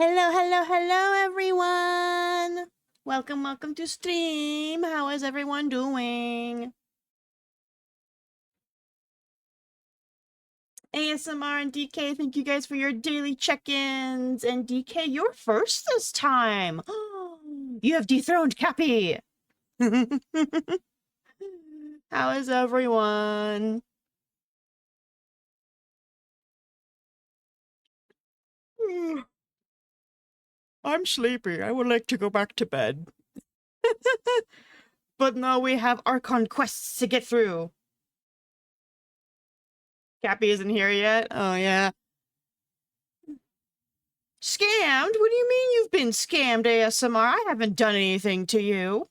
Hello, hello, hello, everyone! Welcome to stream. How is everyone doing? ASMR and DK, thank you guys for your daily check-ins. And DK, you're first this time. You have dethroned Cappy. How is everyone? I'm sleepy. I would like to go back to bed. But no, we have Archon quests to get through. Cappy isn't here yet? Oh, yeah. Scammed? What do you mean you've been scammed, ASMR? I haven't done anything to you.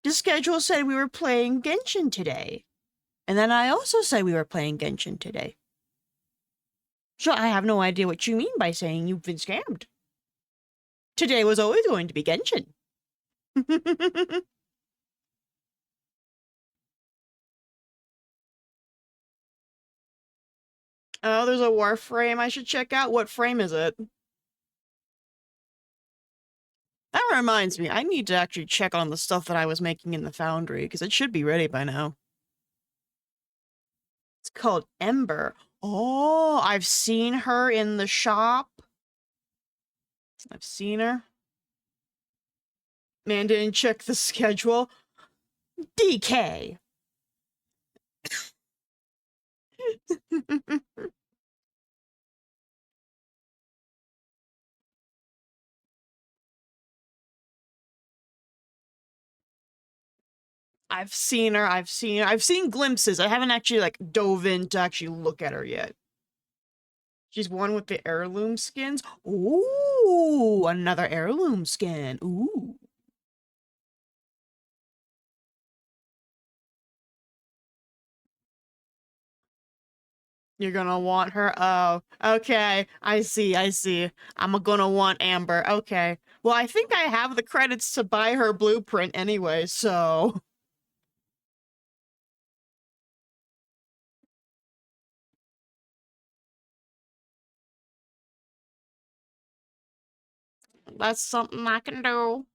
The schedule said we were playing Genshin today. And then I also said we were playing Genshin today. So I have no idea what you mean by saying you've been scammed. Today was always going to be Genshin. Oh, there's a Warframe I should check out. What frame is it? That reminds me, I need to actually check on the stuff that I was making in the foundry, because it should be ready by now. It's called Ember. Oh, I've seen her in the shop. I've seen her. Man didn't check the schedule. DK! I've seen her, I've seen glimpses. I haven't actually, like, dove in to actually look at her yet. She's one with the heirloom skins. Ooh, another heirloom skin. Ooh. You're gonna want her? Oh, okay. I see. I'm gonna want Amber. Okay. Well, I think I have the credits to buy her blueprint anyway, so... That's something I can do.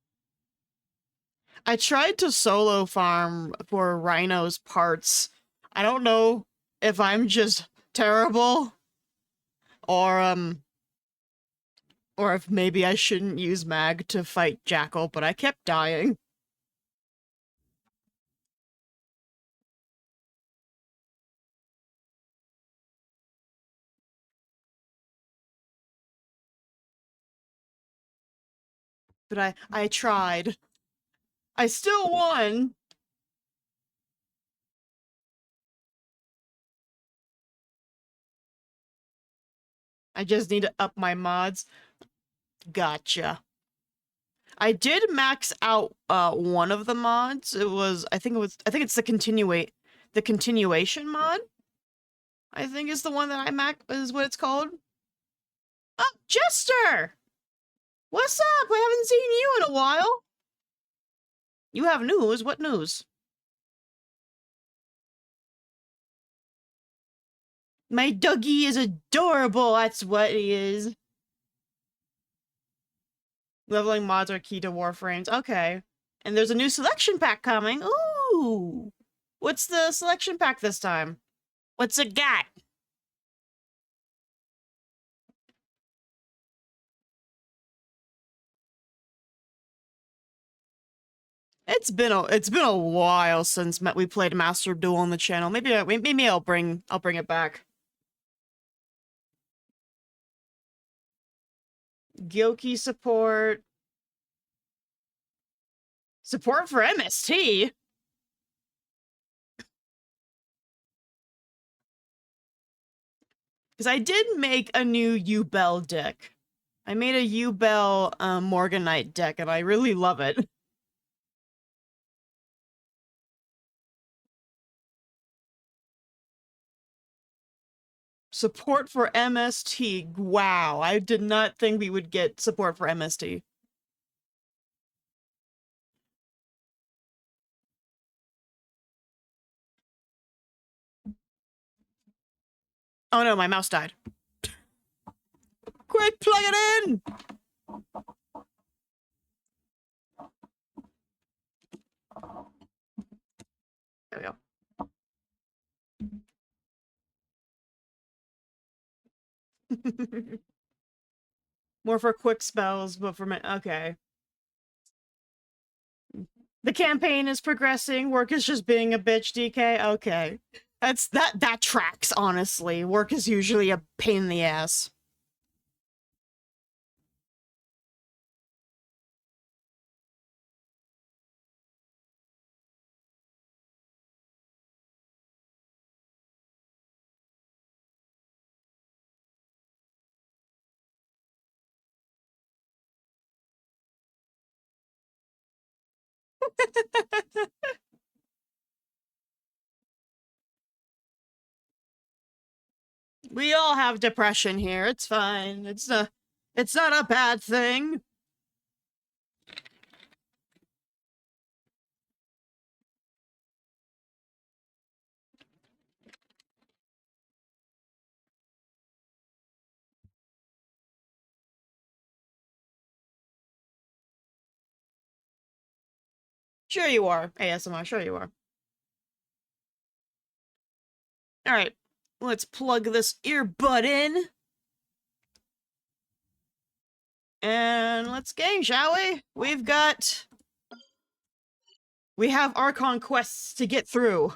I tried to solo farm for Rhino's parts. I don't know if I'm just terrible or if maybe I shouldn't use Mag to fight Jackal, but I kept dying. But I tried. I still won. I just need to up my mods. Gotcha. I did max out one of the mods. I think it's the continuation mod. I think is the one that I max is what it's called. Oh, Jester! What's up? I haven't seen you in a while. You have news? What news? My doggy is adorable. That's what he is. Leveling mods are key to Warframes. Okay. And there's a new selection pack coming. Ooh. What's the selection pack this time? What's it got? It's been a while since we played Master Duel on the channel. Maybe I'll bring it back. Gyoki support. Support for MST. Because I did make a new U-Bell deck. I made a U-Bell Morganite deck, and I really love it. Support for MST. Wow, I did not think we would get support for MST. Oh no, my mouse died. Quick, plug it in! There we go. More for quick spells, but for my okay. The campaign is progressing. Work is just being a bitch, DK. Okay. That tracks, honestly. Work is usually a pain in the ass. We all have depression here. It's fine. It's not a bad thing. Sure you are, ASMR. Sure you are. All right. Let's plug this earbud in. And let's game, shall we? We have Archon quests to get through.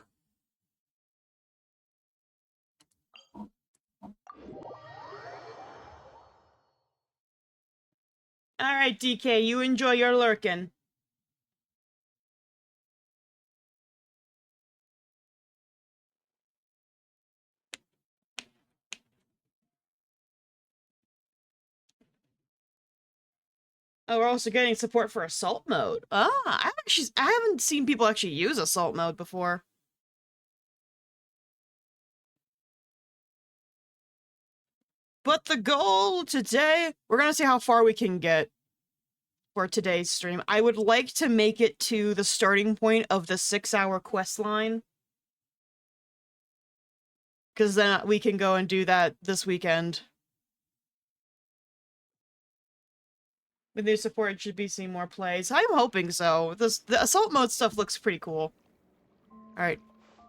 Alright, DK, you enjoy your lurking. Oh, we're also getting support for assault mode. I haven't seen people actually use assault mode before. But the goal today, we're gonna see how far we can get for today's stream. I would like to make it to the starting point of the 6-hour quest line. Because then we can go and do that this weekend. With new support, should be seeing more plays. I'm hoping so. The assault mode stuff looks pretty cool. Alright.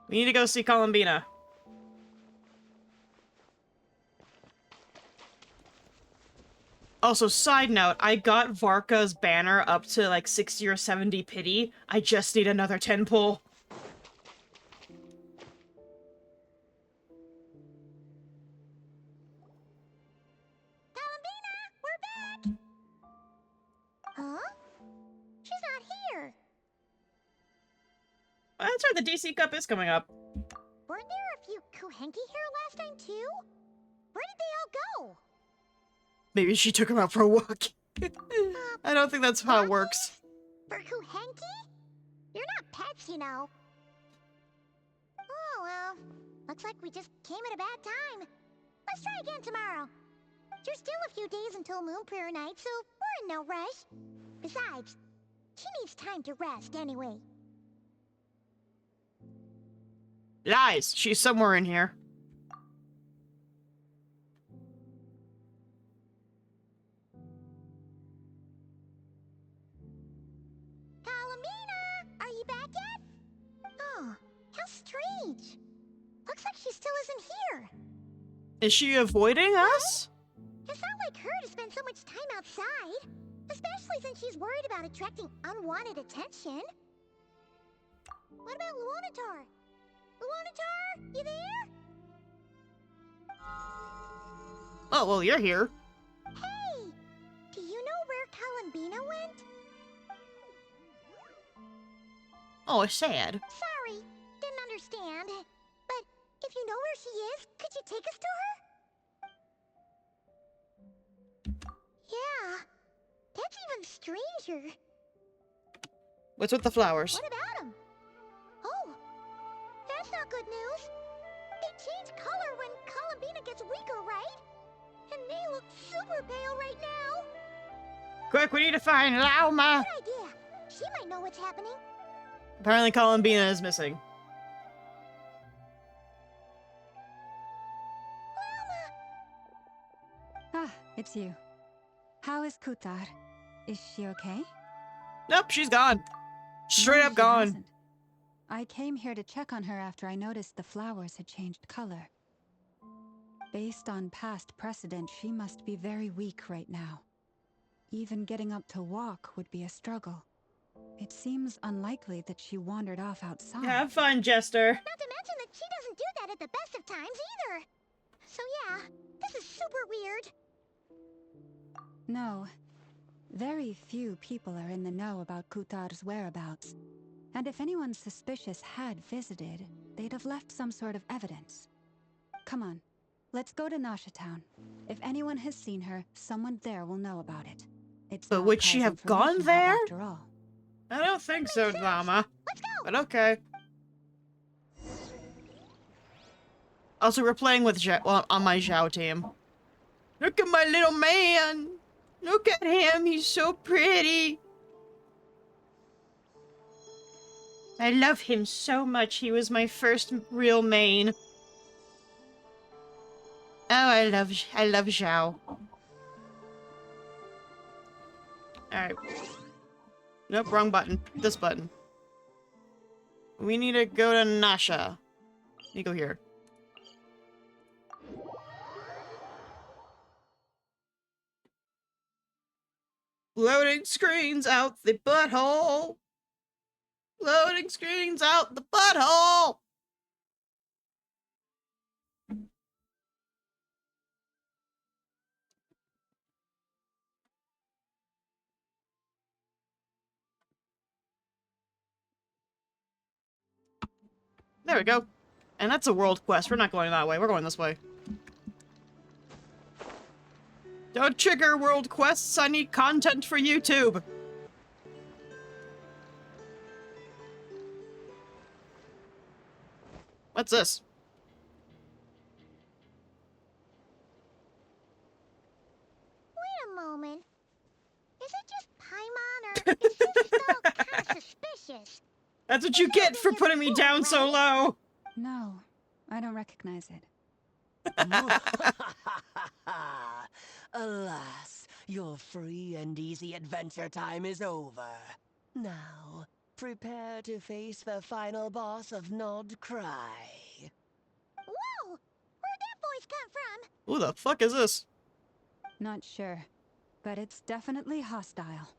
We need to go see Columbina. Also, side note, I got Varka's banner up to like 60 or 70 pity. I just need another 10 pull. Columbina, we're back! Huh? She's not here. Well, that's right, the DC Cup is coming up. Weren't there a few Kuhenki here last time too? Where did they all go? Maybe she took him out for a walk. I don't think that's how it works. For Kuhenki? You're not pets, you know. Oh, well. Looks like we just came at a bad time. Let's try again tomorrow. There's still a few days until Moon Prayer Night, so we're in no rush. Besides, she needs time to rest anyway. Lies. She's somewhere in here. Columbina, are you back yet? Oh, how strange. Looks like she still isn't here. Is she avoiding us? It's not like her to spend so much time outside, especially since she's worried about attracting unwanted attention. What about Luonatar? Luonatar, you there? Oh, well, you're here. Hey, do you know where Columbina went? Oh, it's sad. Sorry, didn't understand. But if you know where she is, could you take us to her? Yeah, that's even stranger. What's with the flowers? What about them? Oh, that's not good news. They change color when Columbina gets weaker, right? And they look super pale right now. Quick, we need to find Lauma! Good idea. She might know what's happening. Apparently Columbina is missing. It's you. How is Kutar? Is she okay? Nope, she's gone. Straight No, up she gone. hasn't. I came here to check on her after I noticed the flowers had changed color. Based on past precedent, she must be very weak right now. Even getting up to walk would be a struggle. It seems unlikely that she wandered off outside. Have fun, Jester. Not to mention that she doesn't do that at the best of times either. So yeah, this is super weird. No. Very few people are in the know about Kutar's whereabouts. And if anyone suspicious had visited, they'd have left some sort of evidence. Come on, let's go to Nasha Town. If anyone has seen her, someone there will know about it. It's But not would she Kai's have gone information hub there? after all. I don't think so, Drama. Let's go! But okay. Also, we're playing with on my Zhao team. Look at my little man! Look at him, he's so pretty! I love him so much, he was my first real main. Oh, I love Zhao. Alright. Nope, wrong button. This button. We need to go to Nasha. You go here. Loading screens out the butthole. Loading screens out the butthole. There we go. And that's a world quest. We're not going that way. We're going this way. Don't trigger world quests. I need content for YouTube. What's this? Wait a moment. Is it just Paimon, or is this spell kinda suspicious? That's what you get for putting me down so low. No, I don't recognize it. Alas, your free and easy adventure time is over. Now, prepare to face the final boss of Nod Cry. Whoa! Where'd that voice come from? Who the fuck is this? Not sure, but it's definitely hostile.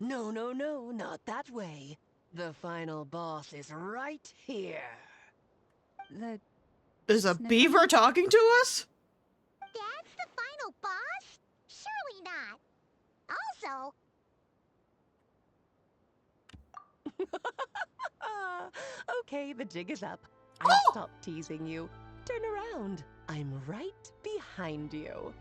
No, no, no, not that way. The final boss is right here. Is a Sniffing? beaver talking to us? That's the final boss? Surely not. Also, Okay, the jig is up. Oh! I'll stop teasing you. Turn around. I'm right behind you.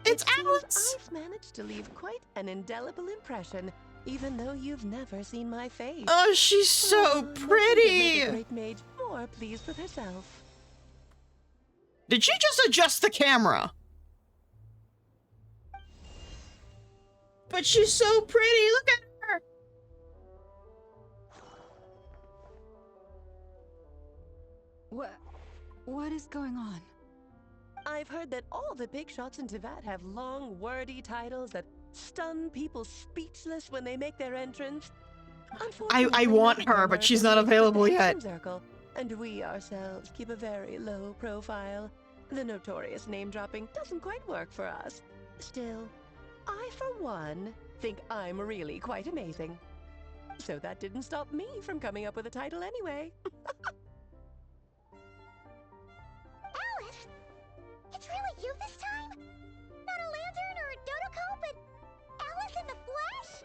It's It seems Alice! I've managed to leave quite an indelible impression, even though you've never seen my face. Oh, she's so Nothing could make pretty! a great mage more pleased with herself. Did she just adjust the camera? But she's so pretty, look at her! What is going on? I've heard that all the big shots in Tivat have long, wordy titles that stun people speechless when they make their entrance. I want her, but she's not available yet. Circle, and we ourselves keep a very low profile. The notorious name-dropping doesn't quite work for us. Still, I, for one, think I'm really quite amazing. So that didn't stop me from coming up with a title anyway. Alice? It's really you this time? Not a lantern or a dodo but Alice in the flesh?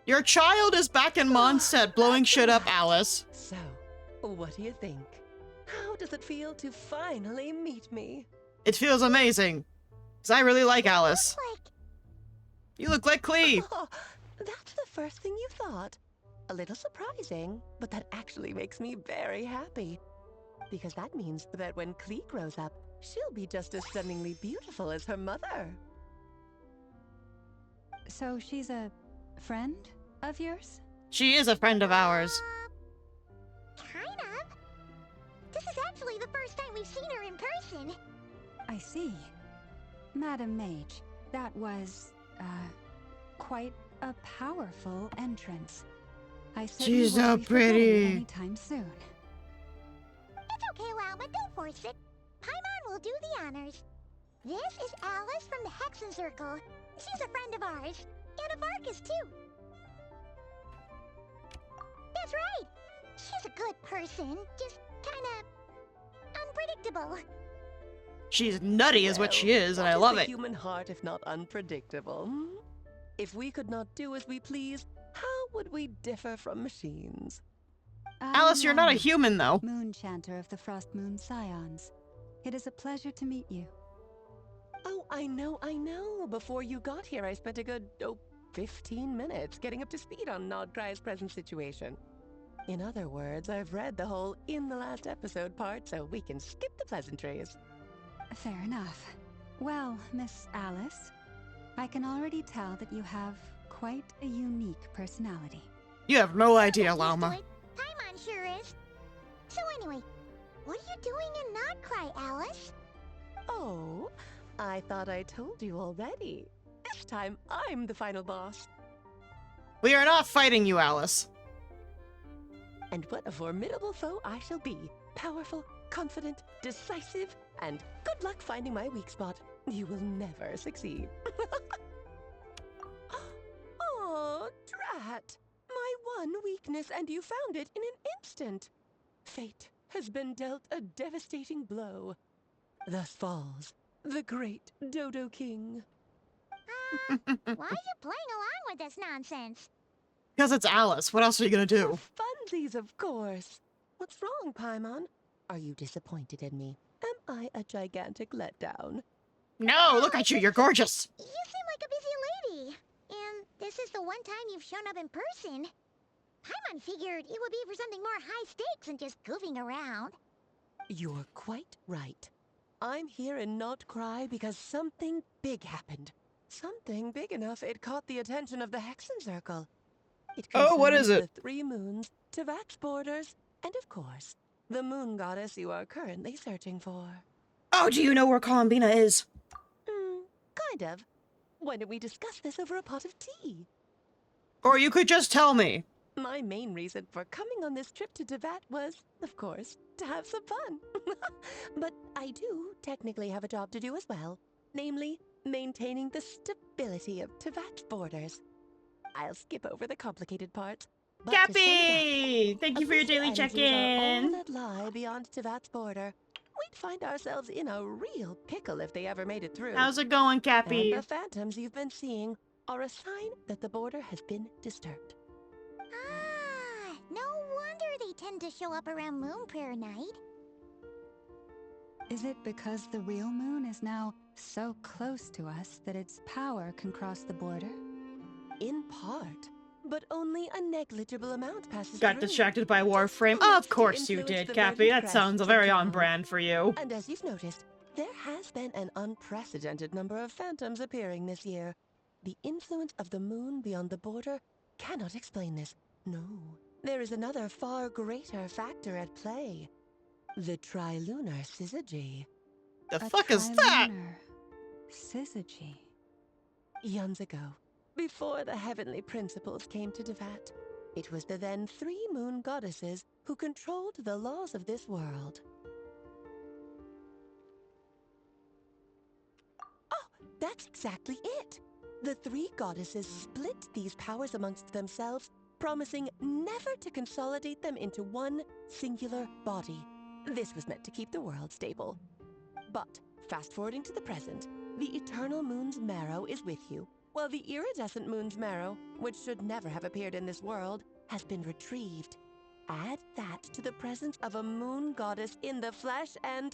Your child is back in Mondstadt blowing shit up, Alice. So, what do you think? How does it feel to finally meet me? It feels amazing. Because I really like Alice. Like, You look like Cleve. Oh, that's the first thing you thought. A little surprising, but that actually makes me very happy. Because that means that when Klee grows up, she'll be just as stunningly beautiful as her mother. So she's a friend of yours? She is a friend of ours. kind of. This is actually the first time we've seen her in person. I see. Madam Mage, that was, quite a powerful entrance. I certainly She's won't so be forgetting it pretty. anytime soon. It's okay, Lalma, don't force it. Paimon will do the honors. This is Alice from the Hexen Circle. She's a friend of ours. And of Arcus, too. That's right. She's a good person, just kinda unpredictable. She's nutty is what she is, and I love the it. Human heart, if not unpredictable. If we could not do as we please, how would we differ from machines? Alice, you're not a Lana, human, though. Moon Chanter of the Frost Moon Scions. It is a pleasure to meet you. Oh, I know. Before you got here, I spent a good, 15 minutes getting up to speed on Nodcry's present situation. In other words, I've read the whole in the last episode part, so we can skip the pleasantries. Fair enough. Well, Miss Alice, I can already tell that you have quite a unique personality. You have no idea, Get used to Llama. it. Paimon sure is. So anyway, what are you doing in Nodcry, Alice? Oh, I thought I told you already. This time, I'm the final boss. We are not fighting you, Alice. And what a formidable foe I shall be. Powerful, confident, decisive, and good luck finding my weak spot. You will never succeed. Oh, drat! My one weakness, and you found it in an instant. Fate has been dealt a devastating blow. Thus falls the great Dodo King. Why are you playing along with this nonsense? Because it's Alice. What else are you gonna do? For funsies, of course. What's wrong, Paimon? Are you disappointed in me? Am I a gigantic letdown? No, look at you. You're gorgeous. You seem like a busy lady. And this is the one time you've shown up in person. Paimon figured it would be for something more high stakes than just goofing around. You're quite right. I'm here in Nodcry because something big happened. Something big enough it caught the attention of the Hexen Circle. It Oh, what is concerns it? The 3 moons, Tavak's borders, and of course, the moon goddess you are currently searching for. Oh, do you know where Columbina is? Kind of. Why don't we discuss this over a pot of tea? Or you could just tell me. My main reason for coming on this trip to Tavat was, of course, to have some fun. But I do technically have a job to do as well, namely, maintaining the stability of Tavat's borders. I'll skip over the complicated parts. But to sum it Cappy! up, Thank you for your official daily energies are check-in. all that lie beyond Tavat's border. We'd find ourselves in a real pickle if they ever made it through. How's it going, And Cappy? the phantoms you've been seeing are a sign that the border has been disturbed. No wonder they tend to show up around Moon Prayer Night. Is it because the real moon is now so close to us that its power can cross the border? In part, but only a negligible amount passes Got through. distracted by Just Warframe. enough Of to course you influence did, the Cappy. verdant That sounds crests very and on down. brand for you. And as you've noticed, there has been an unprecedented number of phantoms appearing this year. The influence of the moon beyond the border cannot explain this. No, there is another far greater factor at play. The trilunar syzygy. The A fuck is that? trilunar syzygy. Eons ago, before the heavenly principles came to Devat, it was the then 3 moon goddesses who controlled the laws of this world. Oh, that's exactly it! The 3 goddesses split these powers amongst themselves, promising never to consolidate them into one singular body. This was meant to keep the world stable. But, fast-forwarding to the present, the eternal moon's marrow is with you, while the iridescent moon's marrow, which should never have appeared in this world, has been retrieved. Add that to the presence of a moon goddess in the flesh and...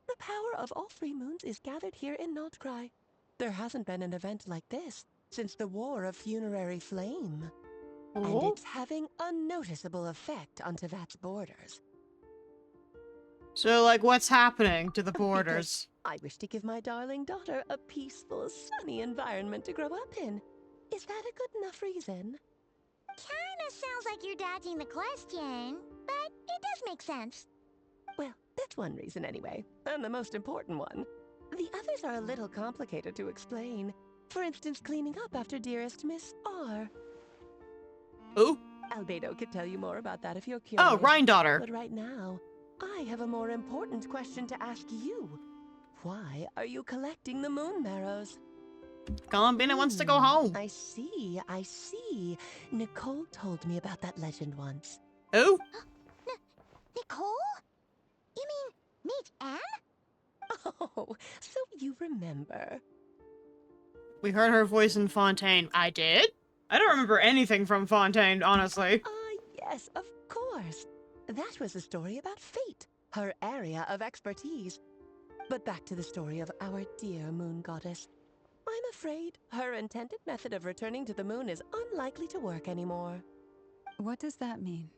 the power of all 3 moons is gathered here in Nodcry. There hasn't been an event like this since the War of Funerary Flame. And Oh? it's having a noticeable effect on Tavat's borders. So, like, what's happening to the Because borders? I wish to give my darling daughter a peaceful, sunny environment to grow up in. Is that a good enough reason? Kinda sounds like you're dodging the question, but it does make sense. Well, that's one reason anyway, and the most important one. The others are a little complicated to explain. For instance, cleaning up after dearest Miss R. Ooh. Albedo could tell you more about that if you're curious. Oh, Rhine daughter. But right now, I have a more important question to ask you. Why are you collecting the moon marrows? Columbina wants to go home. I see. Nicole told me about that legend once. Ooh. Nicole? You mean Mage Anne? Oh, so you remember. We heard her voice in Fontaine. I did? I don't remember anything from Fontaine, honestly. Yes, of course. That was a story about fate, her area of expertise. But back to the story of our dear moon goddess. I'm afraid her intended method of returning to the moon is unlikely to work anymore. What does that mean?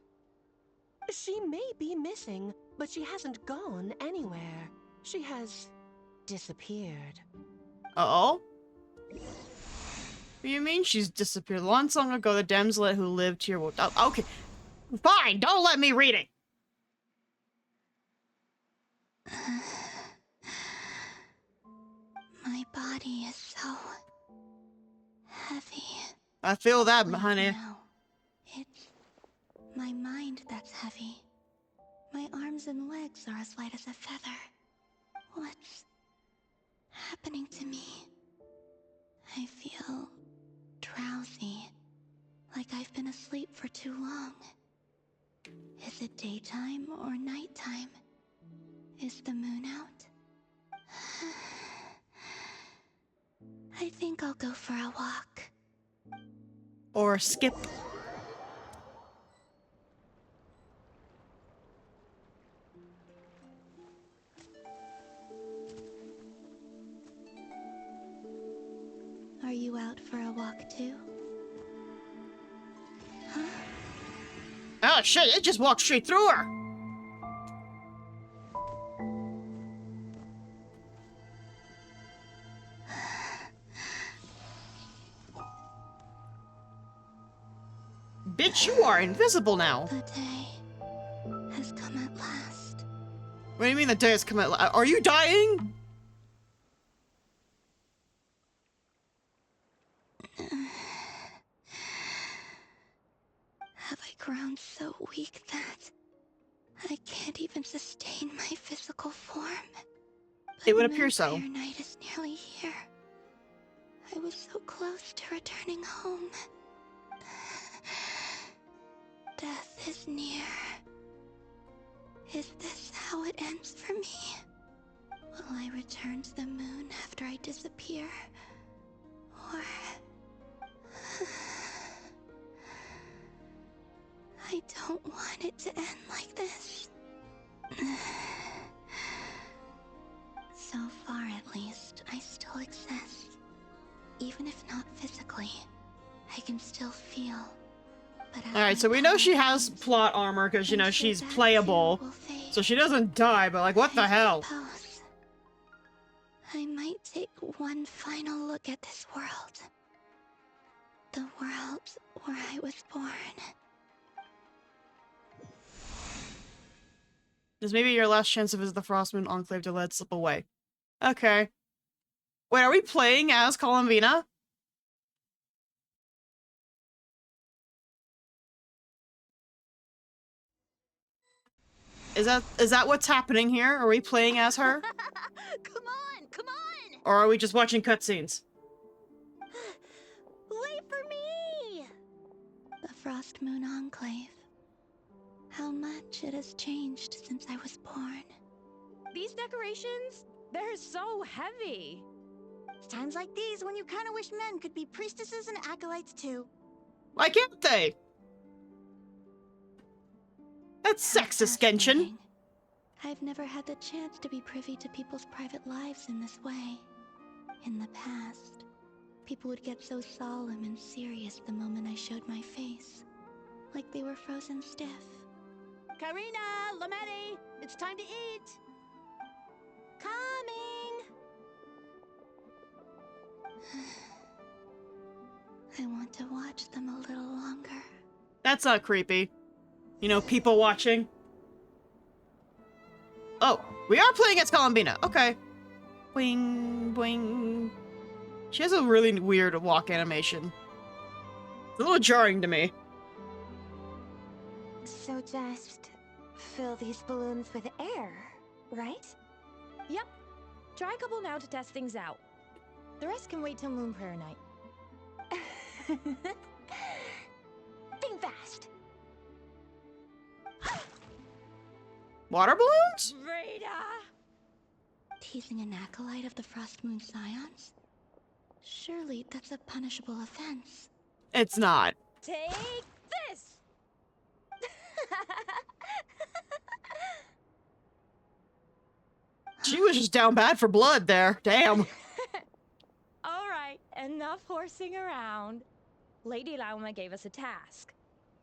She may be missing, but she hasn't gone anywhere. She has disappeared. Uh-oh? What do you mean she's disappeared? Long song ago, the damsel who lived here will... Oh, okay. Fine, don't let me read it. My body is so heavy. I feel that, Wait, honey. no. It's my mind that's heavy. My arms and legs are as light as a feather. What's happening to me? I feel drowsy, like I've been asleep for too long. Is it daytime or nighttime? Is the moon out? I think I'll go for a walk. Or skip. Are you out for a walk too? Oh shit, it just walked straight through her. Bitch, you are invisible now. The day has come at last. What do you mean the day has come at last? Are you dying? Have I grown so weak that I can't even sustain my physical form? But It would appear so. Moonfire Night is nearly here. I was so close to returning home. Death is near. Is this how it ends for me? Will I return to the moon after I disappear? Or... I don't want it to end like this. So far, at least, I still exist. Even if not physically, I can still feel. Alright, so we know she has plot armor because, you know, she's playable. So she doesn't die, but like, what the hell? Suppose I might take one final look at this world. The world where I was born. This may be your last chance to visit the Frostmoon Enclave to let it slip away. Okay. Wait, are we playing as Columbina? Is that what's happening here? Are we playing as her? Come on! Or are we just watching cutscenes? Wait for me! The Frost Moon Enclave. How much it has changed since I was born. These decorations, they're so heavy. It's times like these when you kind of wish men could be priestesses and acolytes too. Why can't they? That's sexist, Genshin. Fascinating. I've never had the chance to be privy to people's private lives in this way. In the past, people would get so solemn and serious the moment I showed my face. Like they were frozen stiff. Karina, Lametti, it's time to eat. Coming. I want to watch them a little longer. That's not creepy. You know, people watching. Oh, we are playing as Columbina. Okay. Boing, boing. She has a really weird walk animation. It's a little jarring to me. So just fill these balloons with air, right? Yep. Try a couple now to test things out. The rest can wait till Moon Prayer Night. Think fast. Water balloons? Rita! Teasing an acolyte of the Frost Moon Scions? Surely that's a punishable offense. It's not. Take this! She was just down bad for blood there. Damn. All right, enough horsing around. Lady Lauma gave us a task.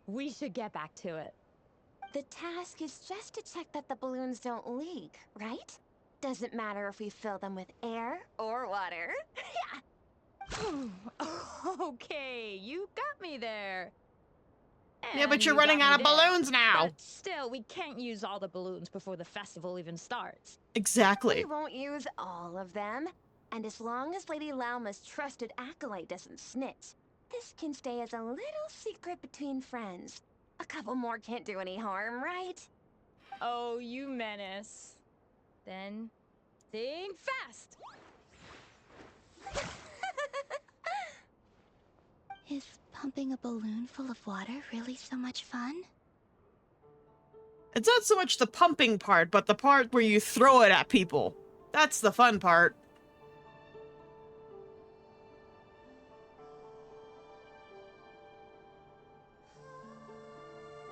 We should get back to it. The task is just to check that the balloons don't leak, right? Doesn't matter if we fill them with air or water. Okay, you got me there. Yeah, but And you're you running got out me of there. balloons now. But still, we can't use all the balloons before the festival even starts. Exactly. We won't use all of them. And as long as Lady Lauma's trusted acolyte doesn't snitch, this can stay as a little secret between friends. A couple more can't do any harm, right? Oh, you menace. Then, think fast! Is pumping a balloon full of water really so much fun? It's not so much the pumping part, but the part where you throw it at people. That's the fun part.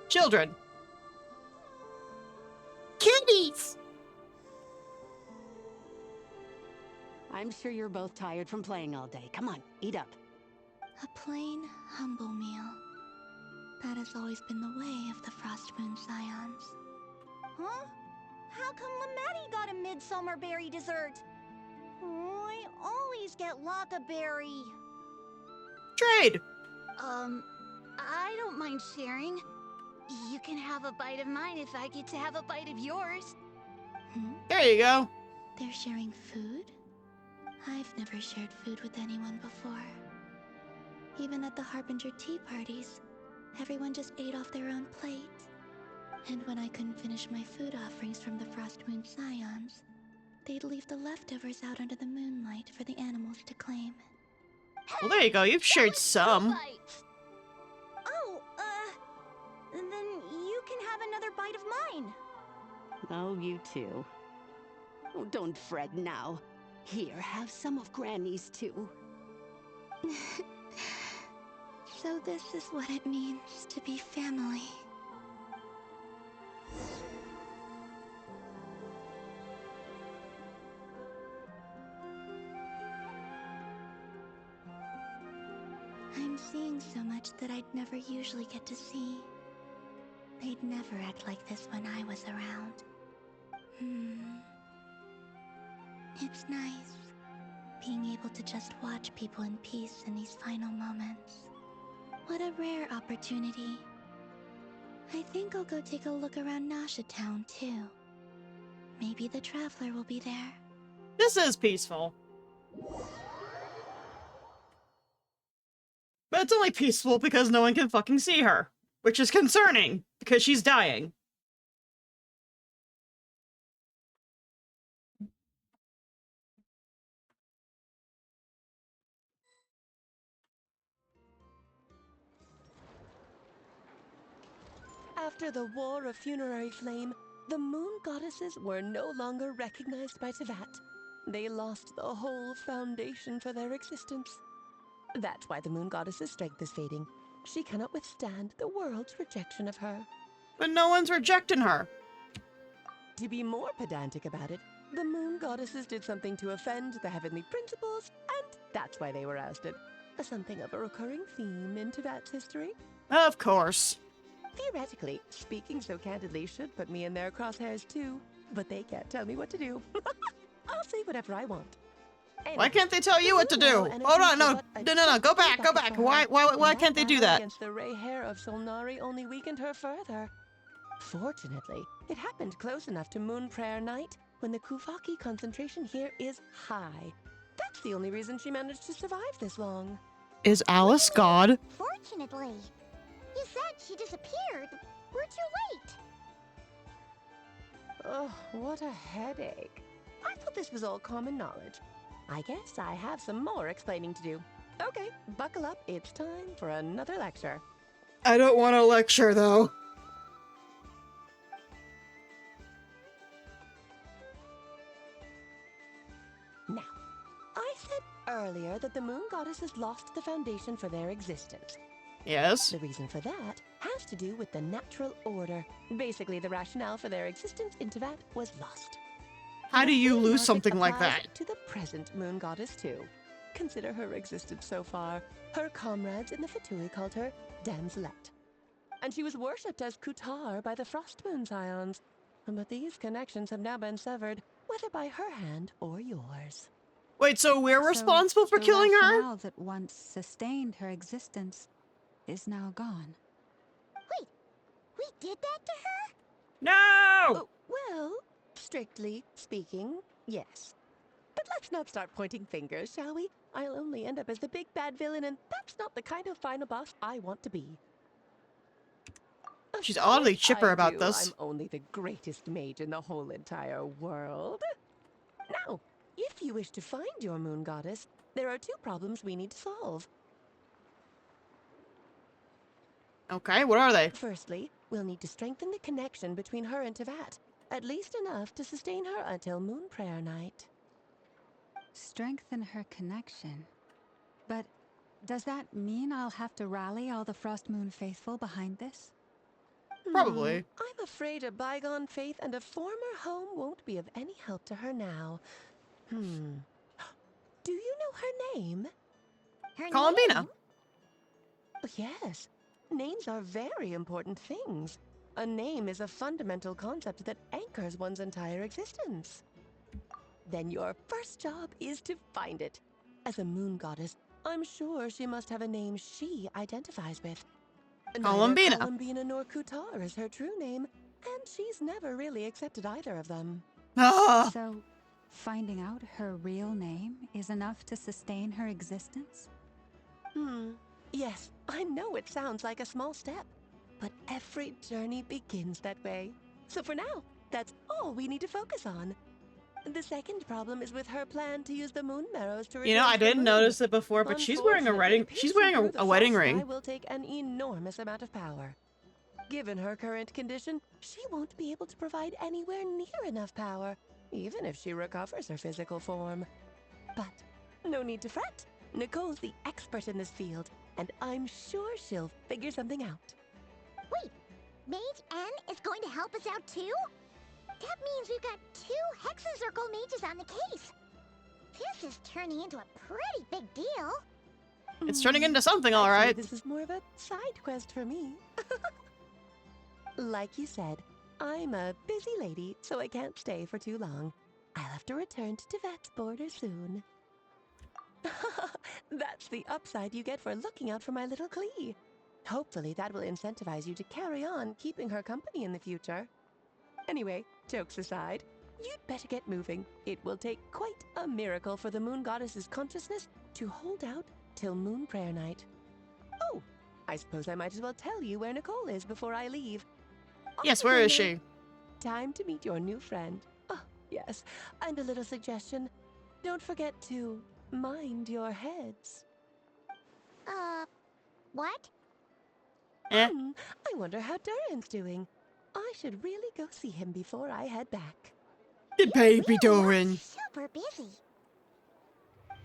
Children. Kitties! I'm sure you're both tired from playing all day. Come on, eat up. A plain, humble meal. That has always been the way of the Frost Moon Scions. Huh? How come Lametti got a midsummer berry dessert? I always get Lockaberry. Trade! I don't mind sharing. You can have a bite of mine if I get to have a bite of yours. There you go. They're sharing food? I've never shared food with anyone before. Even at the Harbinger tea parties, everyone just ate off their own plate. And when I couldn't finish my food offerings from the Frost Moon Scions, they'd leave the leftovers out under the moonlight for the animals to claim. Well, there you go. You've shared some. Oh, then you can have another bite of mine. Oh, you too. Oh, don't fret now. Here, have some of Granny's too. So this is what it means to be family. I'm seeing so much that I'd never usually get to see. They'd never act like this when I was around. It's nice, being able to just watch people in peace in these final moments. What a rare opportunity. I think I'll go take a look around Nasha Town, too. Maybe the Traveler will be there. This is peaceful. But it's only peaceful because no one can fucking see her. Which is concerning, because she's dying. After the War of Funerary Flame, the Moon Goddesses were no longer recognized by Tevat. They lost the whole foundation for their existence. That's why the Moon Goddess's strength is fading. She cannot withstand the world's rejection of her. But no one's rejecting her. To be more pedantic about it, the Moon Goddesses did something to offend the heavenly principles, and that's why they were ousted. Something of a recurring theme in Tevat's history. Of course. Theoretically, speaking so candidly should put me in their crosshairs too, but they can't tell me what to do. I'll say whatever I want. Why can't they tell you what to do? Hold on, no, go back. Why can't they do that? Against the ray hair of Solnari only weakened her further. Fortunately, it happened close enough to Moon Prayer Night when the Kuvaki concentration here is high. That's the only reason she managed to survive this long. Is Alice God? Fortunately. You said she disappeared. We're too late. Oh, what a headache. I thought this was all common knowledge. I guess I have some more explaining to do. Okay, buckle up. It's time for another lecture. I don't want to lecture, though. Now, I said earlier that the moon goddesses lost the foundation for their existence. Yes. The reason for that has to do with the natural order. Basically, the rationale for their existence in Teyvat was lost. How do you same lose logic something like applies that? to the present moon goddess too. Consider her existence so far. Her comrades in the Fatui called her Damselette. And she was worshipped as Kutar by the Frost Moon Scions. But these connections have now been severed, whether by her hand or yours. Wait, so we're responsible for the killing her? rationale that once sustained her existence is now gone. Wait, we did that to her? No! Oh, well, strictly speaking, yes. But let's not start pointing fingers, shall we? I'll only end up as the big bad villain, and that's not the kind of final boss I want to be. Of She's oddly course chipper I about do. this. I'm only the greatest mage in the whole entire world. Now, if you wish to find your moon goddess, there are two problems we need to solve. Okay, what are they? Firstly, we'll need to strengthen the connection between her and Teyvat, at least enough to sustain her until Moon Prayer Night. Strengthen her connection. But does that mean I'll have to rally all the Frost Moon faithful behind this? Probably. I'm afraid a bygone faith and a former home won't be of any help to her now. Do you know her name? Her Columbina. name? Oh, yes. Names are very important things. A name is a fundamental concept that anchors one's entire existence. Then your first job is to find it. As a moon goddess, I'm sure she must have a name she identifies with. Columbina. Neither Columbina nor Kutar is her true name, and she's never really accepted either of them. Ah! So, finding out her real name is enough to sustain her existence? Yes, I know it sounds like a small step, but every journey begins that way. So for now, that's all we need to focus on. The second problem is with her plan to use the moon marrows to You know, I return to the didn't moon. notice it before, but she's wearing a Unfortunately, a wedding I ring. will take an enormous amount of power. Given her current condition, she won't be able to provide anywhere near enough power, even if she recovers her physical form. But no need to fret. Nicole's the expert in this field, and I'm sure she'll figure something out. Wait, Mage N is going to help us out too? That means we've got 2 Hexacircle mages on the case. This is turning into a pretty big deal. It's turning into something, all Actually, right. this is more of a side quest for me. Like you said, I'm a busy lady, so I can't stay for too long. I'll have to return to Teyvat's border soon. That's the upside you get for looking out for my little Klee. Hopefully that will incentivize you to carry on keeping her company in the future. Anyway, jokes aside, you'd better get moving. It will take quite a miracle for the moon goddess's consciousness to hold out till Moon Prayer Night. Oh, I suppose I might as well tell you where Nicole is before I leave. Yes, Off where again is now. she? Time to meet your new friend. Oh, yes, and a little suggestion. Don't forget to mind your heads. What? Eh? I wonder how Durin's doing. I should really go see him before I head back. The baby We are Doran. super busy.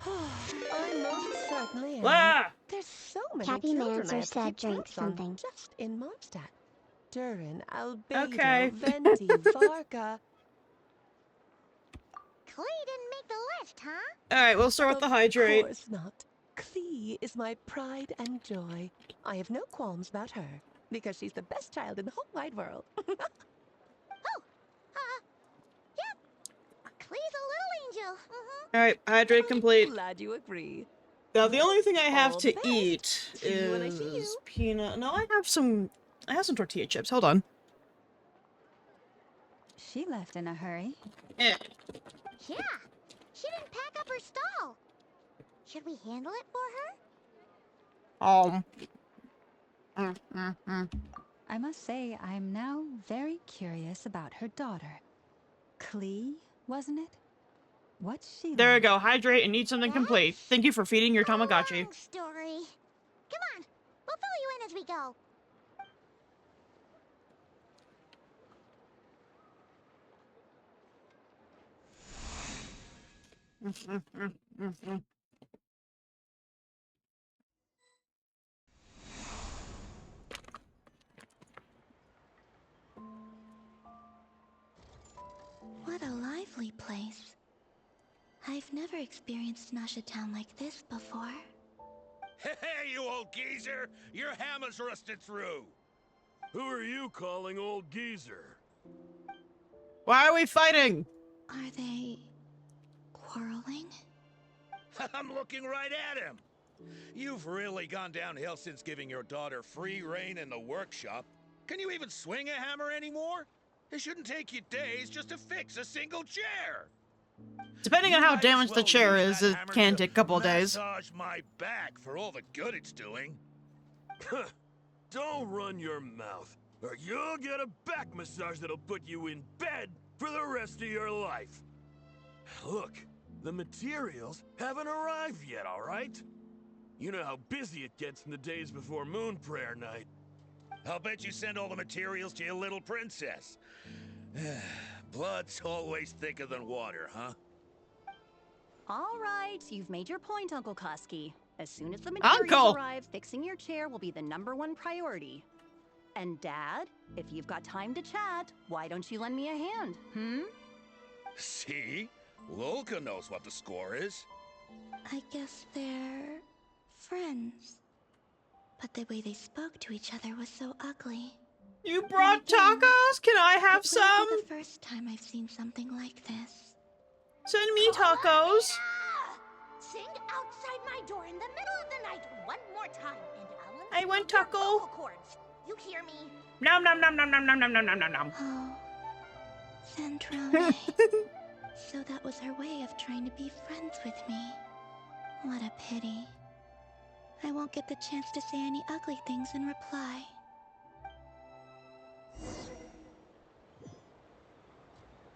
I most certainly am. Ah! There's so many Cappy children Mancer I have to said keep drink tabs on something. just in Mondstadt. Durin, Albedo, Okay. Venti, Varka. Clay didn't make the list, huh? All right, we'll start with the Of hydrate. course not. Klee is my pride and joy. I have no qualms about her, because she's the best child in the whole wide world. Yep. Clay's a little angel. All right, hydrate complete. Glad you agree. Now the only thing I have All to the best. eat See you when I see is you. peanut. No, I have some tortilla chips. Hold on. she left in a hurry. Eh. Yeah, she didn't pack up her stall. Should we handle it for her? I must say, I'm now very curious about her daughter. Klee, wasn't it? What's she There you like? go. Hydrate and eat something complete. That's Thank you for feeding your a Tamagotchi. long story. Come on, we'll fill you in as we go. What a lively place. I've never experienced Nasha Town like this before. Hey, you old geezer! Your hammer's rusted through! Who are you calling old geezer? Why are we fighting? Are they quarreling? I'm looking right at him! You've really gone downhill since giving your daughter free reign in the workshop. Can you even swing a hammer anymore? It shouldn't take you days just to fix a single chair! Depending on You how might as damaged the well chair use is, that it hammer can to take a couple of days. Massage my back for all the good it's doing. Don't run your mouth, or you'll get a back massage that'll put you in bed for the rest of your life. Look, the materials haven't arrived yet, all right? You know how busy it gets in the days before Moon Prayer Night. I'll bet you send all the materials to your little princess. Blood's always thicker than water, huh? All right, you've made your point, Uncle Koski. As soon as the materials Uncle! arrive, fixing your chair will be the #1 priority. And Dad, if you've got time to chat, why don't you lend me a hand, See? Lolka knows what the score is. I guess they're friends. But the way they spoke to each other was so ugly. You brought tacos? Can I have It some? won't be the first time I've seen something like this. Send me tacos. Sing outside my door in the middle of the night one more time, and I'll I want your taco. vocal cords. You hear me? Nom nom nom nom nom nom nom nom nom nom nom. Oh, Centrone. So that was her way of trying to be friends with me. What a pity. I won't get the chance to say any ugly things in reply.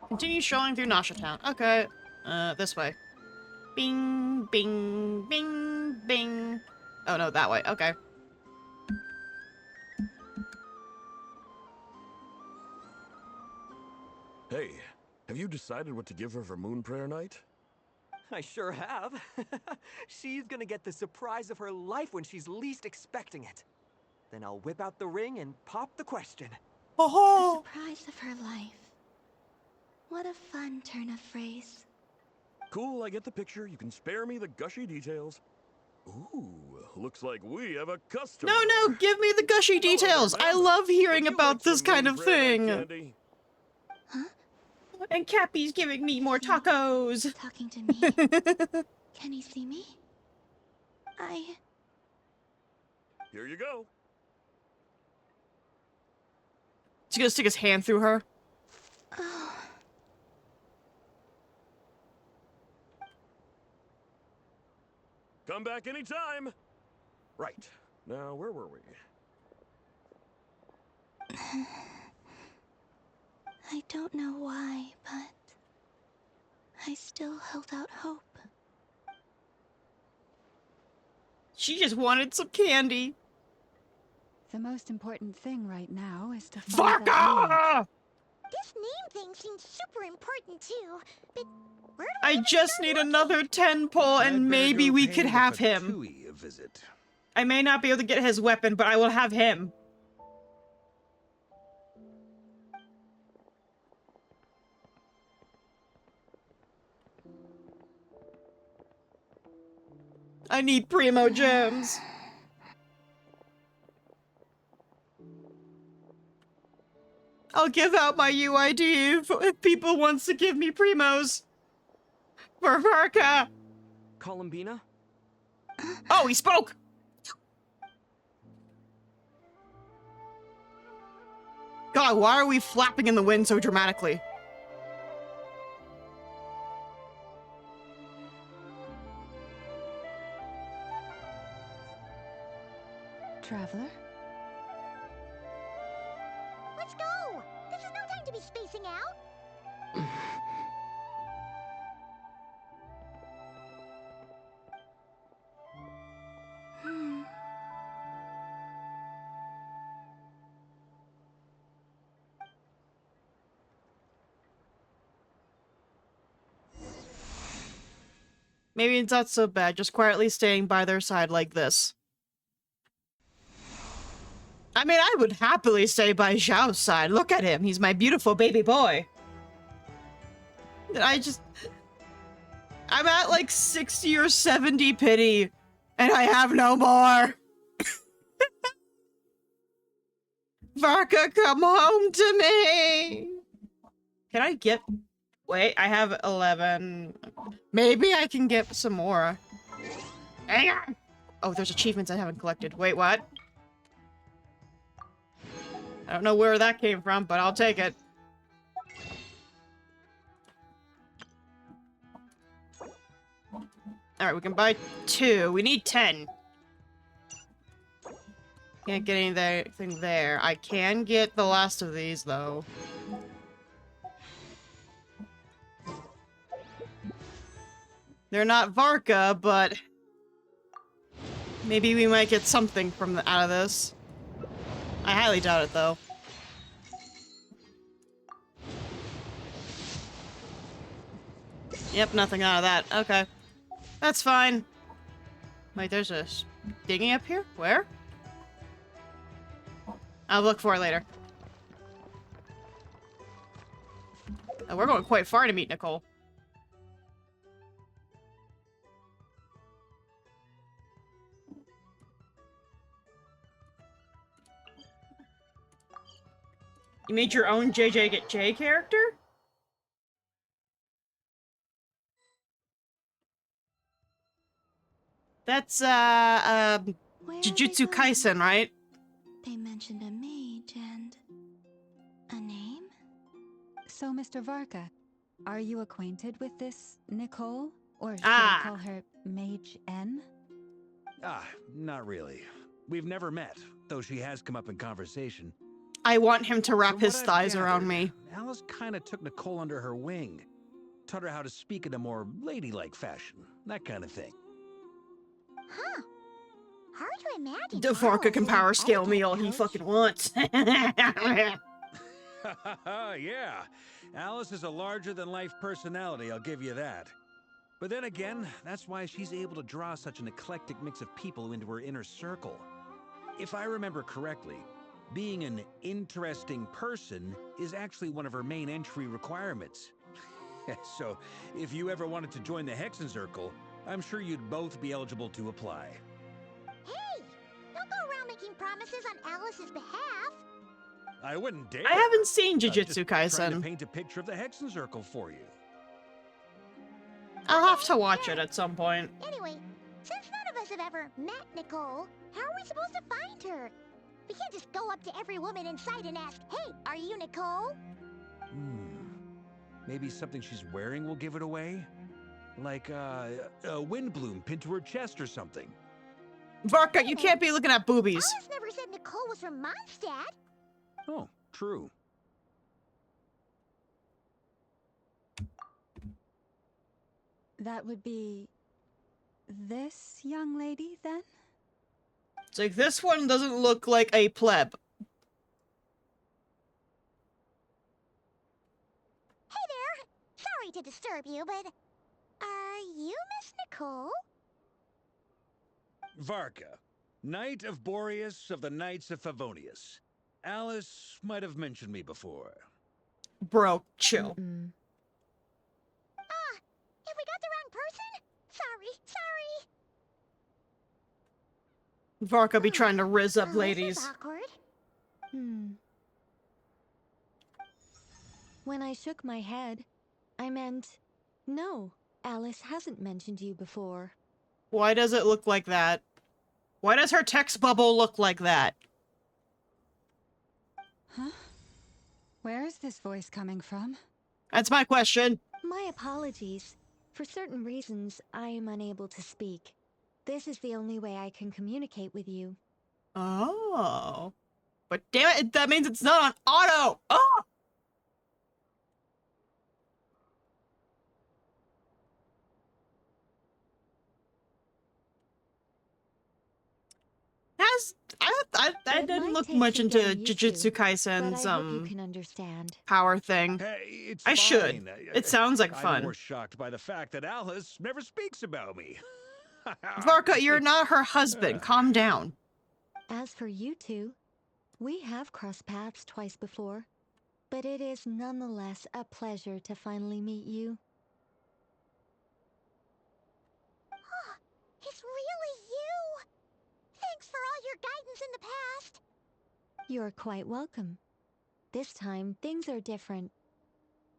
Continue strolling through Nasha Town. Okay. This way. Bing, bing, bing, bing. Oh no, that way. Okay. Hey, have you decided what to give her for Moon Prayer Night? I sure have. She's gonna get the surprise of her life when she's least expecting it. Then I'll whip out the ring and pop the question. The Oh, surprise of her life. What a fun turn of phrase. Cool, I get the picture. You can spare me the gushy details. Ooh, looks like we have a customer. no, give me the gushy details. I love hearing Would you about like some this kind Moon of Prayer Night thing. candy? And Cappy's giving me more tacos. Talking to me. Can he see me? Here you go. He's gonna stick his hand through her. Oh. Come back anytime. Right. Now, where were we? I don't know why, but I still held out hope. She just wanted some candy. The most important thing right now is to find that maid. Varka! This name thing seems super important too. But where do I even just start need looking? another 10 pull and maybe we could have him. Tui a visit. I may not be able to get his weapon, but I will have him. I need primo gems. I'll give out my UID if people wants to give me primos. For Varka. Columbina? Oh, he spoke. God, why are we flapping in the wind so dramatically? traveler? Let's go! This is no time to be spacing out! Maybe it's not so bad, just quietly staying by their side like this. I mean, I would happily stay by Xiao's side. Look at him, he's my beautiful baby boy. I'm at like 60 or 70 pity, and I have no more. Varka, come home to me. Can I get... Wait, I have 11. Maybe I can get some more. Hang on. Oh, there's achievements I haven't collected. Wait, what? I don't know where that came from, but I'll take it. Alright, we can buy 2. We need 10. Can't get anything there. I can get the last of these, though. They're not Varka, but... maybe we might get something out of this. I highly doubt it, though. Yep, nothing out of that. Okay. That's fine. Wait, there's a dinghy up here? Where? I'll look for it later. Oh, we're going quite far to meet Nicole. You made your own JJ character? That's, Jujutsu Kaisen, right? They mentioned a mage and... a name? So, Mr. Varka, are you acquainted with this Nicole? Or should I call her Mage N? Not really. We've never met, though she has come up in conversation. I want him to wrap From his what I've thighs around gathered, me. Alice kinda took Nicole under her wing. Taught her how to speak in a more ladylike fashion. That kind of thing. Huh. Hard to imagine. Varka can power scale me all he fucking wants. Yeah. Alice is a larger-than-life personality, I'll give you that. But then again, that's why she's able to draw such an eclectic mix of people into her inner circle. If I remember correctly, being an interesting person is actually one of her main entry requirements. So, if you ever wanted to join the Hexen Circle, I'm sure you'd both be eligible to apply. Hey! Don't go around making promises on Alice's behalf. I wouldn't dare. I haven't seen I'm Jujutsu just trying to Kaisen. paint a picture of the Hexen Circle for you. I'll have to watch it at some point. Anyway, since none of us have ever met Nicole, how are we supposed to find her? We can't just go up to every woman in sight and ask, hey, are you Nicole? Maybe something she's wearing will give it away? Like, a wind bloom pinned to her chest or something. Varka, you can't be looking at boobies. Alice never said Nicole was from Mondstadt. Oh, true. That would be... this young lady, then? It's like, this one doesn't look like a pleb. Hey there! Sorry to disturb you, but... are you Miss Nicole? Varka, Knight of Boreas of the Knights of Favonius. Alice might have mentioned me before. Bro, chill. If we got the wrong person? Sorry. Varka be trying to rizz up This ladies. is awkward. When I shook my head, I meant... no, Alice hasn't mentioned you before. Why does it look like that? Why does her text bubble look like that? Huh? Where is this voice coming from? That's my question. My apologies. For certain reasons, I am unable to speak. This is the only way I can communicate with you. Oh. But damn it, that means it's not on auto! Oh! I It didn't might look take much some into getting used Jujutsu to, but Kaisen's, I hope you can understand. power thing. Hey, it's I should. fine. It sounds like I'm more fun. shocked by the fact that Alice never speaks about me. Varka, you're not her husband. Calm down. As for you two, we have crossed paths twice before, but it is nonetheless a pleasure to finally meet you. It's really you! Thanks for all your guidance in the past! You're quite welcome. This time, things are different.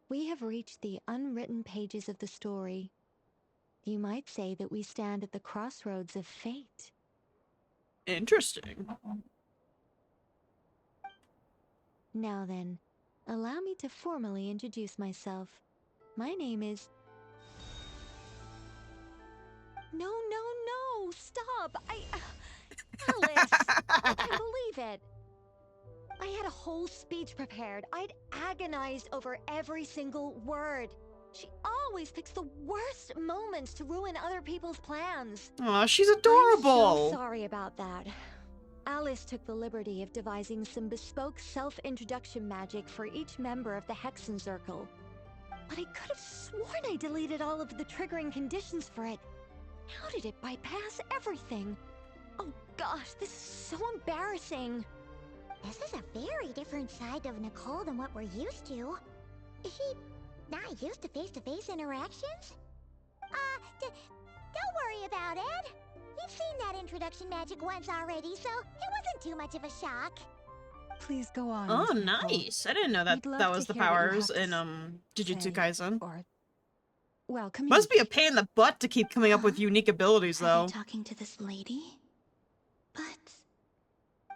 We have reached the unwritten pages of the story. You might say that we stand at the crossroads of fate. Interesting. Now then, allow me to formally introduce myself. My name is... No, stop! Alice! I can't believe it! I had a whole speech prepared. I'd agonized over every single word. She always picks the worst moments to ruin other people's plans. Aw, she's adorable. I'm so sorry about that. Alice took the liberty of devising some bespoke self-introduction magic for each member of the Hexen Circle. But I could have sworn I deleted all of the triggering conditions for it. How did it bypass everything? Oh gosh, this is so embarrassing. This is a very different side of Nicole than what we're used to. Is she not used to face-to-face interactions? Don't worry about it. We've seen that introduction magic once already, so it wasn't too much of a shock. Please go on. Oh, Miss Nicole. nice. I didn't know that We'd love that was to the hear what you powers have to in, Jujutsu say, Kaisen. Or, well, Must be a communicate. pain in the butt to keep coming up with Huh? unique abilities, Are though. they talking to this lady? But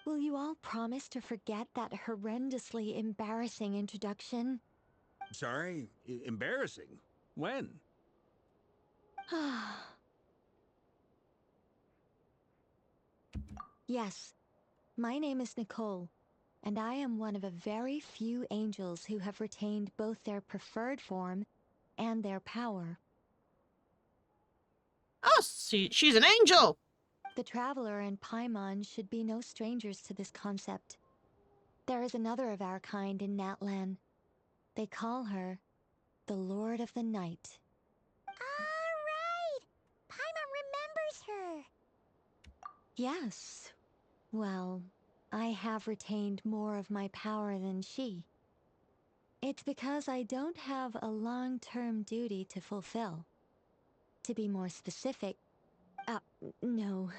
Will you all promise to forget that horrendously embarrassing introduction? Sorry? Embarrassing? When? Yes, my name is Nicole, and I am one of a very few angels who have retained both their preferred form and their power. Oh, she's an angel! The Traveler and Paimon should be no strangers to this concept. There is another of our kind in Natlan. They call her the Lord of the Night. Alright! Paimon remembers her! Yes. Well, I have retained more of my power than she. It's because I don't have a long-term duty to fulfill. To be more specific... no.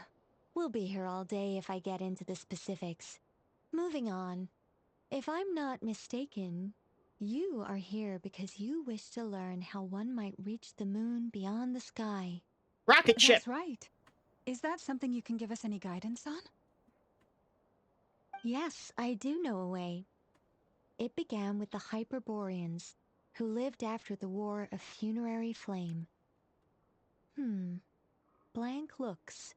We'll be here all day if I get into the specifics. Moving on. If I'm not mistaken, you are here because you wish to learn how one might reach the moon beyond the sky. Rocket ship! That's right. Is that something you can give us any guidance on? Yes, I do know a way. It began with the Hyperboreans, who lived after the War of Funerary Flame. Blank looks.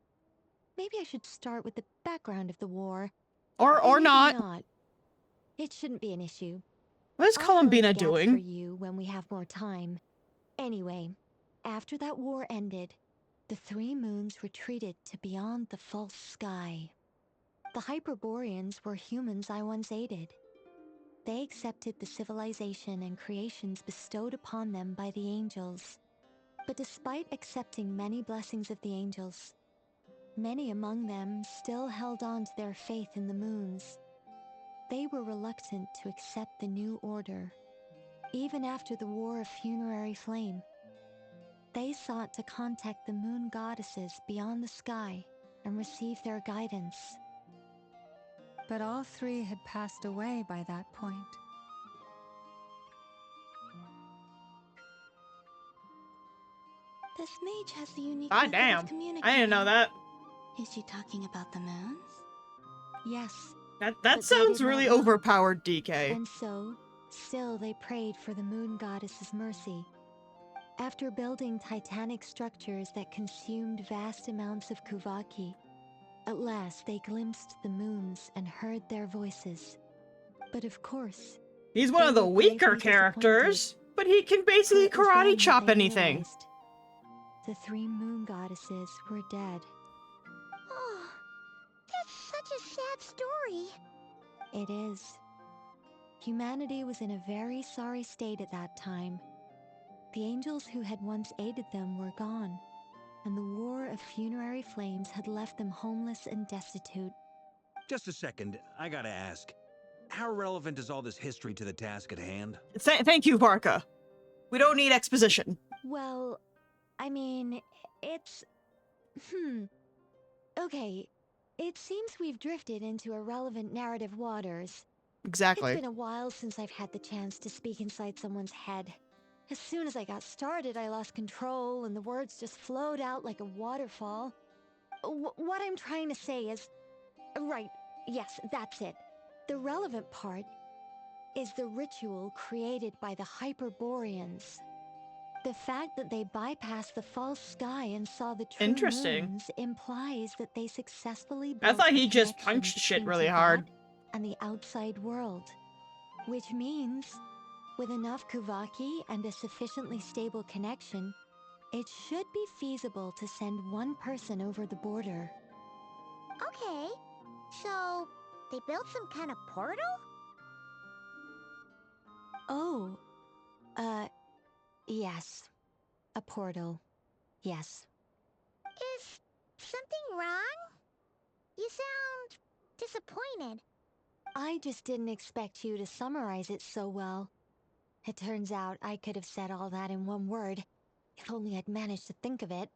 Maybe I should start with the background of the war. Or maybe not. It shouldn't be an issue. What is I'll fill in the Columbina gaps doing? for you when we have more time. Anyway, after that war ended, the three moons retreated to beyond the false sky. The Hyperboreans were humans I once aided. They accepted the civilization and creations bestowed upon them by the angels. But despite accepting many blessings of the angels, many among them still held on to their faith in the moons. They were reluctant to accept the new order. Even after the War of Funerary Flame, they sought to contact the moon goddesses beyond the sky and receive their guidance. But all three had passed away by that point. this mage has the unique Ah, method damn. of communicating. I didn't know that. Is she talking about the moons? Yes. That but they sounds did not really know. overpowered, DK. And so, still they prayed for the moon goddess's mercy. After building titanic structures that consumed vast amounts of Kuvaki, At last, they glimpsed the moons and heard their voices. But of course, He's one they of the were weaker greatly characters, but he can for basically it was karate then that chop they anything. realized the 3 moon goddesses were dead. Oh, that's such a sad story. It is. Humanity was in a very sorry state at that time. The angels who had once aided them were gone, and the war of funerary flames had left them homeless and destitute. Just a second, I gotta ask. How relevant is all this history to the task at hand? Thank you, Varka. We don't need exposition. Well, I mean, it's... Okay, it seems we've drifted into irrelevant narrative waters. Exactly. It's been a while since I've had the chance to speak inside someone's head. As soon as I got started, I lost control, and the words just flowed out like a waterfall. What I'm trying to say is... Right, yes, that's it. The relevant part is the ritual created by the Hyperboreans. The fact that they bypassed the false sky and saw the true Interesting. moons implies that they successfully I built thought a he just connection punched shit between really Tibet hard. and the outside world. Which means, with enough Kuvaki and a sufficiently stable connection, it should be feasible to send one person over the border. Okay, so they built some kind of portal? Oh, yes. A portal. Yes. Is something wrong? You sound disappointed. I just didn't expect you to summarize it so well. It turns out I could have said all that in one word, if only I'd managed to think of it.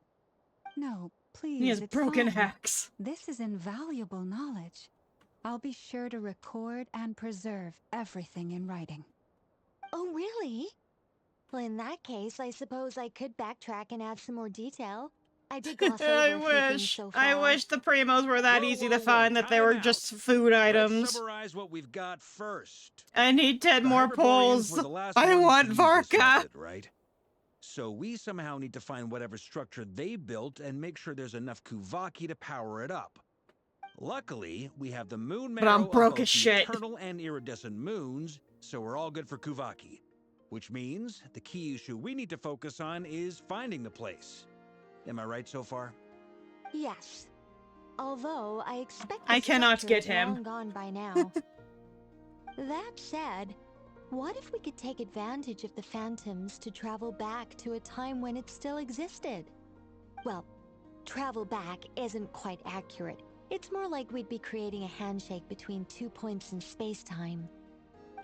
No, please, He has it's broken fine. hacks. This is invaluable knowledge. I'll be sure to record and preserve everything in writing. Oh, really? Well, in that case, I suppose I could backtrack and add some more detail. I did gloss over I a few things wish. so far. I wish the primos were that Whoa, easy whoa, to find, whoa, that they were time out. just food Let's items. summarize what we've got first. I need 10 The more Hyperboreans polls. were the last I ones want to use this Varka. method, right? So we somehow need to find whatever structure they built and make sure there's enough Kuvaki to power it up. Luckily, we have the moon But I'm marrow of broke both as the shit. eternal and iridescent moons, so we're all good for Kuvaki. Which means the key issue we need to focus on is finding the place. Am I right so far? Yes. Although I expect I the cannot structure get is him. long gone by now. That said, what if we could take advantage of the phantoms to travel back to a time when it still existed? Well, travel back isn't quite accurate. It's more like we'd be creating a handshake between 2 points in space-time.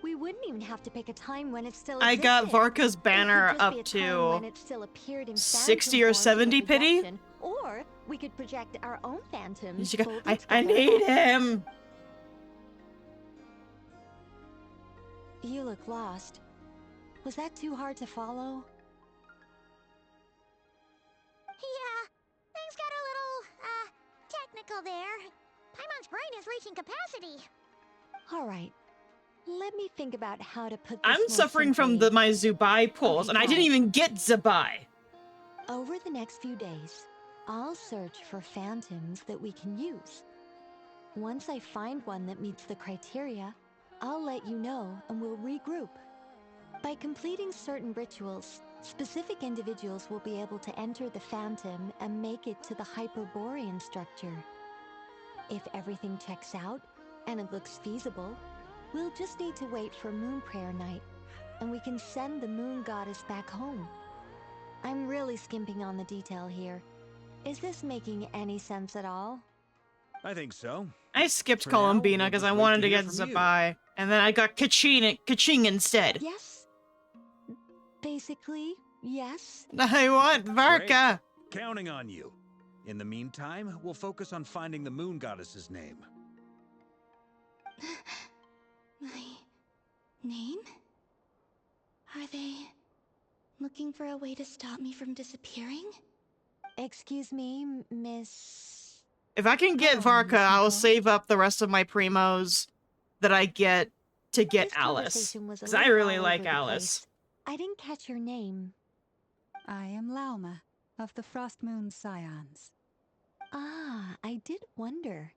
We wouldn't even have to pick a time when it still I existed. got Varka's It could banner just up be a time when to it still appeared in 60 phantom or form to 70 the pity. projection, or we could project our own phantoms. You got- folded I together. need him. You look lost. Was that too hard to follow? Yeah, things got a little, technical there. Paimon's brain is reaching capacity. Alright. Let me think about how to put this I'm more suffering from simply. my Zubai pulls, Okay, and I got didn't it. even get Zubai. Over the next few days, I'll search for phantoms that we can use. Once I find one that meets the criteria, I'll let you know and we'll regroup. By completing certain rituals, specific individuals will be able to enter the phantom and make it to the Hyperborean structure. If everything checks out, and it looks feasible, we'll just need to wait for Moon Prayer Night, and we can send the Moon Goddess back home. I'm really skimping on the detail here. Is this making any sense at all? I think so. I skipped For now, Columbina we'll because just I wait wanted to to hear get from you. Zubai, and then I got Kaching instead. Yes. Basically, yes. I want Varka. Great. Counting on you. In the meantime, we'll focus on finding the moon goddess's name. My name? Are they looking for a way to stop me from disappearing? Excuse me, Miss... If I can get Oh, Varka, Miss I will Nicole. save up the rest of my primos that I get to get This Alice. conversation was a Because I little really all like over the Alice. place. I didn't catch your name. I am Lauma, of the Frost Moon Scions. Ah, I did wonder.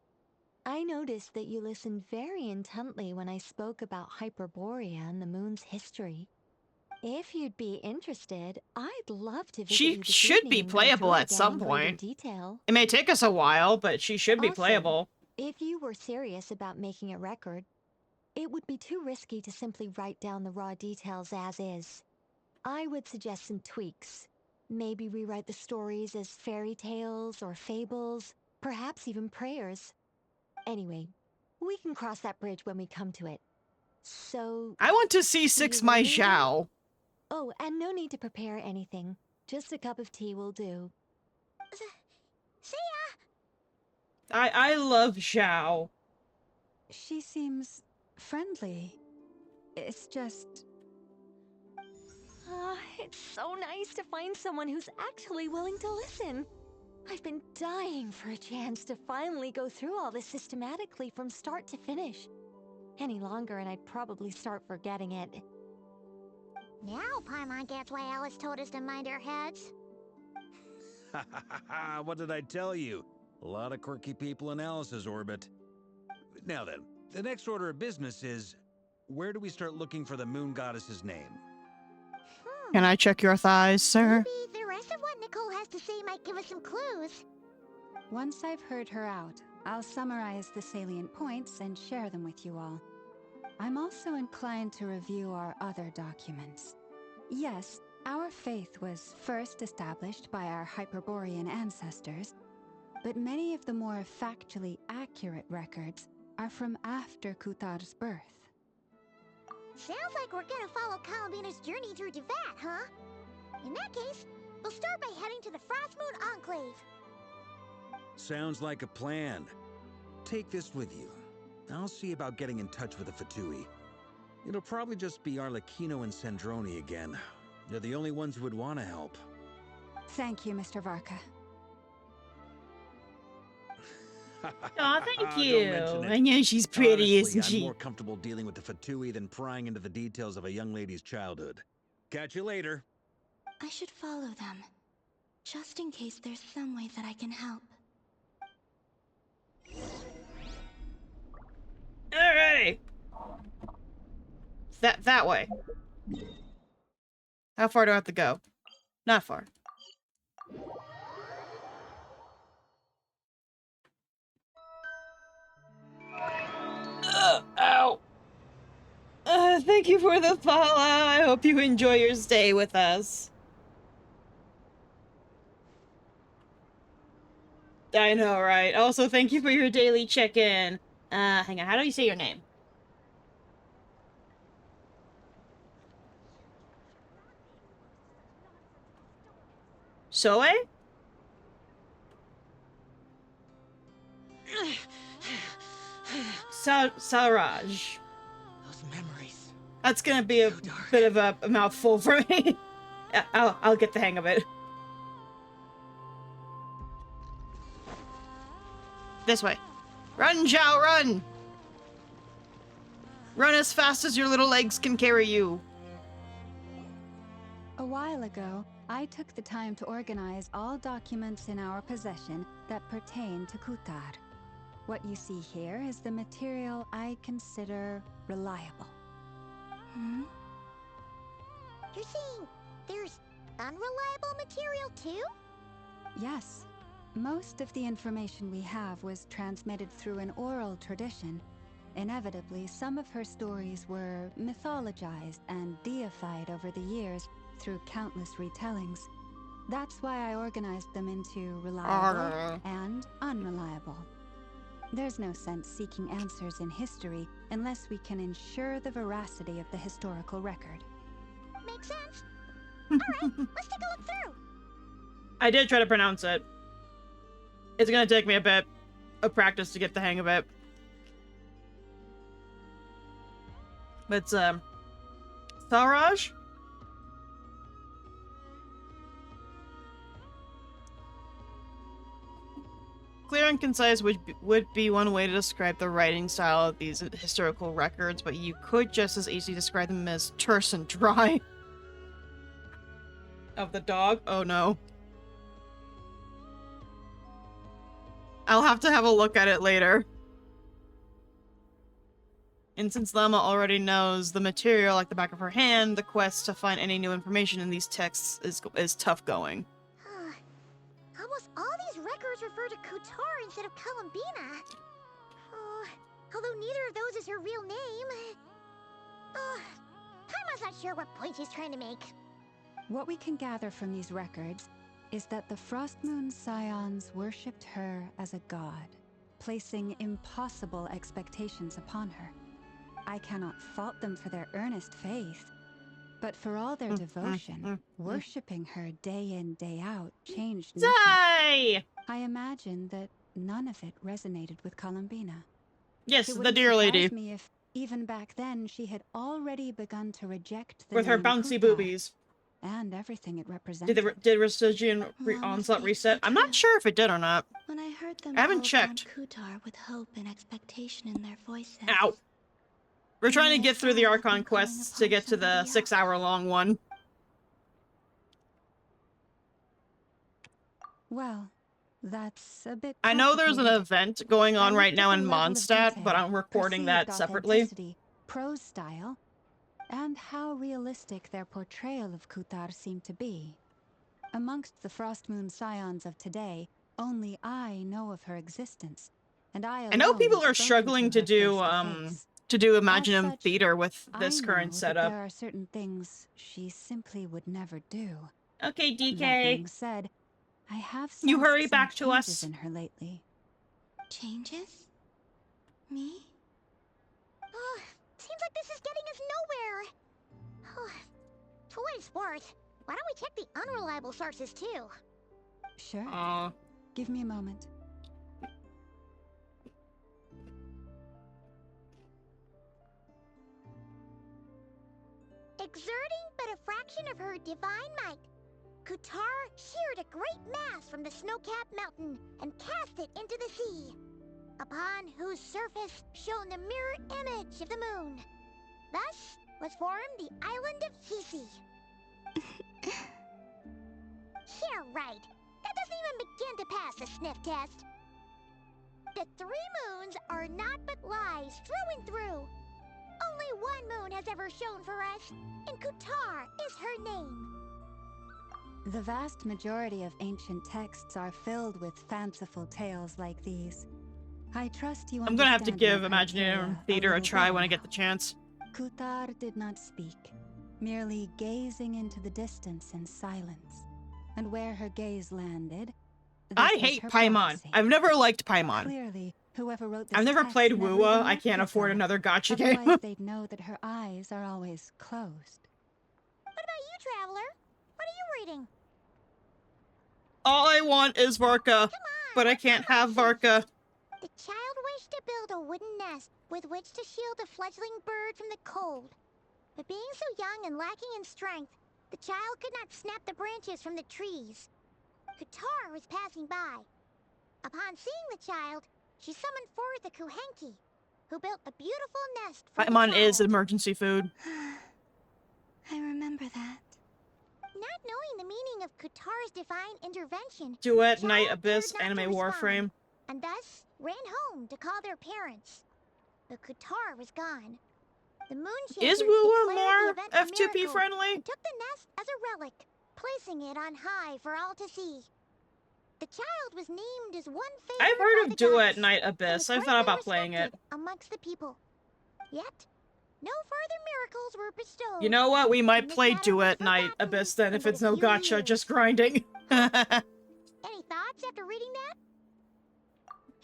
I noticed that you listened very intently when I spoke about Hyperborea and the moon's history. If you'd be interested, I'd love to visit She you this should evening be and go through playable it at again some in greater point. detail. It may take us a while, but she should be Also, playable. if you were serious about making a record, it would be too risky to simply write down the raw details as is. I would suggest some tweaks. Maybe rewrite the stories as fairy tales or fables, perhaps even prayers. Anyway, we can cross that bridge when we come to it. So, I want to see see you 6 My later then? Zhao. Oh, and no need to prepare anything. Just a cup of tea will do. See ya! I love Zhao. She seems friendly. It's just... It's so nice to find someone who's actually willing to listen. I've been dying for a chance to finally go through all this systematically from start to finish. Any longer and I'd probably start forgetting it. Now Paimon gets why Alice told us to mind our heads. What did I tell you? A lot of quirky people in Alice's orbit. Now then, the next order of business is, where do we start looking for the moon goddess's name? Can I check your thighs, sir? Maybe the rest of what Nicole has to say might give us some clues. Once I've heard her out, I'll summarize the salient points and share them with you all. I'm also inclined to review our other documents. Yes, our faith was first established by our Hyperborean ancestors, but many of the more factually accurate records are from after Kutar's birth. Sounds like we're gonna follow Columbina's journey through Devat, huh? In that case, we'll start by heading to the Frostmoon Enclave. Sounds like a plan. Take this with you. I'll see about getting in touch with the Fatui. It'll probably just be Arlecchino and Sandroni again. They're the only ones who would want to help. Thank you, Mr. Varka. Aw, thank Don't you. mention it. I know she's pretty, Honestly, isn't I'm she? more comfortable dealing with the Fatui than prying into the details of a young lady's childhood. Catch you later. I should follow them, just in case there's some way that I can help. Alrighty. That way. How far do I have to go? Not far. Ow. Thank you for the follow. I hope you enjoy your stay with us. I know, right? Also, thank you for your daily check-in. Hang on. How do you say your name? Soe? Saraj. Those memories. That's gonna be a bit of a mouthful for me. I'll get the hang of it. This way. Run, Zhao, run! Run as fast as your little legs can carry you. A while ago, I took the time to organize all documents in our possession that pertain to Kutar. What you see here is the material I consider reliable. Hmm? You're saying there's unreliable material too? Yes. Most of the information we have was transmitted through an oral tradition. Inevitably, some of her stories were mythologized and deified over the years through countless retellings. That's why I organized them into reliable and unreliable. There's no sense seeking answers in history unless we can ensure the veracity of the historical record. Makes sense. Alright, let's take a look through. I did try to pronounce it. It's gonna take me a bit of practice to get the hang of it. But it's, Saraj? Clear and concise would be one way to describe the writing style of these historical records, but you could just as easily describe them as terse and dry. Of the dog? Oh no. I'll have to have a look at it later. And since Lemma already knows the material like the back of her hand, the quest to find any new information in these texts is tough going. Almost all these records refer to Kutar instead of Columbina. Although neither of those is her real name. Paimon's not sure what point she's trying to make. What we can gather from these records is that the Frostmoon Scions worshipped her as a god, placing impossible expectations upon her. I cannot fault them for their earnest faith, but for all their devotion, worshipping her day in, day out changed nothing. Die! I imagine that none of it resonated with Columbina. Yes, It the dear lady. surprise me if, even back then, she had already begun to reject the with her name bouncy Kutar boobies. and everything it represented. Did Restygian Onslaught reset? I'm not sure if it did or not. When I heard them I haven't call upon checked. Kutar with hope and expectation in their voices. Ow. We're trying to get through the Archon quests to get to the 6-hour-long one. Well, that's a bit I know there's an complicated. event going on right now in level of Mondstadt, but detail, I'm recording that perceived separately. authenticity, prose style, and how realistic their portrayal of Kutar seemed to be. Amongst the Frostmoon Scions of today, only I know of her existence, and I know alone people have are spoken struggling to to her do face-to-face. to do As Imaginem such, theater with I this know current that setup. there are certain things she simply would never do. Okay, That DK. being said, I have You sensed hurry some back to changes us. in her lately. Changes? Me? Seems like this is getting us nowhere. For what it's worth, why don't we check the unreliable sources too? Sure. Give me a moment. Exerting but a fraction of her divine might, Kutar sheared a great mass from the snow-capped mountain and cast it into the sea, upon whose surface shone the mirror image of the moon. Thus was formed the island of Hisi. Yeah, right. That doesn't even begin to pass the sniff test. The 3 moons are not but lies through and through. Only one moon has ever shone for us, and Kutar is her name. The vast majority of ancient texts are filled with fanciful tales like these. I trust you I'm gonna have to understand give my Imaginem criteria Theater a little try better when I now. get the chance. Kutar did not speak, merely gazing into the distance in silence. And where her gaze landed, I this was hate her Paimon. prophecy. I've never liked Paimon. Clearly, whoever wrote this I've never text played never Wuwa. even I met can't afford Kutar. another gacha game. Otherwise, they'd know that her eyes are always closed. What about you, Traveler? What are you reading? All I want is Varka, but I can't have Varka. The child wished to build a wooden nest with which to shield a fledgling bird from the cold. But being so young and lacking in strength, the child could not snap the branches from the trees. Kutar was passing by. Upon seeing the child, she summoned forth a Kuhenki, who built a beautiful nest for the Paimon child. is emergency food. I remember that. Not knowing the meaning of Kutar's divine intervention, Duet, the Night child Abyss, dared not to Anime respond, Warframe. and thus ran home to call their parents. But Kutar was gone. The Moonshaker Is Wuwa declared more the event a F2P miracle friendly? and took the nest as a relic, placing it on high for all to see. The child was named as one favorite I've heard by of the Duet, gods, Night and Abyss. was I've thought greatly about playing it. respected amongst the people. Yet, no further miracles were bestowed. You know what? We might and this play matter was Duet, Night forgotten Abyss then in if but it's a no few gacha, years. just grinding. Any thoughts after reading that?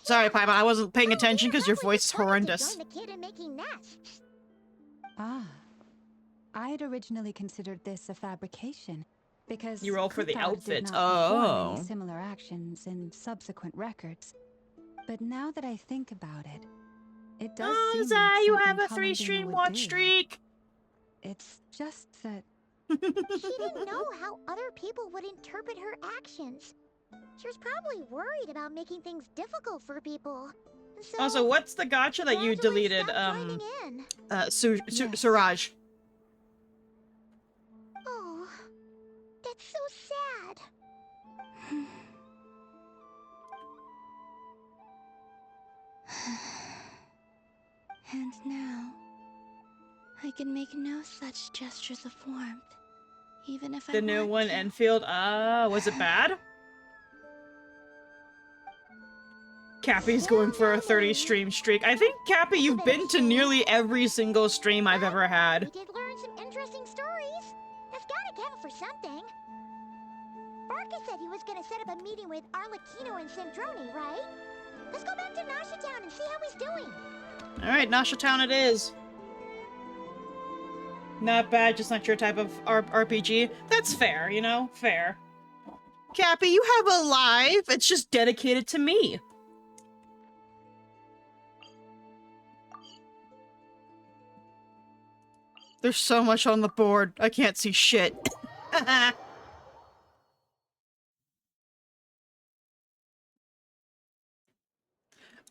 Sorry, Paimon, I wasn't paying attention because your Probably voice is just wanted to horrendous. join the kid in making nests. Ah. I'd originally considered this a fabrication, because You roll for the Kutar outfit. did not perform Oh. any similar actions in subsequent records. But now that I think about it, it does Oh, seem Zai, like you something have a Columbina 3-stream would watch do. streak. It's just that She didn't know how other people would interpret her actions. She was probably worried about making things difficult for people. So Also, what's the gacha that you gradually deleted? stopped joining in. Yes. Suraj. Oh, that's so sad. And now, I can make no such gestures of warmth, even if I The new want one, to. Enfield. Was it bad? Cappy's going for a 30 stream streak. I think, Cappy, you've been to nearly every single stream I've ever had. We did learn some interesting stories. That's gotta count for something. Barca said he was gonna set up a meeting with Arlecchino and Sandrone, right? Let's go back to Nasha Town and see how he's doing. Alright, Nasha Town it is. Not bad, just not your type of RPG. That's fair, you know? Fair. Cappy, you have a live. It's just dedicated to me. There's so much on the board. I can't see shit.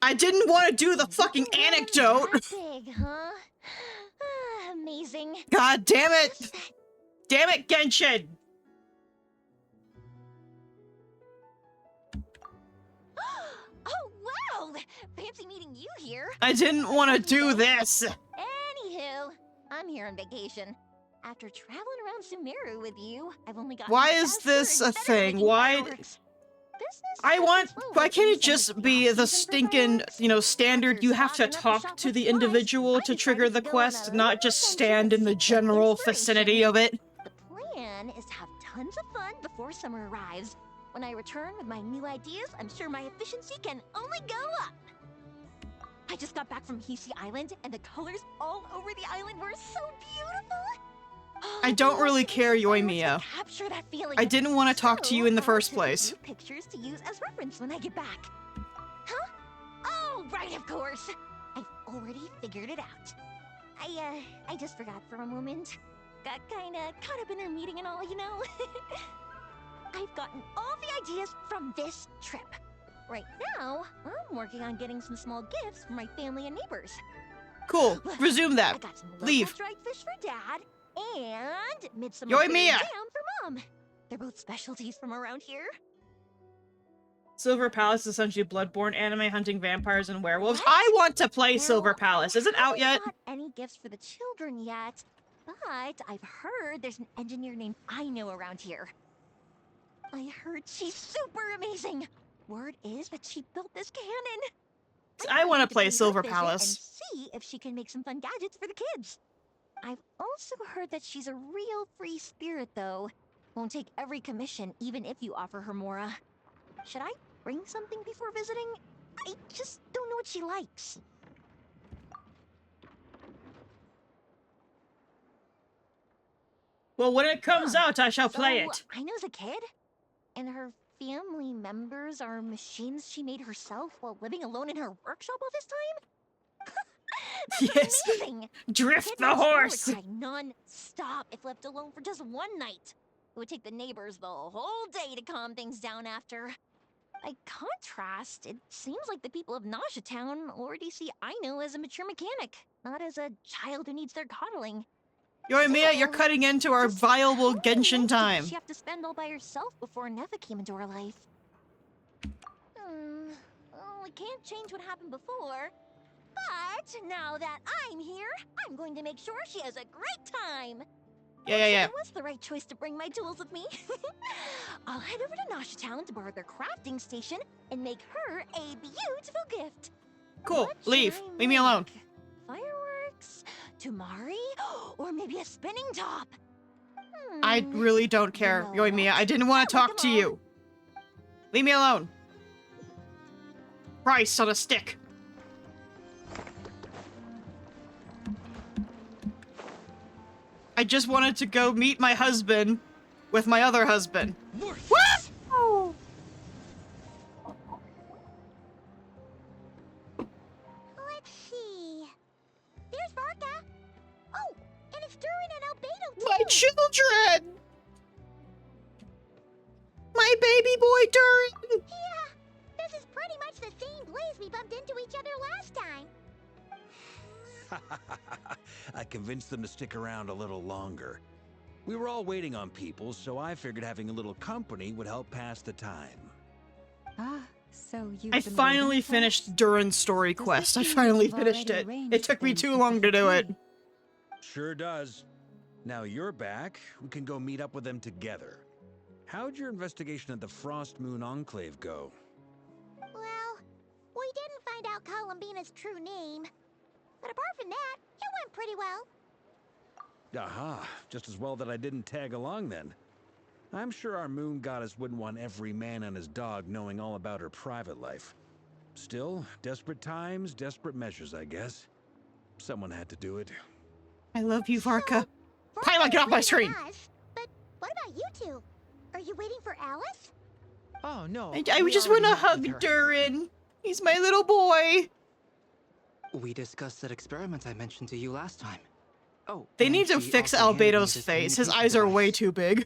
I didn't want to do the fucking anecdote. Big, huh? Amazing. God damn it. Damn it, Genshin. Oh, wow! Fancy meeting you here. I didn't want to do this. Anywho, I'm here on vacation. After traveling around Sumeru with you, I've only got. Why is this a thing? Why? Why can't it just be the stinking, you know, standard you have to talk to the individual to trigger the quest, not just stand in the general vicinity of it? The plan is to have tons of fun before summer arrives. When I return with my new ideas, I'm sure my efficiency can only go up. I just got back from Hisi Island, and the colors all over the island were so beautiful. I don't really care, Yoimiya. Capture that feeling. I didn't want to talk to you in the first place. Pictures to use as reference when I get back. Huh? Oh, right, of course. I've already figured it out. I just forgot for a moment. Got kinda caught up in our meeting and all, you know. I've gotten all the ideas from this trip. Right now, I'm working on getting some small gifts for my family and neighbors. Cool. Resume that. I got some Leave. local dried fish for Dad and midsummer Yoimiya! jam for Mom. They're both specialties from around here. Silver Palace is essentially Bloodborne anime hunting vampires and werewolves. I want to play Silver Palace. Is it out yet? Not any gifts for the children yet, but I've heard there's an engineer named Aino around here. I heard she's super amazing. Word is that she built this cannon. I want to play bring her Silver visit Palace. And see if she can make some fun gadgets for the kids. I've also heard that she's a real free spirit, though. Won't take every commission, even if you offer her Mora. Should I bring something before visiting? I just don't know what she likes. Well, when it comes out, I shall play it. Aino's a kid, and her family members are machines she made herself while living alone in her workshop all this time? That's Yes. amazing! Drift Kid the next door would horse. cry non-stop if left alone for just one night. It would take the neighbors the whole day to calm things down after. By contrast, it seems like the people of Nasha Town already see Aino as a mature mechanic, not as a child who needs their coddling. Yoimiya, you're cutting into our viable Genshin time. She have to spend all by herself before Neva came into her life. Well, we can't change what happened before. But now that I'm here, I'm going to make sure she has a great time. Yeah. It was the right choice to bring my tools with me. I'll head over to Nasha Town to borrow their crafting station and make her a beautiful gift. Cool. What Leave. should I Leave me alone. make? Fireworks? Tumari? Or maybe a spinning top? I really don't care, Yoimiya. I didn't want to talk to you. Leave me alone. Rice on a stick. I just wanted to go meet my husband with my other husband. Woo! Let's see. There's Barca. Oh, and it's Durin and Albedo too. My children! My baby boy Durin! Yeah, this is pretty much the same place we bumped into each other last time. I convinced them to stick around a little longer. We were all waiting on people, so I figured having a little company would help pass the time. Ah, So you've I been finally waiting for finished us? Durin's story Does quest. I this mean finally you've finished already it. It arranged took me things too with long the to do it. Fatui? Sure does. Now you're back. We can go meet up with them together. How'd your investigation at the Frost Moon Enclave go? Well, we didn't find out Columbina's true name. But apart from that, it went pretty well. Aha, just as well that I didn't tag along then. I'm sure our moon goddess wouldn't want every man and his dog knowing all about her private life. Still, desperate times, desperate measures, I guess. Someone had to do it. I love you, Varka. Varka Paimon, get is off my waiting screen! on us, but what about you two? Are you waiting for Alice? Oh, no. I we just already want to met with hug her. Durin. He's my little boy. We discussed that experiment I mentioned to you last time. Oh, They and need to she fix also handed me Albedo's this face. His communication eyes are way device. too big.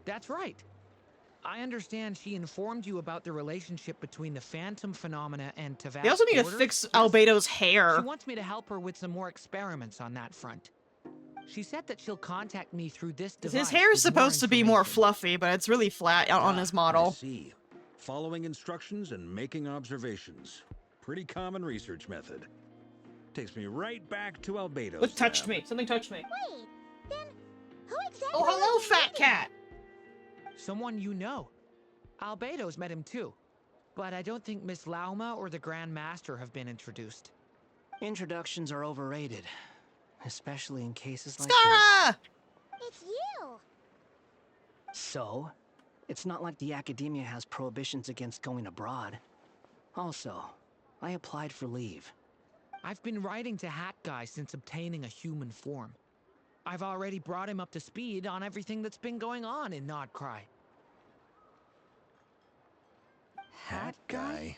That's right. I understand she informed you about the relationship between the phantom phenomena and Tavast. They also need to orders? fix Yes? Albedo's She hair. wants me to help her with some more experiments on that front. She said that she'll contact me through this device. His hair is with more supposed to be more information. fluffy, but it's really flat on his I model. see. Following instructions and making observations. Pretty common research method. Takes me right back to Albedo's What touched lab. me? Something touched me. Wait, then who exactly Oh, hello, is he fat meeting? cat! Someone you know. Albedo's met him too. But I don't think Miss Lauma or the Grand Master have been introduced. Introductions are overrated, especially in cases like Skara! It's you! this. So, it's not like the academia has prohibitions against going abroad. Also, I applied for leave. I've been writing to Hat Guy since obtaining a human form. I've already brought him up to speed on everything that's been going on in Nodcry. Hat guy.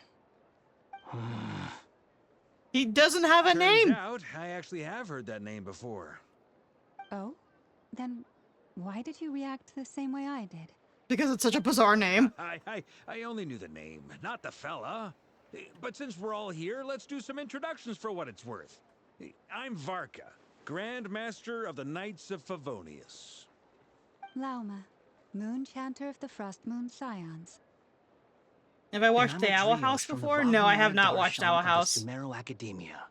He doesn't have a Turns name! out, I actually have heard that name before. Oh? Then why did you react the same way I did? Because it's such a bizarre name. I only knew the name, not the fella. But since we're all here, let's do some introductions for what it's worth. I'm Varka, Grand Master of the Knights of Favonius. Lauma, Moon Chanter of the Frost Moon Scions. Have I watched And the I'm a Owl Drios House from the before? No, I have Vahumar not watched Darshan Owl of the House. Sumeru Academia.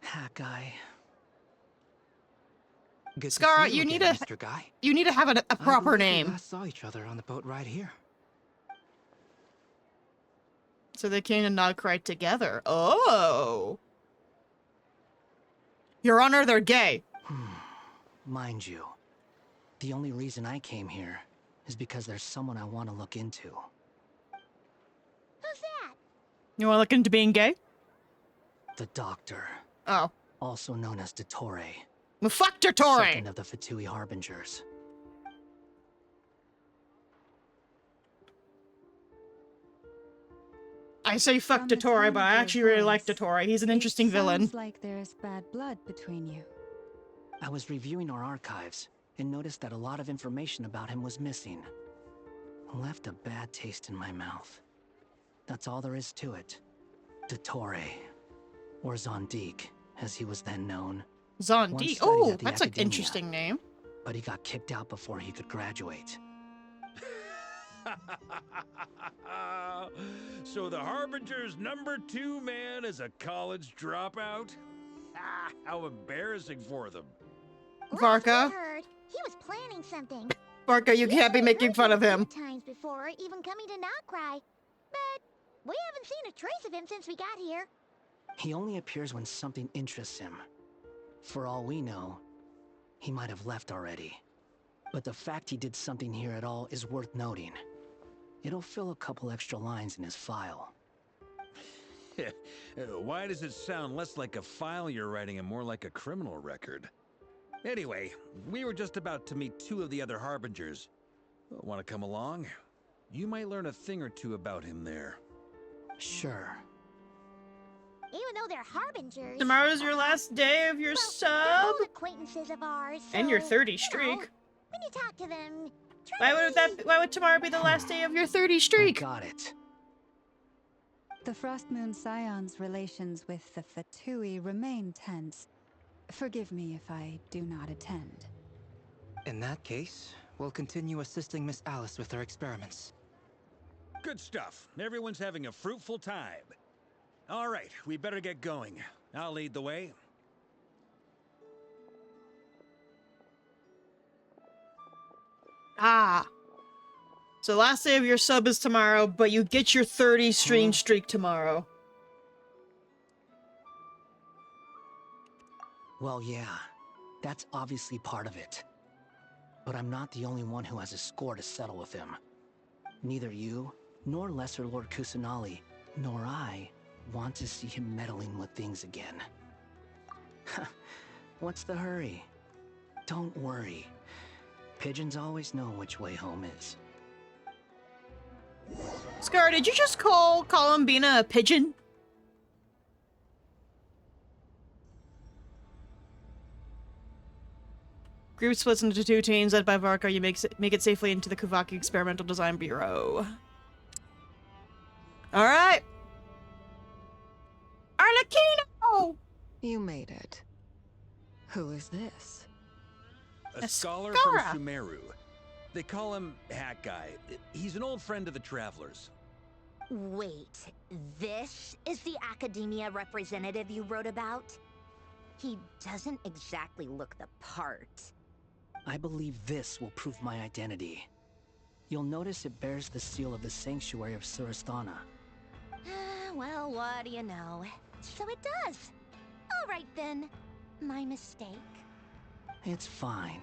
Hat guy. Good to Skara, see you again, need to Mr. Guy. you need to have a I proper believe we name. last saw each other on the boat right here. So they came to Nodcry together. Oh. Your Honor, they're gay. Mind you, the only reason I came here is because there's someone I want to look into. Who's that? You want to look into being gay? The Doctor, Oh. also known as Dottore. Well, fuck Dottore! Second of the Fatui Harbingers. I say fuck From the Dottore, tone but of I your actually really like voice, Dottore. He's an interesting villain. Sounds like there's bad blood between you. I was reviewing our archives and noticed that a lot of information about him was missing. Left a bad taste in my mouth. That's all there is to it. Dottore, or Zondique, as he was then known. Zondique? Once studied Oh, at the that's an Academia, interesting name. But he got kicked out before he could graduate. So the Harbinger's #2 man is a college dropout? How embarrassing for them. Varka? Last we heard, he was planning something. Varka, you can't be making fun of him. Times before, even coming to Nodcry. But we haven't seen a trace of him since we got here. He only appears when something interests him. For all we know, he might have left already. But the fact he did something here at all is worth noting. It'll fill a couple extra lines in his file. Why does it sound less like a file you're writing and more like a criminal record? Anyway, we were just about to meet 2 of the other Harbingers. Want to come along? You might learn a thing or two about him there. Sure. Even though they're harbingers. Tomorrow's your last day of your They're sub? old acquaintances of ours. And your so, 30 you know, streak. when you talk to them, Why would tomorrow be the last day of your 30 streak? Got it. The Frost Moon Scion's relations with the Fatui remain tense. Forgive me if I do not attend. In that case, We'll continue assisting Miss Alice with her experiments. Good stuff. Everyone's having a fruitful time. All right, we better get going. I'll lead the way. Ah. So last day of your sub is tomorrow, but you get your 30 stream streak tomorrow. Well, yeah. That's obviously part of it. But I'm not the only one who has a score to settle with him. Neither you, nor Lesser Lord Kusanali, nor I want to see him meddling with things again. What's the hurry? Don't worry. Pigeons always know which way home is. Scar, did you just call Columbina a pigeon? Group splits into 2 teams led by Varka. You make it safely into the Kuvaki Experimental Design Bureau. Alright! Arlecchino! You made it. Who is this? A scholar from Sumeru. They call him Hat Guy. He's an old friend of the Travelers. Wait, this is the academia representative you wrote about? He doesn't exactly look the part. I believe this will prove my identity. You'll notice it bears the seal of the Sanctuary of Surasthana. Well, what do you know? So it does. All right then. My mistake. It's fine.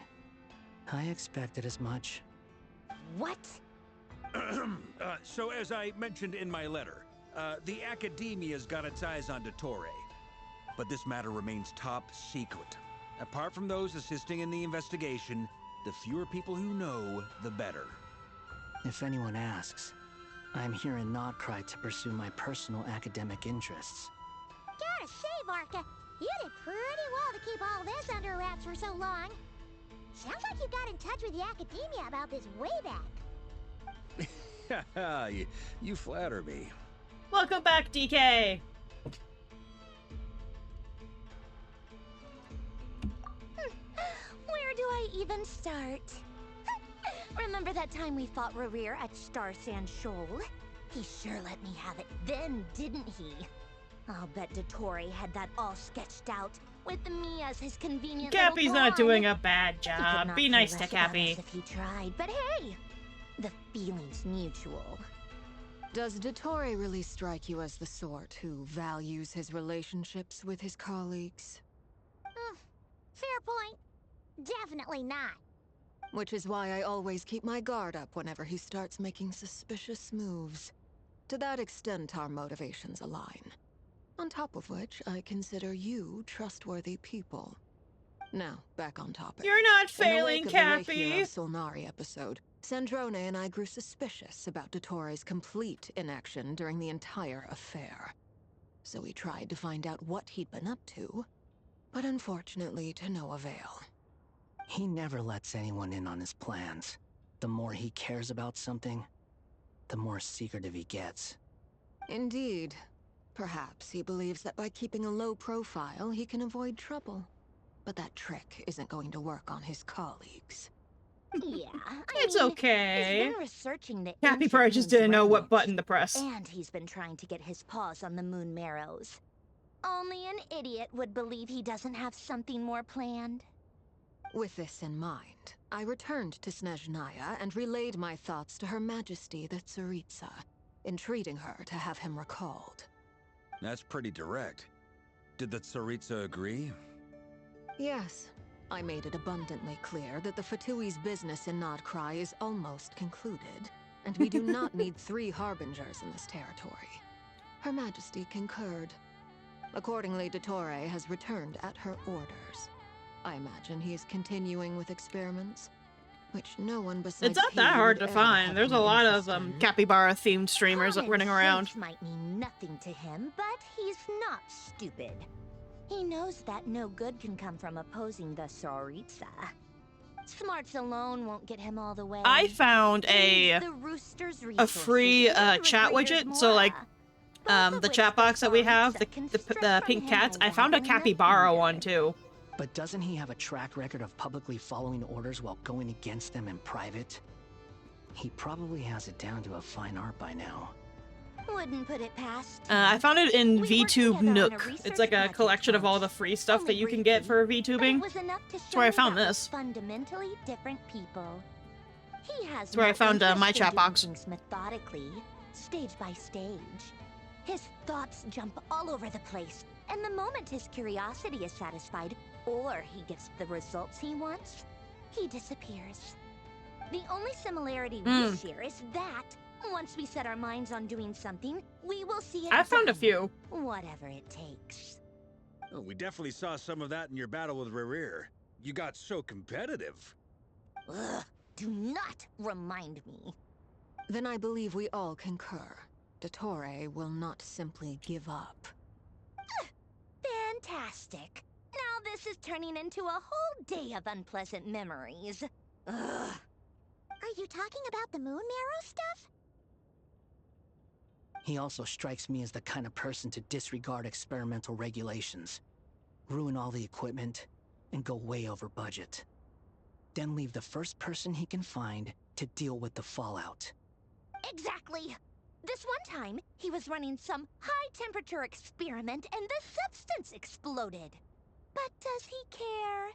I expected as much. What? So as I mentioned in my letter, the Academia's got its eyes on Dottore. But this matter remains top secret. Apart from those assisting in the investigation, the fewer people who know, the better. If anyone asks, I'm here in Nodcry to pursue my personal academic interests. Gotta say, Varka, you did pretty well to keep all this under wraps for so long. Sounds like you got in touch with the academia about this way back. You flatter me. Welcome back, DK! Where do I even start? Remember that time we fought Rerir at Star Sand Shoal? He sure let me have it then, didn't he? I'll bet Dottore had that all sketched out, with me as his convenient Cappy's little not pawn. doing a bad He could job. not Be care nice to less about Cappy. us if he tried, but hey, the feeling's mutual. Does Dottore really strike you as the sort who values his relationships with his colleagues? Fair point. Definitely not. Which is why I always keep my guard up whenever he starts making suspicious moves. To that extent, our motivations align. On top of which, I consider you trustworthy people. Now, back on topic. You're not failing, In the wake Cappy! of the Solnari episode, Sandrone and I grew suspicious about Dottore's complete inaction during the entire affair. So we tried to find out what he'd been up to, but unfortunately to no avail. He never lets anyone in on his plans. The more he cares about something, the more secretive he gets. Indeed. Perhaps he believes that by keeping a low profile, he can avoid trouble. But that trick isn't going to work on his colleagues. Yeah, It's okay. He's been researching the Cappy ancient probably just moon's didn't know what remnants, button to press. And he's been trying to get his paws on the moon marrows. Only an idiot would believe he doesn't have something more planned. With this in mind, I returned to Snezhnaya and relayed my thoughts to Her Majesty the Tsaritsa, entreating her to have him recalled. That's pretty direct. Did the Tsaritsa agree? Yes. I made it abundantly clear that the Fatui's business in Nodcry is almost concluded, and we do not need 3 harbingers in this territory. Her Majesty concurred. Accordingly, Dottore has returned at her orders. I imagine he is continuing with experiments, which no one besides It's not that he hard would to ever find. have There's a any lot of interest in. capybara-themed streamers Common running around. sense might mean nothing to him, but he's not stupid. He knows that no good can come from opposing the Tsaritsa. Smarts alone won't get him all the way. I found The Rooster's a free resources chat and the widget, so like the chat box that we have, the pink cats. I found a capybara one too. But doesn't he have a track record of publicly following orders while going against them in private? He probably has it down to a fine art by now. Wouldn't put it past. I found it in We worked VTube together on a Nook. It's research like a project collection of all the once. free stuff Only that you can get briefly, for but VTubing. it was enough to That's where I show found that we're this. fundamentally different people. He has That's where I no found my interest in chat doing box. things methodically, stage by stage. His thoughts jump all over the place, and the moment his curiosity is satisfied, or he gets the results he wants, he disappears. The only similarity we share is that once we set our minds on doing something, we will see it I found a done, few. whatever it takes. Oh, we definitely saw some of that in your battle with Rerir. You got so competitive. Ugh, do not remind me. Then I believe we all concur. Dottore will not simply give up. Fantastic. Now this is turning into a whole day of unpleasant memories. Ugh. Are you talking about the moon marrow stuff? He also strikes me as the kind of person to disregard experimental regulations, ruin all the equipment, and go way over budget. Then leave the first person he can find to deal with the fallout. Exactly. This one time, he was running some high-temperature experiment and the substance exploded. But does he care?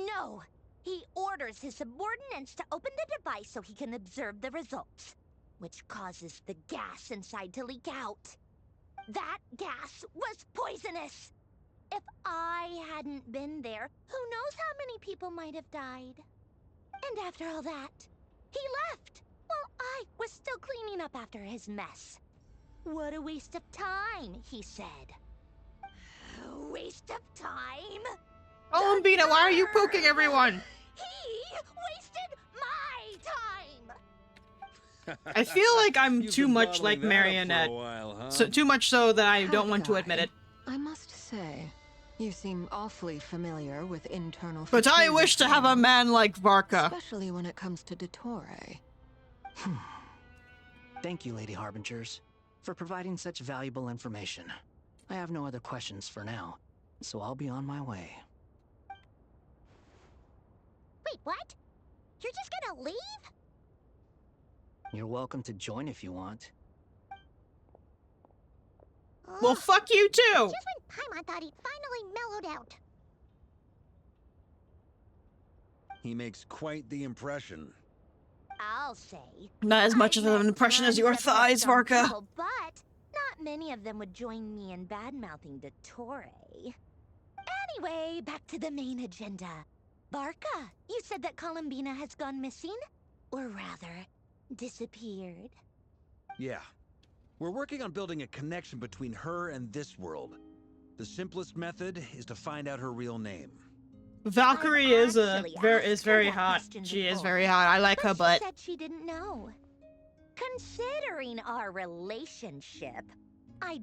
No. He orders his subordinates to open the device so he can observe the results, which causes the gas inside to leak out. That gas was poisonous. If I hadn't been there, who knows how many people might have died. And after all that, he left while I was still cleaning up after his mess. What a waste of time, he said. A waste of time? Columbina, why are you poking everyone? He wasted my time! I feel like I'm You've too been much like bottling that up for a Marionette. while, huh? So too much so that I don't want to Guy, admit it. I must say, you seem awfully familiar with internal. But I facility wish to have a training, man like Varka. especially when it comes to Dottore. Thank you, Lady Harbingers, for providing such valuable information. I have no other questions for now, so I'll be on my way. Wait, what? You're just gonna leave? You're welcome to join if you want. Well, fuck you too! Just when Paimon thought he'd finally mellowed out. He makes quite the impression. I'll say. Not as much of an impression as your thighs, Varka. People, but not many of them would join me in bad-mouthing Dottore. Anyway, back to the main agenda. Varka, you said that Columbina has gone missing? Or rather, disappeared. Yeah. We're working on building a connection between her and this world. The simplest method is to find out her real name. Valkyrie is very hot. She is very hot. I like her butt. She said she didn't know. Considering our relationship,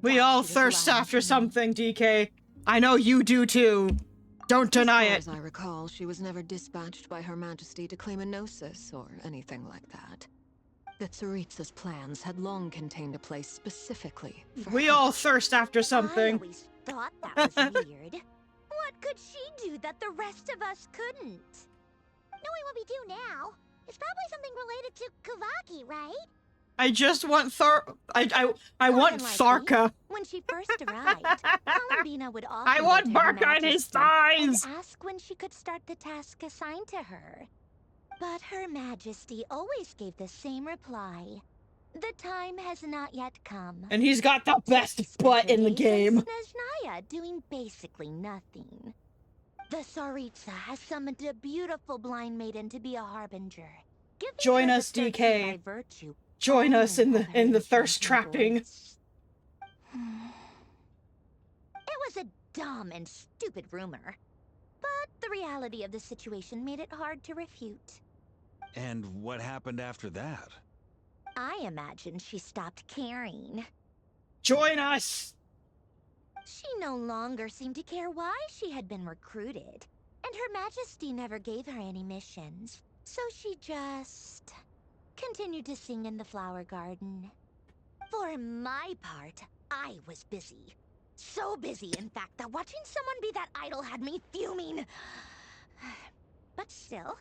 We all thirst after something, DK. I know you do too. Don't deny it. As I recall, she was never dispatched by Her Majesty to claim a gnosis or anything like that. The Tsaritsa's plans had long contained a place specifically for We her. all thirst after I something. always thought that was weird. What could she do that the rest of us couldn't? Knowing what we do now, it's probably something related to Kavaki, right? I just want I More want than likely, Tharka. When she first arrived, Columbina would often I go want to Her Barca on his Majesty thighs. and ask when she could start the task assigned to her. But Her Majesty always gave the same reply. The time has not yet come. And he's got the best butt in the game. Snezhnaya doing basically nothing. The Tsaritsa has summoned a beautiful blind maiden to be a harbinger. Giving Join her the us, certainty DK. by virtue Join us in only the of her thirst enchanting trapping. voice. It was a dumb and stupid rumor. But the reality of the situation made it hard to refute. And what happened after that? I imagine she stopped caring. Join us. She no longer seemed to care why she had been recruited, and Her Majesty never gave her any missions. So she just continued to sing in the flower garden. For my part, I was busy. So busy, in fact, that watching someone be that idle had me fuming. But still,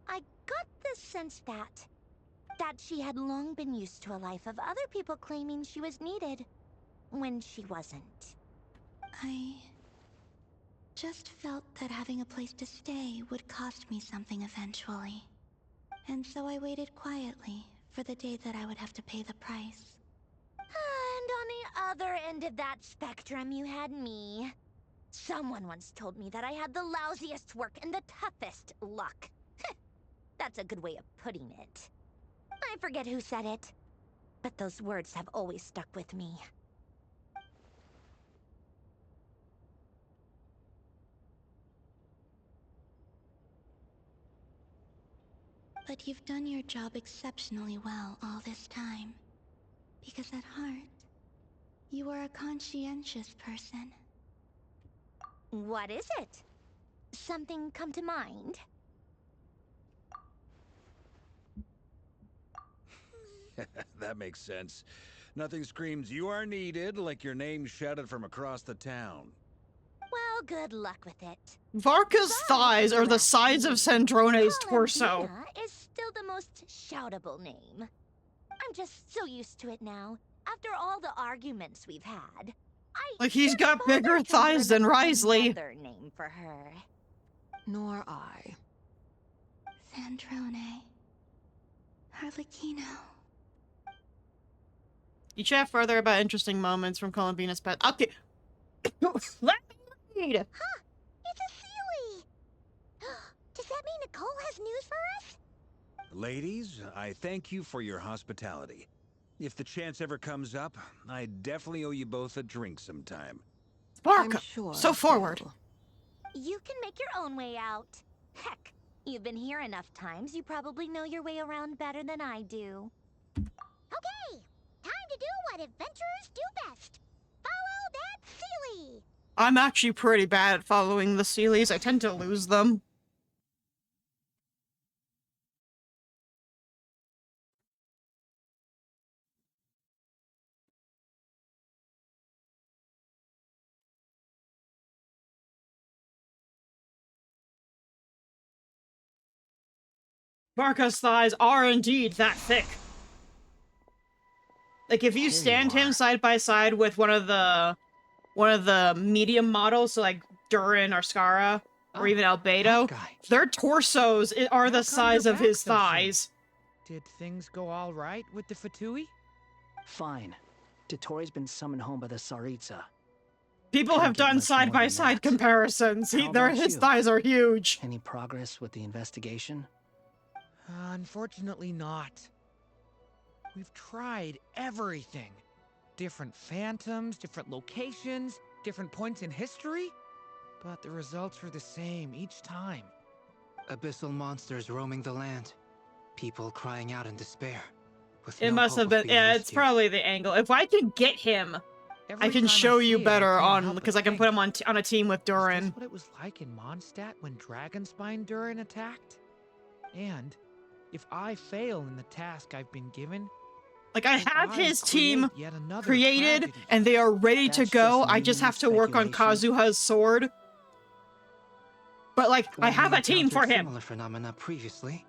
I got the sense that she had long been used to a life of other people claiming she was needed when she wasn't. I just felt that having a place to stay would cost me something eventually. And so I waited quietly for the day that I would have to pay the price. And on the other end of that spectrum, you had me. Someone once told me that I had the lousiest work and the toughest luck. That's a good way of putting it. I forget who said it, but those words have always stuck with me. But you've done your job exceptionally well all this time. Because at heart, you are a conscientious person. What is it? Something come to mind? That makes sense. Nothing screams you are needed like your name shouted from across the town. Well, good luck with it. Varka's thighs are the size of Sandrone's torso. Columbina is still the most shoutable name. I'm just so used to it now. After all the arguments we've had, Like he's got bigger thighs than Risley. Another name for her. Nor I. Sandrone. Harlequino. You chat further about interesting moments from Columbina's past. Okay. Let me read. Huh! It's a Sealy! Does that mean Nicole has news for us? Ladies, I thank you for your hospitality. If the chance ever comes up, I definitely owe you both a drink sometime. Varka, sure so forward. You can make your own way out. Heck, you've been here enough times, you probably know your way around better than I do. Okay, time to do what adventurers do best. Follow that Sealy! I'm actually pretty bad at following the Sealies. I tend to lose them. Varka's thighs are indeed that thick. Like if you stand him side by side with one of the medium models, so like Durin or Skara, or even Albedo, their torsos are the size of his thighs. Did things go all right with the Fatui? Fine. Dotori's been summoned home by the Tsaritsa. People have done side by side comparisons. His thighs are huge. Any progress with the investigation? Unfortunately not. We've tried everything. Different phantoms, different locations, different points in history. But the results were the same each time. Abyssal monsters roaming the land. People crying out in despair. It must have been, yeah, it's probably the angle. If I can get him, I can show you better on, because I can put him on a team with Durin. Is this what it was like in Mondstadt when Dragonspine Durin attacked? And if I fail in the task I've been given, like I have his team created and they are ready to go. I just have to work on Kazuha's sword. But like I have a team for him. Similar phenomena previously.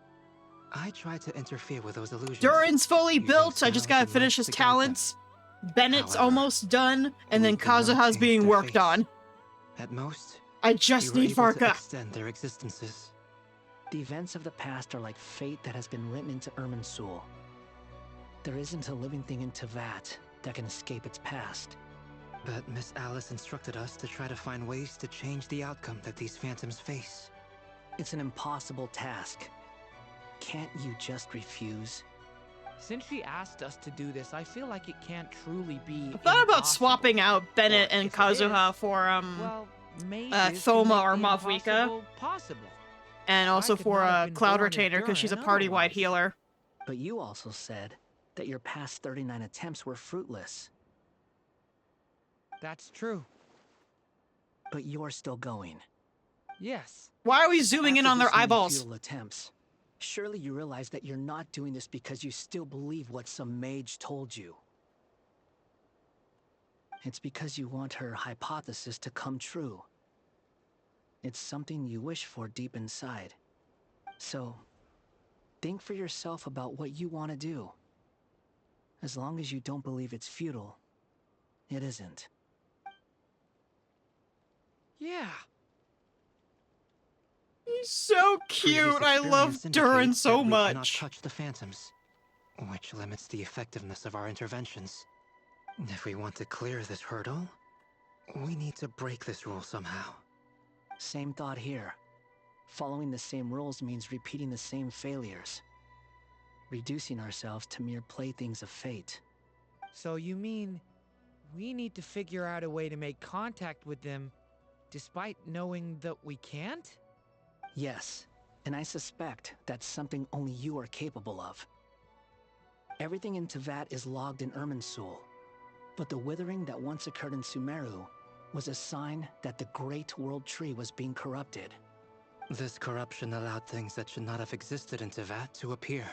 I tried to interfere with those illusions. Durin's fully built. I just gotta finish his talents. Bennett's almost done, and then Kazuha's being worked on. At most, I just need Varka. Extend their existences. The events of the past are like fate that has been written into Irminsul. There isn't a living thing in Teyvat that can escape its past. But Miss Alice instructed us to try to find ways to change the outcome that these phantoms face. It's an impossible task. Can't you just refuse? Since she asked us to do this, I feel like it can't truly be. I thought about swapping out Bennett and Kazuha for Thoma or Mavwika. Possible. And also for Cloud Retainer, because she's a party-wide healer. But you also said that your past 39 attempts were fruitless. That's true. But you're still going. Yes. Why are we zooming in on their eyeballs? Futile attempts. Surely you realize that you're not doing this because you still believe what some mage told you. It's because you want her hypothesis to come true. It's something you wish for deep inside. So, think for yourself about what you want to do. As long as you don't believe it's futile, it isn't. Yeah. He's so Previous cute. I love experience Durin indicate so that we cannot much. touch the phantoms, which limits the effectiveness of our interventions. If we want to clear this hurdle, we need to break this rule somehow. Same thought here. Following the same rules means repeating the same failures. Reducing ourselves to mere playthings of fate. So you mean we need to figure out a way to make contact with them despite knowing that we can't? Yes, and I suspect that's something only you are capable of. Everything in Tevat is logged in Irminsul, but the withering that once occurred in Sumeru was a sign that the Great World Tree was being corrupted. This corruption allowed things that should not have existed in Tevat to appear.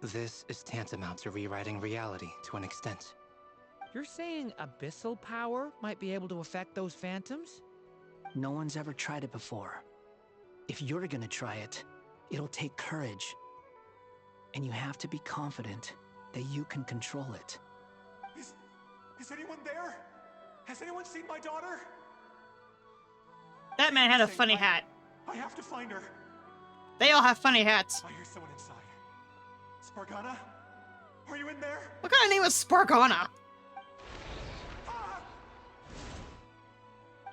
This is tantamount to rewriting reality to an extent. You're saying abyssal power might be able to affect those phantoms? No one's ever tried it before. If you're gonna try it, it'll take courage. And you have to be confident that you can control it. Is anyone there? Has anyone seen my daughter? That man had a funny hat. I have to find her. They all have funny hats. I hear someone inside. Spargana? Are you in there? What kind of name is Spargana?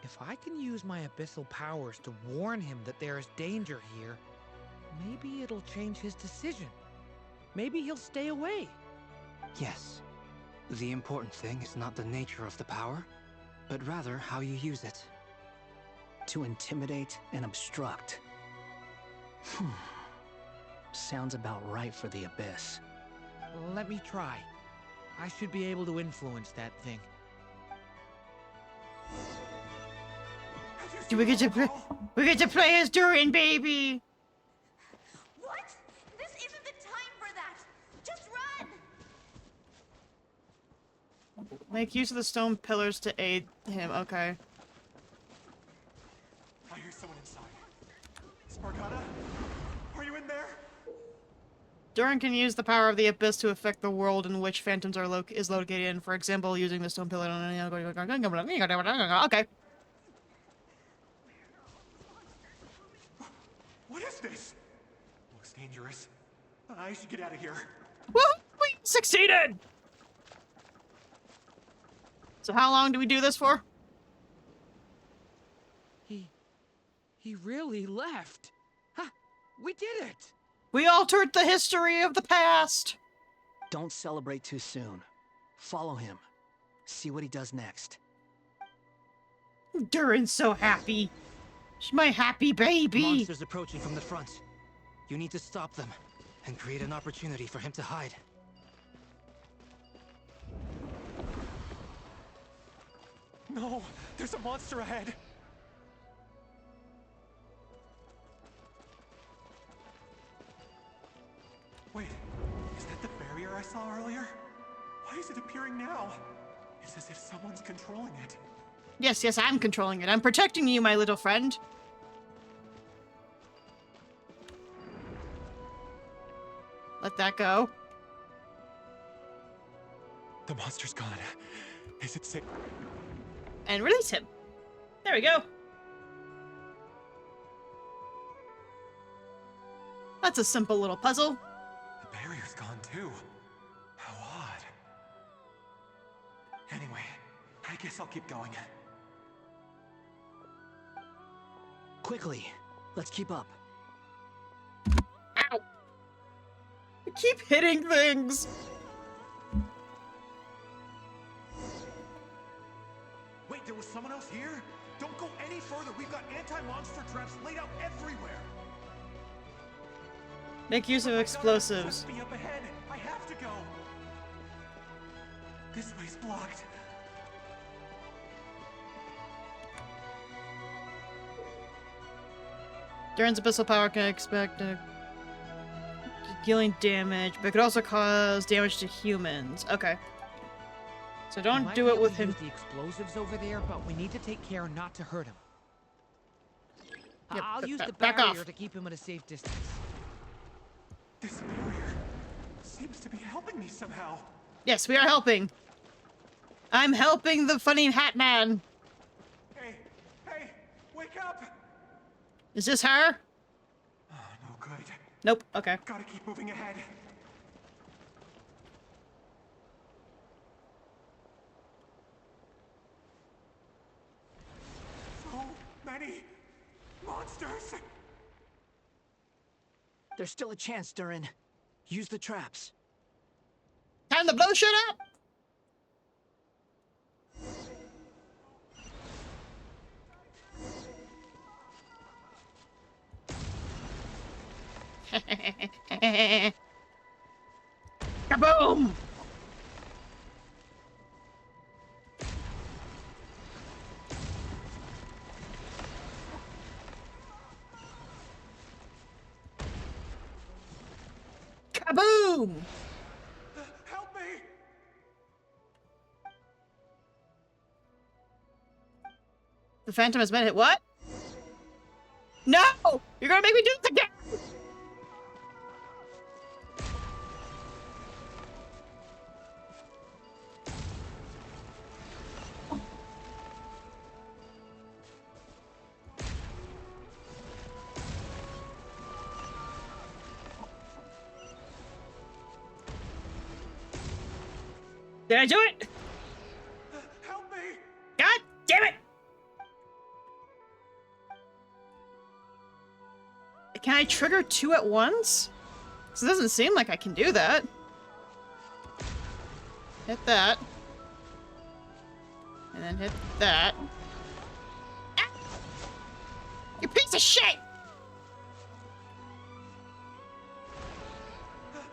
If I can use my abyssal powers to warn him that there is danger here, maybe it'll change his decision. Maybe he'll stay away. Yes. The important thing is not the nature of the power, but rather how you use it. To intimidate and obstruct. Sounds about right for the Abyss. Let me try. I should be able to influence that thing. We get to play as Durin, baby. What? This isn't the time for that. Just run. Make use of the stone pillars to aid him. Okay. I hear someone inside. Spargana? Are you in there? Durin can use the power of the Abyss to affect the world in which phantoms are located in. For example, using the stone pillar. Okay. What is this? Looks dangerous. I should get out of here. Woo! We succeeded! So how long do we do this for? He really left. Ha! We did it! We altered the history of the past! Don't celebrate too soon. Follow him. See what he does next. Durin's so happy. She's my happy baby. Monsters approaching from the front. You need to stop them and create an opportunity for him to hide. No, there's a monster ahead. Wait, is that the barrier I saw earlier? Why is it appearing now? It's as if someone's controlling it. Yes, I'm controlling it. I'm protecting you, my little friend. Let that go. The monster's gone. Is it safe? And release him. There we go. That's a simple little puzzle. The barrier's gone too. How odd. Anyway, I guess I'll keep going. Quickly, let's keep up. Ow! I keep hitting things. Wait, there was someone else here? Don't go any further. We've got anti-monster traps laid out everywhere. Make use of explosives. Be up ahead. I have to go. This way's blocked. Durin's abyssal power can expect dealing damage, but it could also cause damage to humans. Okay. So We don't might do be it able with to him. use the explosives over there, but we need to take care not to hurt him. Yep, I'll use the back barrier off. to keep him at a safe distance. This barrier seems to be helping me somehow. Yes, we are helping. I'm helping the funny hat man. Hey, hey, wake up! Is this her? Oh, no good. Nope. Okay. Gotta keep moving ahead. So many monsters! There's still a chance, Durin. Use the traps. Time to blow shit up. Kaboom! Kaboom! Help me! The Phantom has been hit. What? No! You're gonna make me do this again! Did I do it? Help me! God damn it! Can I trigger two at once? Because it doesn't seem like I can do that. Hit that. And then hit that. Ah! You piece of shit!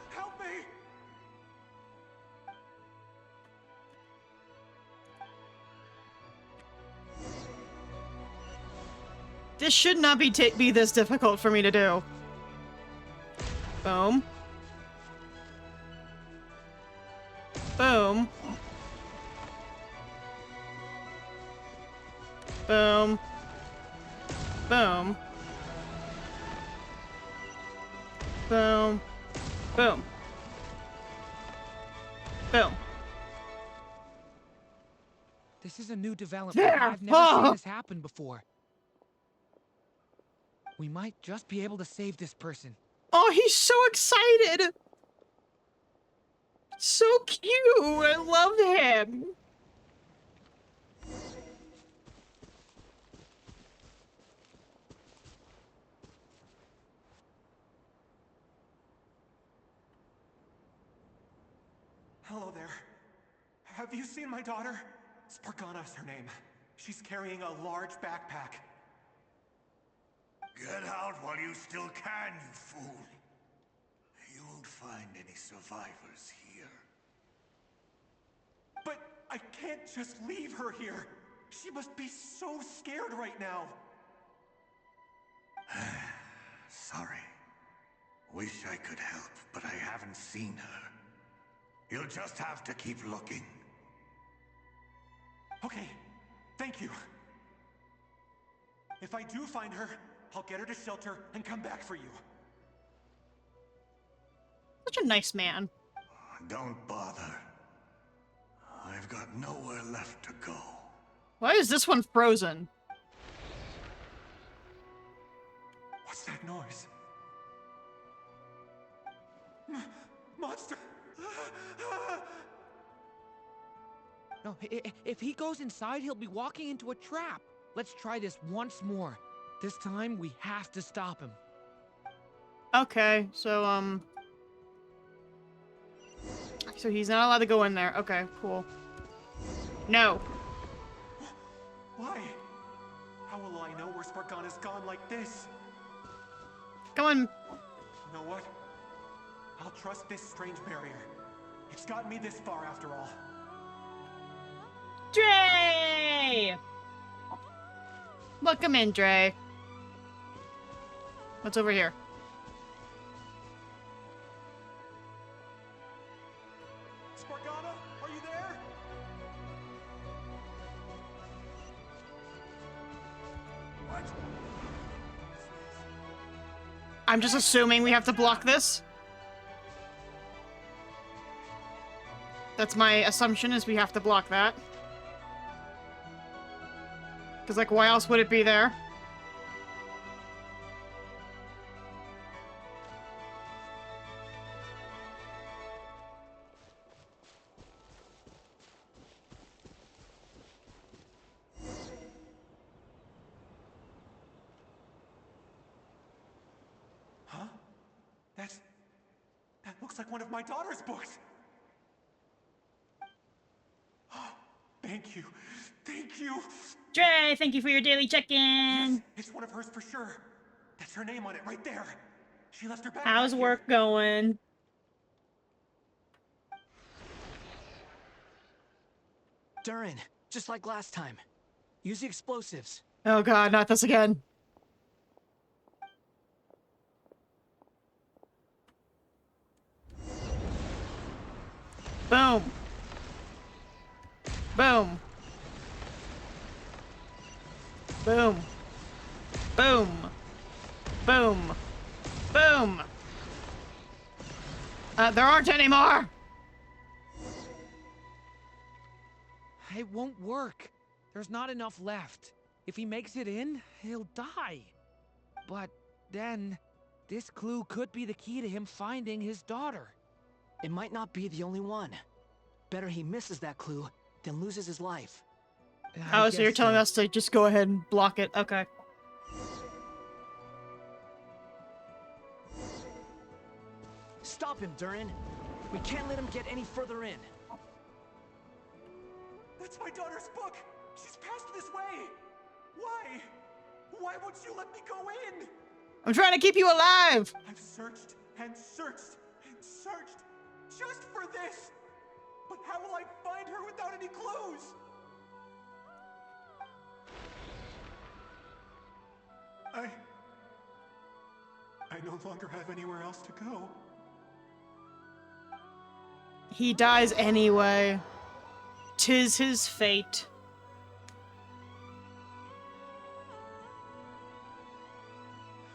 Help me! This should not be this difficult for me to do. Boom. Boom. Boom. Boom. Boom. Boom. Boom. This is a new development. There! I've never seen Oh! this happen before. We might just be able to save this person. Oh, he's so excited! So cute! I love him! Hello there. Have you seen my daughter? Spargana's her name. She's carrying a large backpack. Get out while you still can, you fool. You won't find any survivors here. But I can't just leave her here. She must be so scared right now. Sorry. Wish I could help, but I haven't seen her. You'll just have to keep looking. Okay, thank you. If I do find her, I'll get her to shelter and come back for you. Such a nice man. Don't bother. I've got nowhere left to go. Why is this one frozen? What's that noise? Monster! No, if he goes inside, he'll be walking into a trap. Let's try this once more. This time, we have to stop him. Okay, so, so he's not allowed to go in there. Okay, cool. No. Why? How will I know where Spargana's gone like this? Come on. You know what? I'll trust this strange barrier. It's gotten me this far after all. Dre! Welcome in, Dre. What's over here? Spargana, are you there? I'm just assuming we have to block this. That's my assumption, is we have to block that. Because, like, why else would it be there? Huh? That looks like one of my daughter's books. Thank you. Thank you. Dre, thank you for your daily check-in. Yes, it's one of hers for sure. That's her name on it right there. She left her bag How's right work here. going? Durin, just like last time. Use the explosives. Oh god, not this again. Boom. Boom. Boom. Boom. Boom. Boom. There aren't any more! It won't work. There's not enough left. If he makes it in, he'll die. But then, this clue could be the key to him finding his daughter. It might not be the only one. Better he misses that clue than loses his life. Oh, so you're telling us to just go ahead and block it. Okay. Stop him, Durin. We can't let him get any further in. That's my daughter's book. She's passed this way. Why? Why won't you let me go in? I'm trying to keep you alive! I've searched and searched and searched just for this. But how will I find her without any clues? I no longer have anywhere else to go. He dies anyway. 'Tis his fate.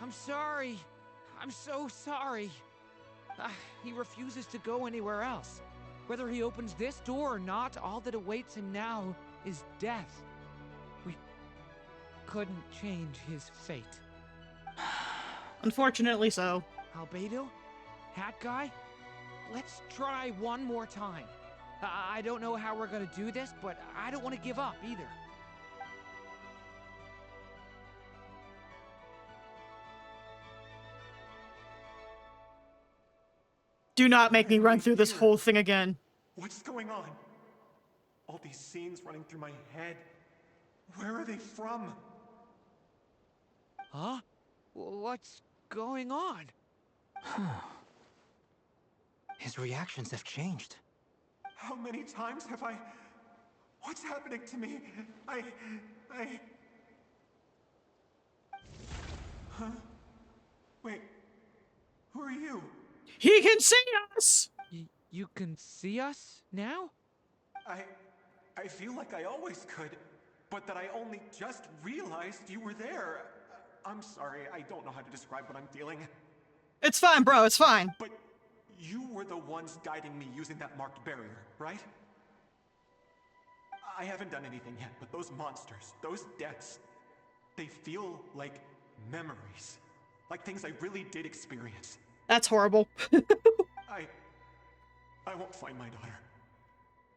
I'm sorry. I'm so sorry. He refuses to go anywhere else. Whether he opens this door or not, all that awaits him now is death. We couldn't change his fate. Unfortunately so. Albedo? Hat Guy? Let's try one more time. I don't know how we're gonna do this, but I don't want to give up either. Do not make me run through this whole thing again. What's going on? All these scenes running through my head. Where are they from? Huh? What's going on? His reactions have changed. How many times have I... What's happening to me? Huh? Wait. Who are you? He can see us! You can see us now? I feel like I always could, but that I only just realized you were there. I'm sorry, I don't know how to describe what I'm feeling. It's fine, bro, it's fine. But you were the ones guiding me using that marked barrier, right? I haven't done anything yet, but those monsters, those deaths, they feel like memories. Like things I really did experience. That's horrible. I won't find my daughter.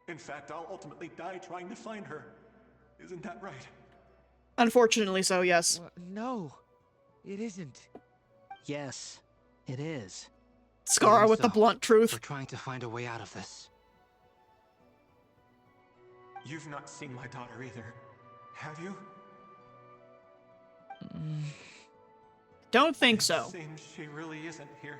In fact, I'll ultimately die trying to find her. Isn't that right? Unfortunately so, yes. No, it isn't. Yes, it is. Scar with the blunt truth. We're trying to find a way out of this. You've not seen my daughter either, have you? Don't think so. It seems she really isn't here.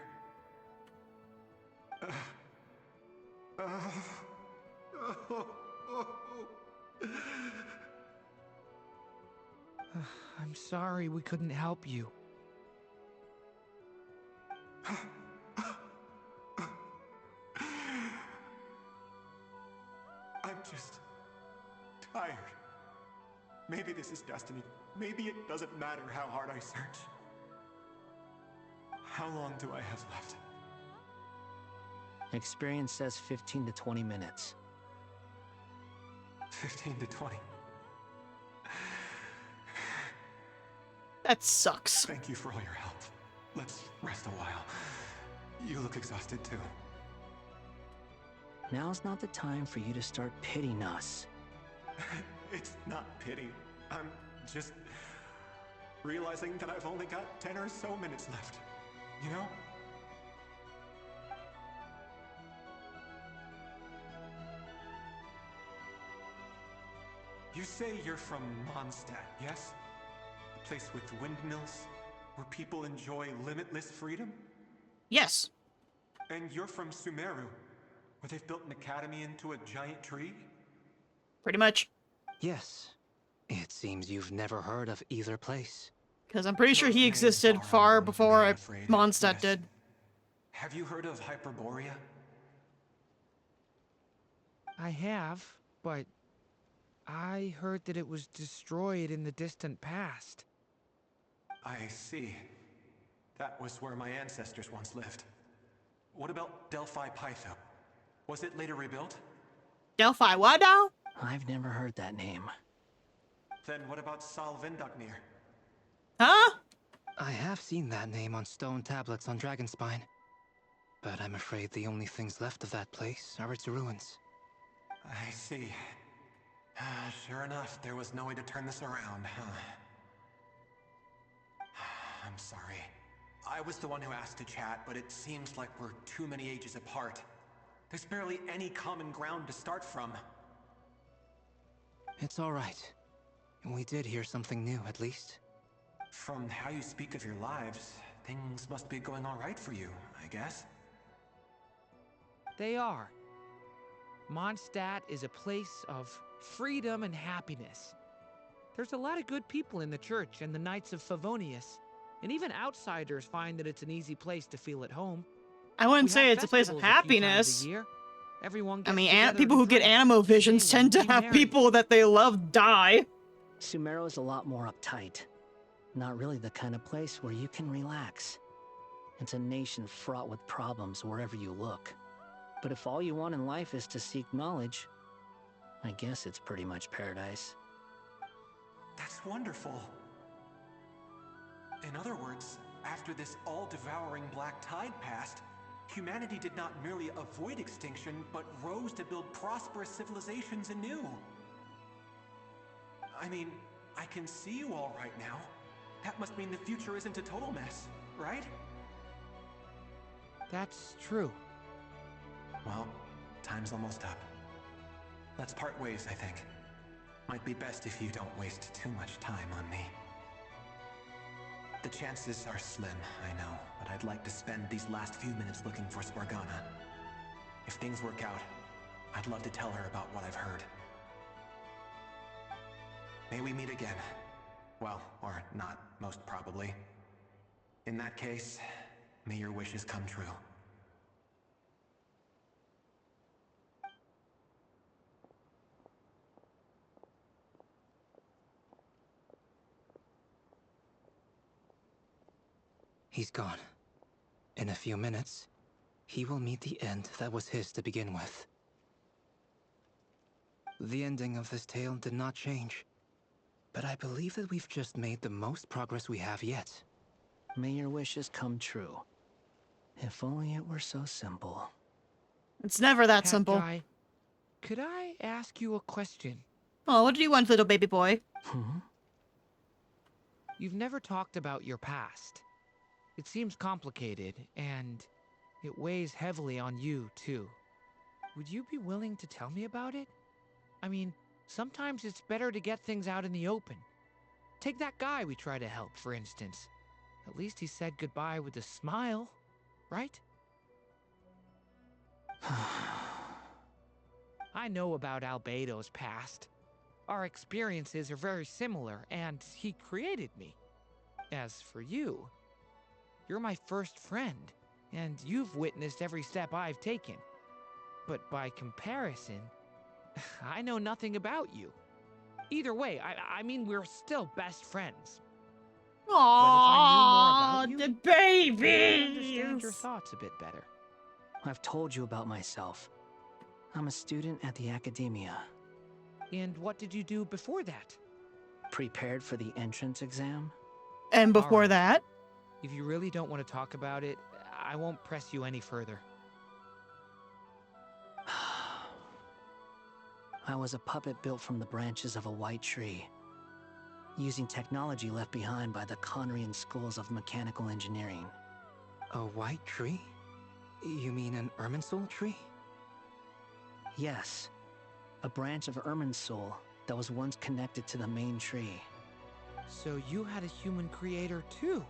I'm sorry we couldn't help you. I'm just tired. Maybe this is destiny. Maybe it doesn't matter how hard I search. How long do I have left? Experience says 15 to 20 minutes. 15 to 20. That sucks. Thank you for all your help. Let's rest a while. You look exhausted too. Now's not the time for you to start pitying us. It's not pity. I'm just realizing that I've only got 10 or so minutes left. You know? You say you're from Mondstadt, yes? A place with windmills, where people enjoy limitless freedom? Yes. And you're from Sumeru, where they've built an academy into a giant tree? Pretty much. Yes. It seems you've never heard of either place. Because I'm pretty sure he existed far before Mondstadt did. Have you heard of Hyperborea? I have, but I heard that it was destroyed in the distant past. I see. That was where my ancestors once lived. What about Delphi Pytho? Was it later rebuilt? Delphi what now? I've never heard that name. Then what about Sal Vindagnir? Huh? I have seen that name on stone tablets on Dragonspine. But I'm afraid the only things left of that place are its ruins. I see. Sure enough, there was no way to turn this around, huh? I'm sorry. I was the one who asked to chat, but it seems like we're too many ages apart. There's barely any common ground to start from. It's all right. We did hear something new, at least. From how you speak of your lives, things must be going all right for you, I guess. They are. Mondstadt is a place of freedom and happiness. There's a lot of good people in the church and the Knights of Favonius, and even outsiders find that it's an easy place to feel at home. I wouldn't say it's a place of happiness. I mean, people who get animo visions tend to have people that they love die. Sumeru is a lot more uptight. Not really the kind of place where you can relax. It's a nation fraught with problems wherever you look. But if all you want in life is to seek knowledge, I guess it's pretty much paradise. That's wonderful. In other words, after this all-devouring black tide passed, humanity did not merely avoid extinction, but rose to build prosperous civilizations anew. I mean, I can see you all right now. That must mean the future isn't a total mess, right? That's true. Well, time's almost up. Let's part ways, I think. Might be best if you don't waste too much time on me. The chances are slim, I know, but I'd like to spend these last few minutes looking for Spargana. If things work out, I'd love to tell her about what I've heard. May we meet again. Well, or not, most probably. In that case, may your wishes come true. He's gone. In a few minutes, he will meet the end that was his to begin with. The ending of this tale did not change, but I believe that we've just made the most progress we have yet. May your wishes come true. If only it were so simple. It's never that Cat simple. Guy, could I ask you a question? Oh, what do you want, little baby boy? You've never talked about your past. It seems complicated, and it weighs heavily on you, too. Would you be willing to tell me about it? I mean, sometimes it's better to get things out in the open. Take that guy we try to help, for instance. At least he said goodbye with a smile, right? I know about Albedo's past. Our experiences are very similar, and he created me. As for you, you're my first friend, and you've witnessed every step I've taken. But by comparison, I know nothing about you. Either way, I mean, we're still best friends. Aww, you, the I'd baby. understand your thoughts a bit better. I've told you about myself. I'm a student at the academia. And what did you do before that? Prepared for the entrance exam? And before Alright. that? If you really don't want to talk about it, I won't press you any further. I was a puppet built from the branches of a white tree, using technology left behind by the Conrian schools of mechanical engineering. A white tree? You mean an Irminsul tree? Yes, a branch of Irminsul that was once connected to the main tree. So you had a human creator too?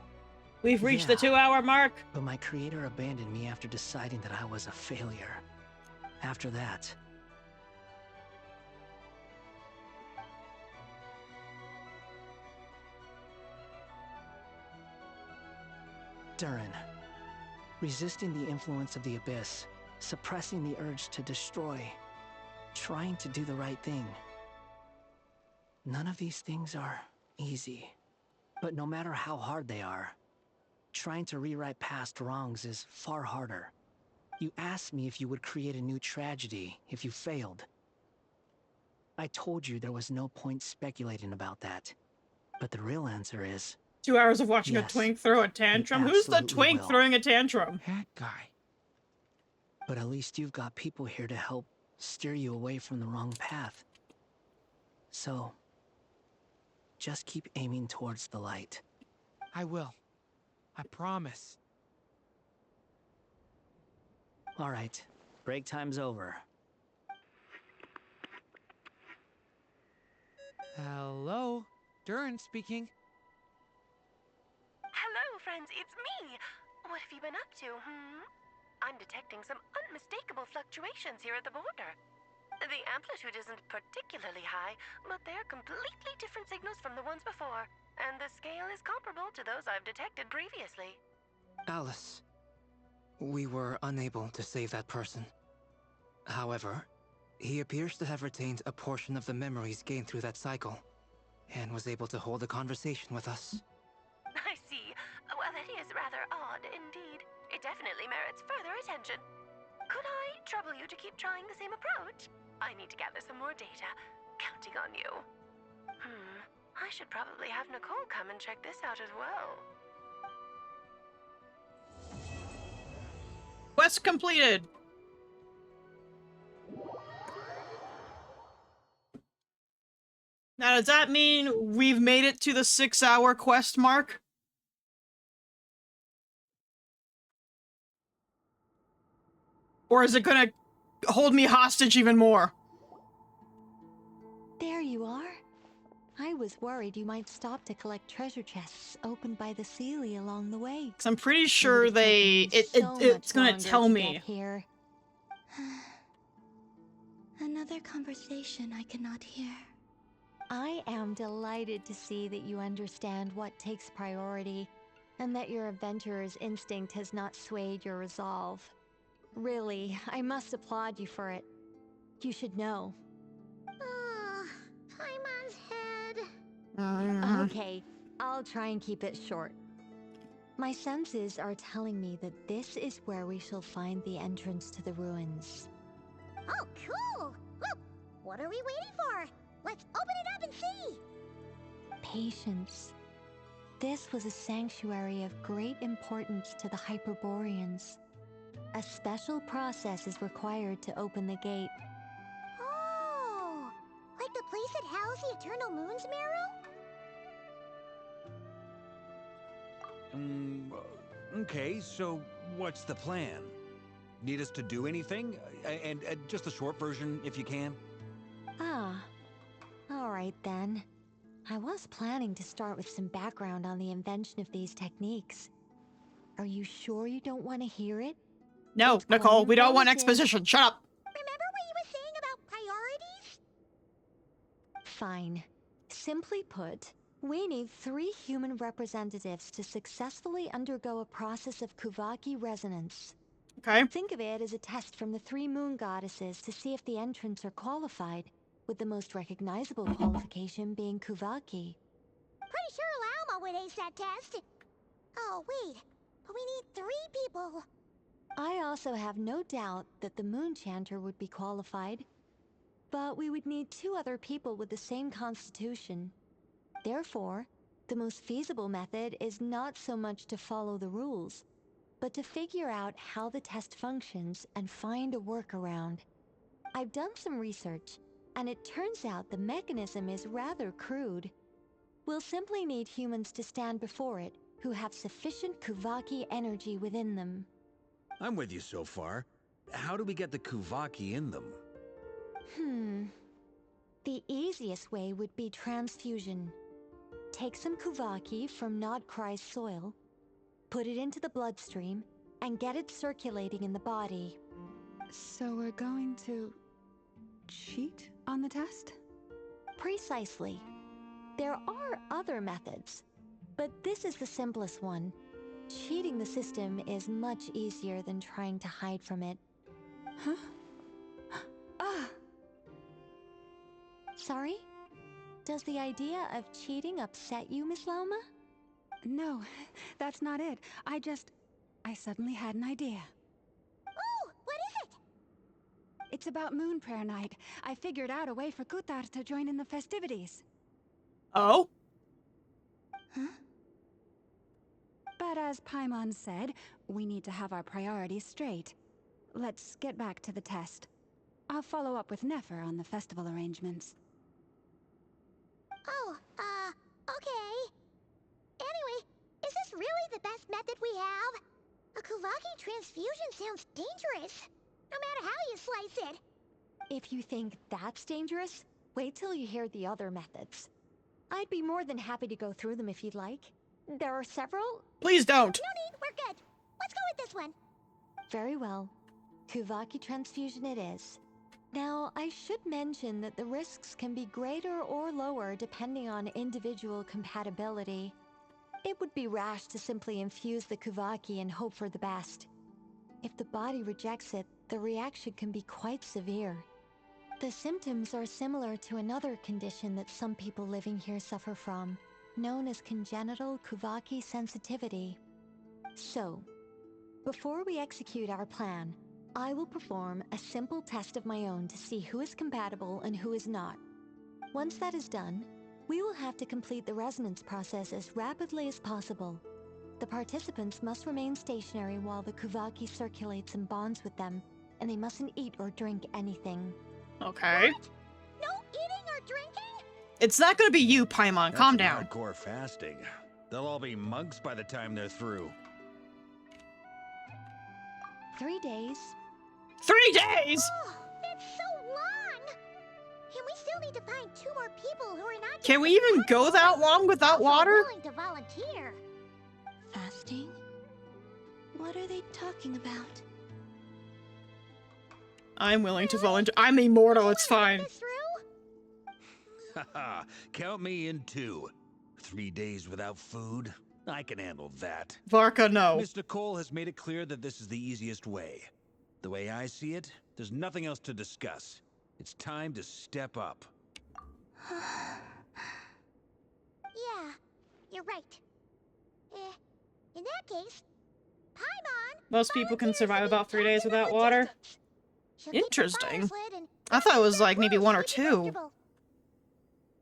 We've reached the 2-hour mark. But my creator abandoned me after deciding that I was a failure. After that, Durin, resisting the influence of the Abyss, suppressing the urge to destroy, trying to do the right thing. None of these things are easy. But no matter how hard they are, trying to rewrite past wrongs is far harder. You asked me if you would create a new tragedy if you failed. I told you there was no point speculating about that. But the real answer is... 2 hours of watching yes, a twink throw a tantrum? Who's the absolutely twink will. throwing a tantrum? That guy. But at least you've got people here to help steer you away from the wrong path. So, just keep aiming towards the light. I will. I promise. All right, break time's over. Hello? Durin speaking. Hello, friends, it's me! What have you been up to, I'm detecting some unmistakable fluctuations here at the border. The amplitude isn't particularly high, but they're completely different signals from the ones before, and the scale is comparable to those I've detected previously. Alice, we were unable to save that person. However, he appears to have retained a portion of the memories gained through that cycle, and was able to hold a conversation with us. I see. Well, that is rather odd indeed. It definitely merits further attention. Could I trouble you to keep trying the same approach? I need to gather some more data. Counting on you. I should probably have Nicole come and check this out as well. Quest completed. Now, does that mean we've made it to the 6-hour quest mark? Or is it gonna hold me hostage even more? There you are. I was worried you might stop to collect treasure chests opened by the Seelie along the way. 'Cause I'm pretty sure it's gonna tell me. Here. Another conversation I cannot hear. I am delighted to see that you understand what takes priority, and that your adventurer's instinct has not swayed your resolve. Really, I must applaud you for it. You should know. Paimon's head. Okay, I'll try and keep it short. My senses are telling me that this is where we shall find the entrance to the ruins. Oh, cool! Well, what are we waiting for? Let's open it up and see! Patience. This was a sanctuary of great importance to the Hyperboreans. A special process is required to open the gate. Oh! Like the place that housed the Eternal Moon's Marrow? Okay, so what's the plan? Need us to do anything? And just a short version, if you can. Ah. Alright then. I was planning to start with some background on the invention of these techniques. Are you sure you don't want to hear it? No, Nicole, we don't want exposition. Shut up. Remember what you were saying about priorities? Fine. Simply put, we need 3 human representatives to successfully undergo a process of Kuvaki resonance. Okay. Think of it as a test from the 3 moon goddesses to see if the entrants are qualified, with the most recognizable qualification being Kuvaki. Pretty sure Lauma Mama would ace that test. Oh, wait. But we need 3 people. I also have no doubt that the Moon Chanter would be qualified. But we would need 2 other people with the same constitution. Therefore, the most feasible method is not so much to follow the rules, but to figure out how the test functions and find a workaround. I've done some research, and it turns out the mechanism is rather crude. We'll simply need humans to stand before it who have sufficient Kuvaki energy within them. I'm with you so far. How do we get the Kuvaki in them? The easiest way would be transfusion. Take some Kuvaki from Nodcry's soil, put it into the bloodstream, and get it circulating in the body. So we're going to cheat on the test? Precisely. There are other methods, but this is the simplest one. Cheating the system is much easier than trying to hide from it. Huh? Ah! Sorry? Does the idea of cheating upset you, Miss Lauma? No, that's not it. I suddenly had an idea. Oh, what is it? It's about Moon Prayer Night. I figured out a way for Kutar to join in the festivities. Oh? Huh? But as Paimon said, we need to have our priorities straight. Let's get back to the test. I'll follow up with Nefer on the festival arrangements. Oh, okay. Anyway, is this really the best method we have? A Kuvaki transfusion sounds dangerous, no matter how you slice it. If you think that's dangerous, wait till you hear the other methods. I'd be more than happy to go through them if you'd like. There are several. Please don't. No need, we're good. Let's go with this one. Very well. Kuvaki transfusion it is. Now, I should mention that the risks can be greater or lower depending on individual compatibility. It would be rash to simply infuse the Kuvaki and hope for the best. If the body rejects it, the reaction can be quite severe. The symptoms are similar to another condition that some people living here suffer from, known as congenital Kuvaki sensitivity. So, before we execute our plan, I will perform a simple test of my own to see who is compatible and who is not. Once that is done, we will have to complete the resonance process as rapidly as possible. The participants must remain stationary while the Kuvaki circulates and bonds with them, and they mustn't eat or drink anything. Okay. What? No eating or drinking? It's not gonna be you, Paimon. Calm down. Hardcore fasting. They'll all be monks by the time they're through. 3 days. 3 days? Oh, that's so long! And we still need to find 2 more people who are not. Can we even go that long without water? Willing to volunteer. Fasting? What are they talking about? I'm willing to volunteer. I'm immortal, it's fine. Haha, count me in too. 3 days without food? I can handle that. Varka, no. Miss Nicole has made it clear that this is the easiest way. The way I see it, there's nothing else to discuss. It's time to step up. Yeah, you're right. In that case, Paimon. Most people can survive about 3 days without water. Interesting. I thought it was like maybe 1 or 2.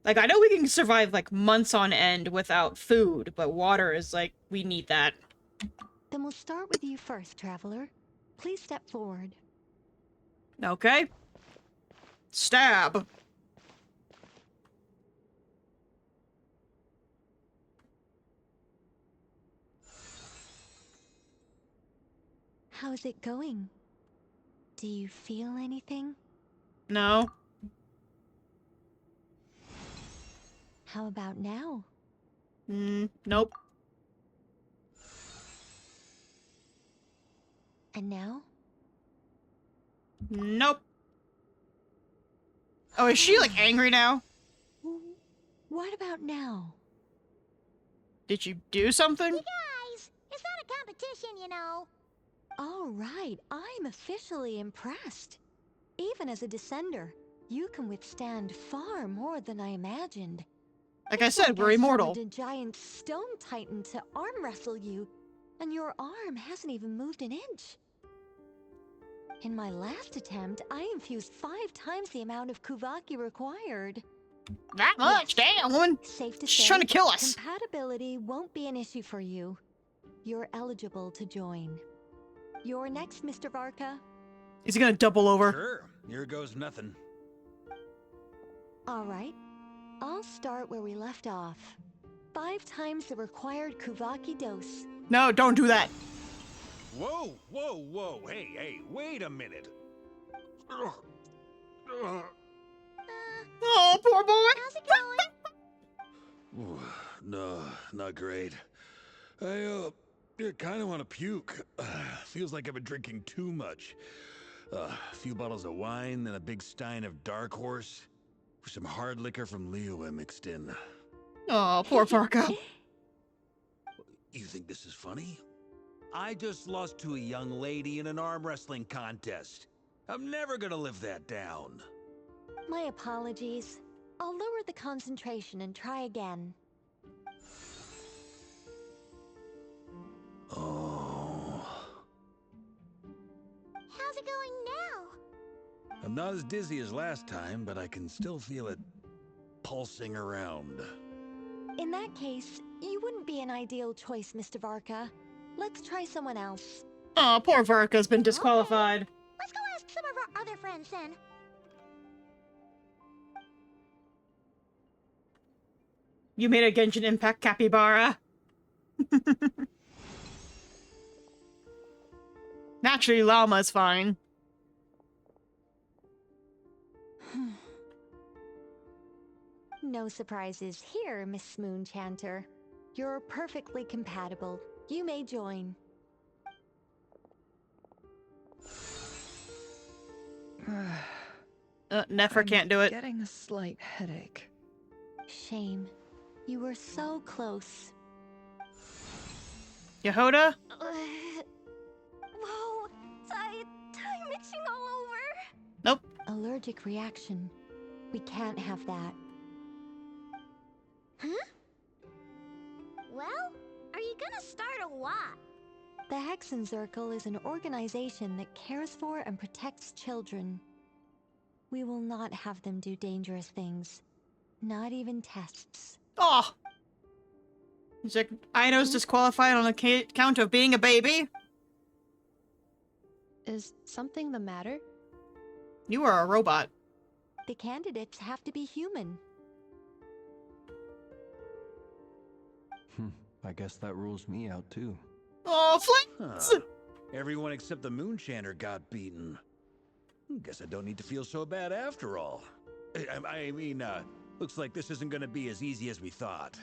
Like, I know we can survive like months on end without food, but water is like, we need that. Then we'll start with you first, traveler. Please step forward. Okay. Stab. How's it going? Do you feel anything? No. How about now? Nope. And now? Nope. Oh, is she like angry now? What about now? Did you do something? You guys, it's not a competition, you know. All right, I'm officially impressed. Even as a descender, you can withstand far more than I imagined. Like I It's said, we're I immortal. summoned a giant stone titan to arm wrestle you, and your arm hasn't even moved an inch. In my last attempt, I infused 5 times the amount of Kuvaki required. That much? Yes. Damn, woman. Safe to She's say, trying to kill us. compatibility won't be an issue for you. You're eligible to join. You're next, Mr. Varka. Is he gonna double over? Sure. Here goes nothing. All right. I'll start where we left off. 5 times the required Kuvaki dose. No, don't do that. Whoa, whoa, whoa. Hey, hey, wait a minute. Oh, poor boy. How's it going? Ooh, no, not great. I kind of want to puke. Feels like I've been drinking too much. A few bottles of wine, then a big stein of Dark Horse, with some hard liquor from Liyue mixed in. Oh, poor Varka. You think this is funny? I just lost to a young lady in an arm wrestling contest. I'm never gonna live that down. My apologies. I'll lower the concentration and try again. Oh. How's it going now? I'm not as dizzy as last time, but I can still feel it pulsing around. In that case, you wouldn't be an ideal choice, Mr. Varka. Let's try someone else. Oh, poor Varka's been disqualified. Okay. Let's go ask some of our other friends then. You made a Genshin Impact capybara. Naturally, llama's fine. No surprises here, Miss Moonchanter. You're perfectly compatible. You may join. Nefer can't do it. Getting a slight headache. Shame. You were so close. Yehoda? Whoa! Time itching all over! Nope. Allergic reaction. We can't have that. Huh? Well, are you gonna start a what? The Hexenzirkel is an organization that cares for and protects children. We will not have them do dangerous things. Not even tests. Oh! He's like, Aino's disqualified on account of being a baby? Is something the matter? You are a robot. The candidates have to be human. I guess that rules me out too. Oh, Flint! Huh. Everyone except the Moonchanter got beaten. Guess I don't need to feel so bad after all. I mean, looks like this isn't gonna be as easy as we thought.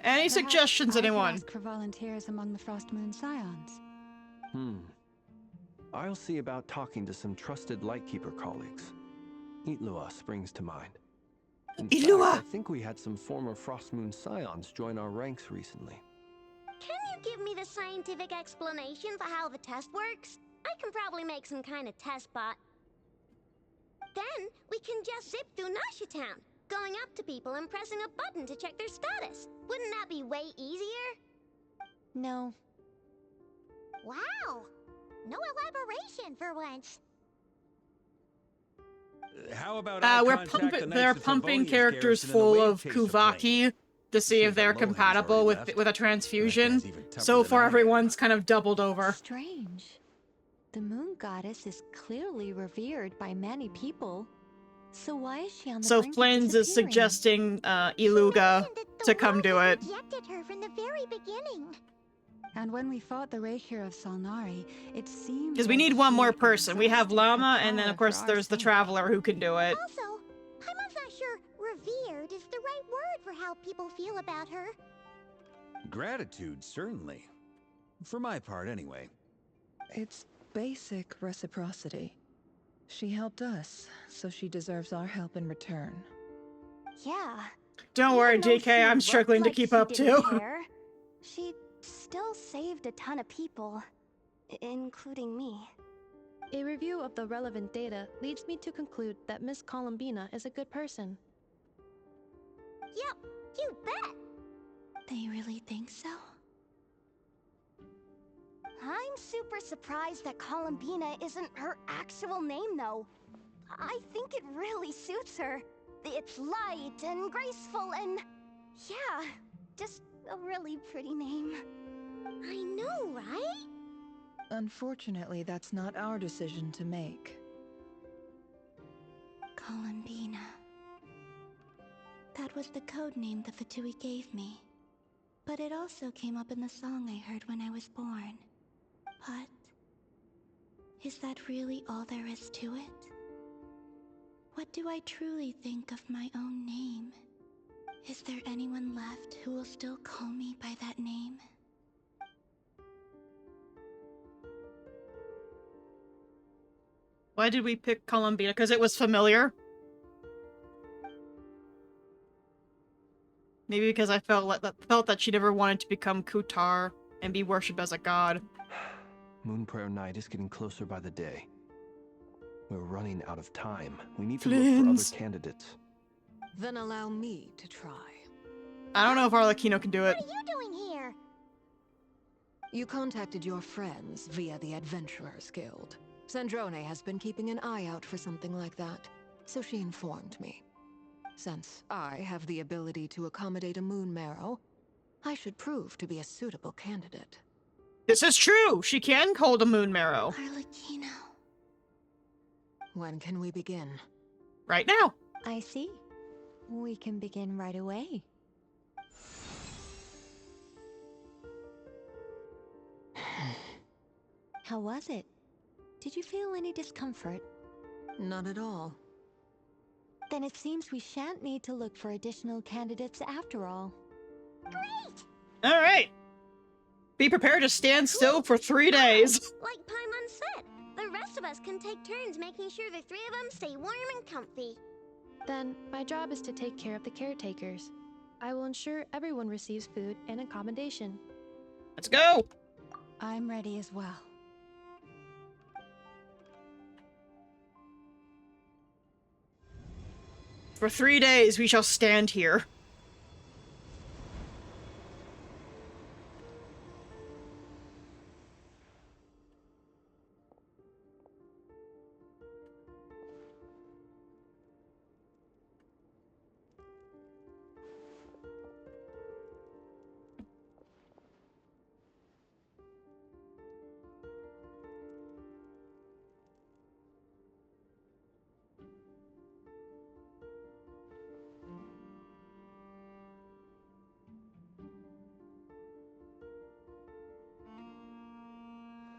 Any suggestions, I could anyone? ask for volunteers among the Frost Moon Scions. I'll see about talking to some trusted Lightkeeper colleagues. Itlua springs to mind. In Itlua! fact, I think we had some former Frost Moon Scions join our ranks recently. Can you give me the scientific explanation for how the test works? I can probably make some kind of test bot. Then we can just zip through Nasha Town, going up to people and pressing a button to check their status. Wouldn't that be way easier? No. Wow! No elaboration for once. How about they're pumping characters full of Kuvaki to see if they're compatible with a transfusion. So far, everyone's kind of doubled over. Strange. The moon goddess is clearly revered by many people. So why is she on the brink of Flynn's is disappearing? suggesting Iluga to come do it. Rejected her from the very beginning. And when we fought the Rakier of Salnari, it seemed Because we need one more person. We have Llama, and then of course there's the Traveler who can do it. Also, I'm not sure revered is the right word for how people feel about her. Gratitude, certainly. For my part, anyway. It's basic reciprocity. She helped us, so she deserves our help in return. Yeah. Don't worry, Even though DK, she I'm looked struggling to like keep she up didn't too. care, she still saved a ton of people, including me. A review of the relevant data leads me to conclude that Miss Columbina is a good person. Yep, you bet. They really think so? I'm super surprised that Columbina isn't her actual name, though. I think it really suits her. It's light and graceful and... yeah, just a really pretty name. I know, right? Unfortunately, that's not our decision to make. Columbina. That was the code name the Fatui gave me. But it also came up in the song I heard when I was born. But... is that really all there is to it? What do I truly think of my own name? Is there anyone left who will still call me by that name? Why did we pick Columbina? Because it was familiar? Maybe because I felt that she never wanted to become Kutar and be worshipped as a god. Moon Prayer Night is getting closer by the day. We're running out of time. We need to look for other candidates. Then allow me to try. I don't know if Arlecchino can do it. What are you doing here? You contacted your friends via the Adventurers Guild. Sandrone has been keeping an eye out for something like that, so she informed me. Since I have the ability to accommodate a moon marrow, I should prove to be a suitable candidate. This is true! She can hold a moon marrow. Arlecchino. When can we begin? Right now. I see. We can begin right away. How was it? Did you feel any discomfort? Not at all. Then it seems we shan't need to look for additional candidates after all. Great! Alright. Be prepared to stand still for 3 days. Like Paimon said, the rest of us can take turns making sure the three of them stay warm and comfy. Then, my job is to take care of the caretakers. I will ensure everyone receives food and accommodation. Let's go! I'm ready as well. For 3 days we shall stand here.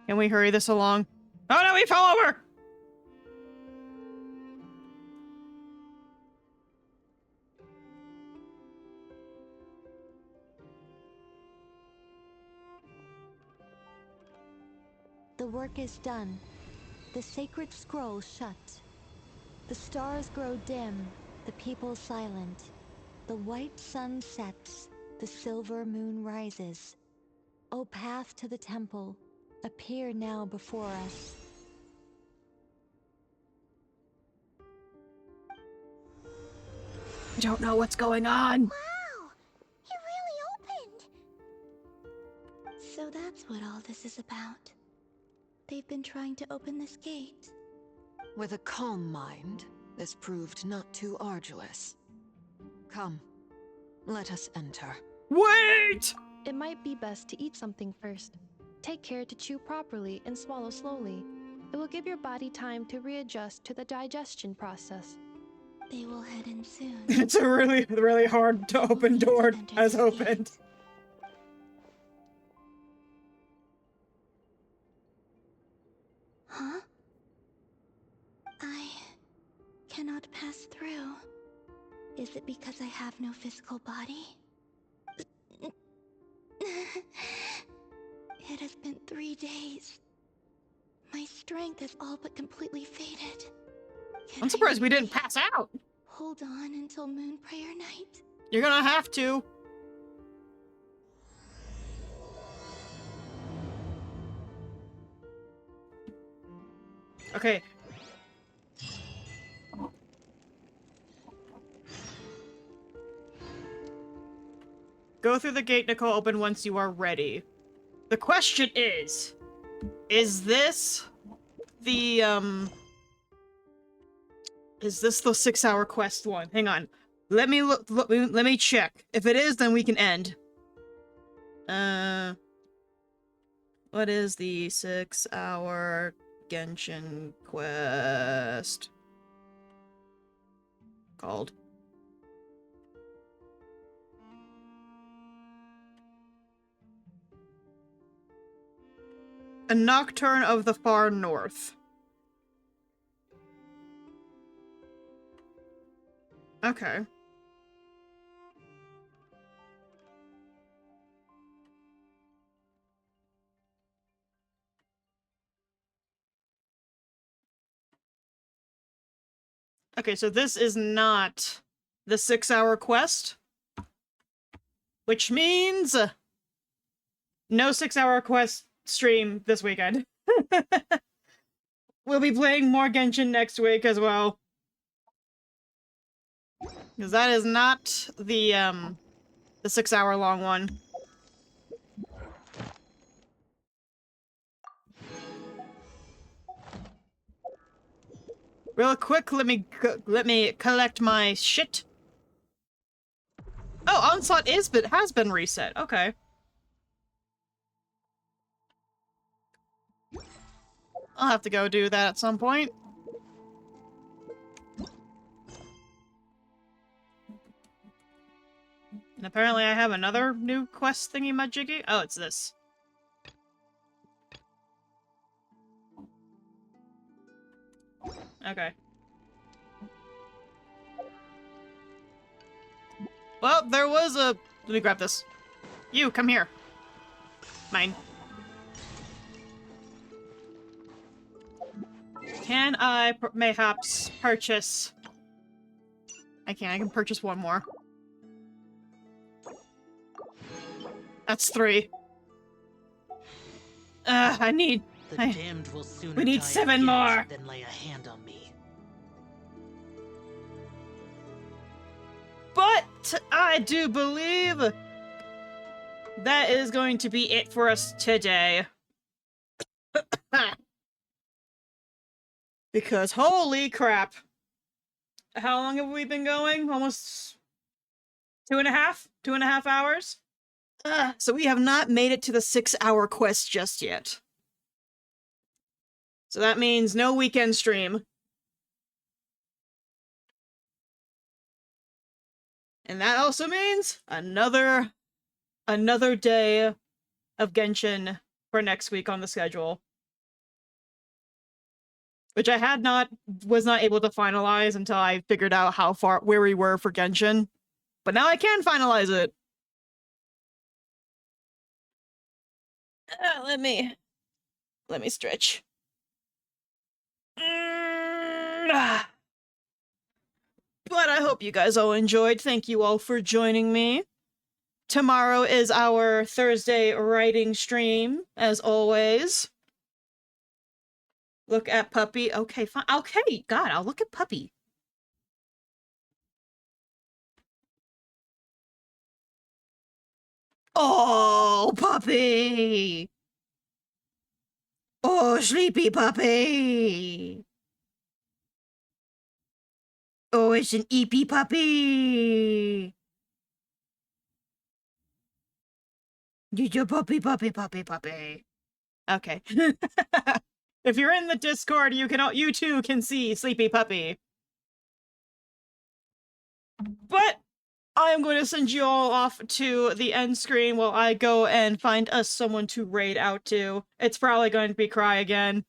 Can we hurry this along? Oh no, we fell over! The work is done. The sacred scroll shut. The stars grow dim, the people silent. The white sun sets, the silver moon rises. O path to the temple, appear now before us. I don't know what's going on. Wow! It really opened! So that's what all this is about. They've been trying to open this gate. With a calm mind, this proved not too arduous. Come, let us enter. Wait! It might be best to eat something first. Take care to chew properly and swallow slowly. It will give your body time to readjust to the digestion process. They will head in soon. It's a really, really hard to open door has opened. Huh? I cannot pass through. Is it because I have no physical body? It has been 3 days. My strength has all but completely faded. I'm surprised we didn't pass out. Hold on until Moon Prayer Night. You're gonna have to. Okay. Go through the gate Nicole open once you are ready. The question is this the, is this the 6-hour quest one? Hang on. Let me look, let me check. If it is, then we can end. What is the 6-hour Genshin quest called? A Nocturne of the Far North. Okay. Okay, so this is not the 6-hour quest, which means no 6-hour quest stream this weekend. We'll be playing more Genshin next week as well. Because that is not the 6-hour long one. Real quick, let me collect my shit. Oh, Onslaught has been reset. Okay. I'll have to go do that at some point. And apparently I have another new quest thingy-majiggy. Oh, it's this. Okay. Well, there was a... Let me grab this. You, come here. Mine. Can I mayhaps purchase... I can purchase one more. That's 3. I need... The damned will sooner we need die 7 of more! guilt than lay a hand on me. But I do believe that is going to be it for us today. Because holy crap. How long have we been going? Almost 2.5? 2.5 hours? So we have not made it to the 6-hour quest just yet. So that means no weekend stream. And that also means another day of Genshin for next week on the schedule. Which I was not able to finalize until I figured out where we were for Genshin. But now I can finalize it. Let me stretch. But I hope you guys all enjoyed. Thank you all for joining me. Tomorrow is our Thursday writing stream, as always. Look at Puppy. Okay, fine. Okay, God, I'll look at Puppy. Oh, Puppy! Oh, sleepy Puppy! Oh, it's an eepy puppy! You're a puppy. Okay. If you're in the Discord, you too can see Sleepy Puppy. But I'm going to send you all off to the end screen while I go and find us someone to raid out to. It's probably going to be Cry again.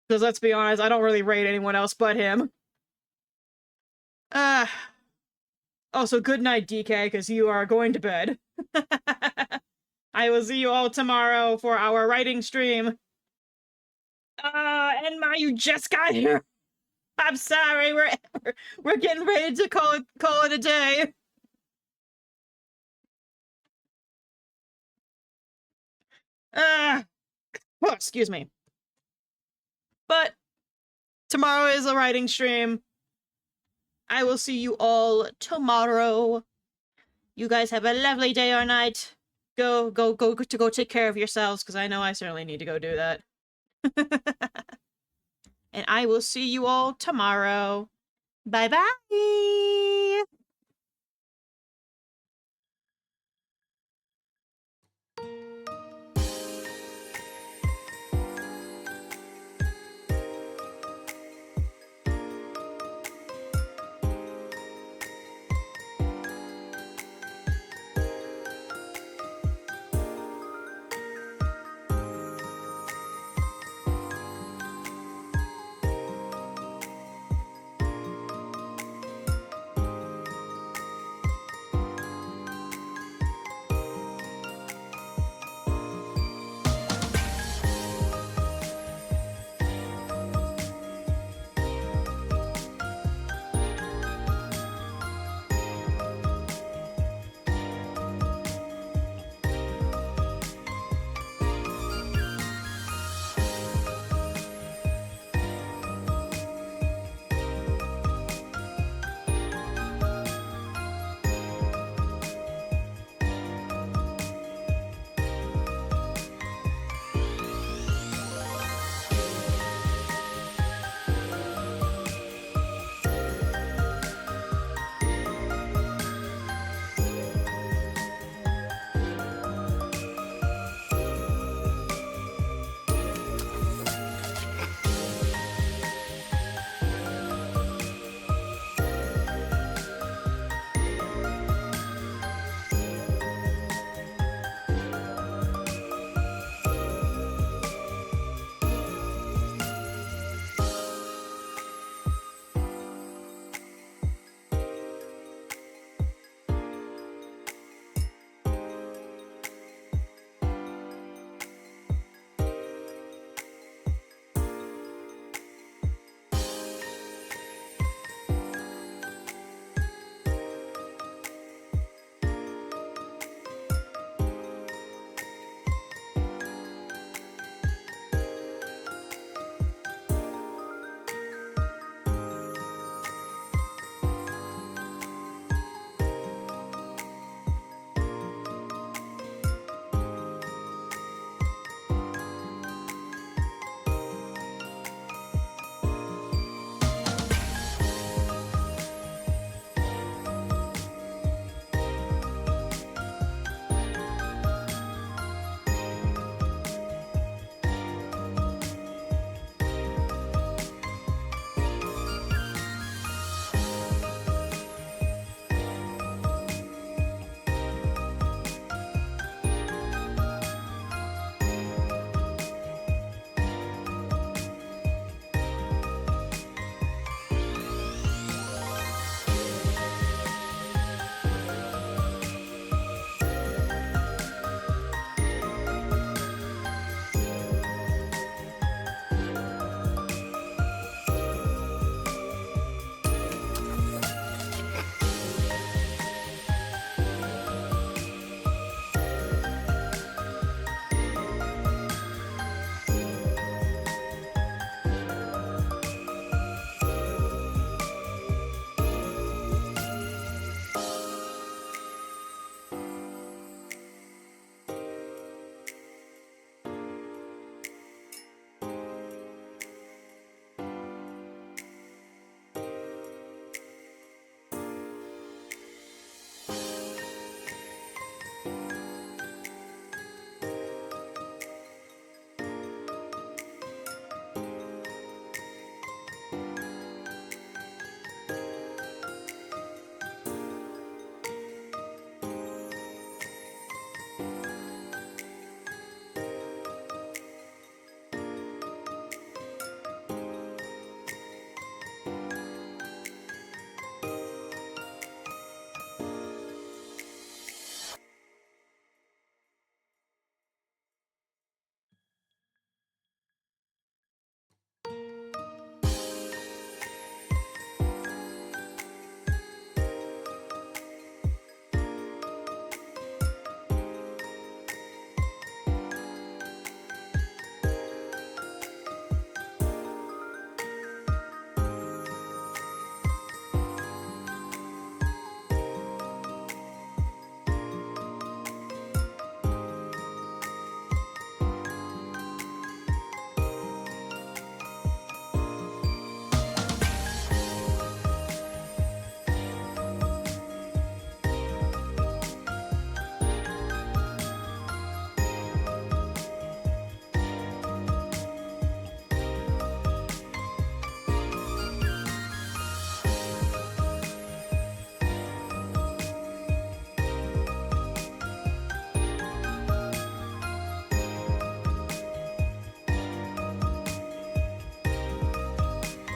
Because let's be honest, I don't really raid anyone else but him. Also, good night, DK, because you are going to bed. I will see you all tomorrow for our writing stream. Enma, you just got here. I'm sorry, we're getting ready to call it a day. Oh, excuse me. But tomorrow is a writing stream. I will see you all tomorrow. You guys have a lovely day or night. Go take care of yourselves, because I know I certainly need to go do that. And I will see you all tomorrow. Bye-bye!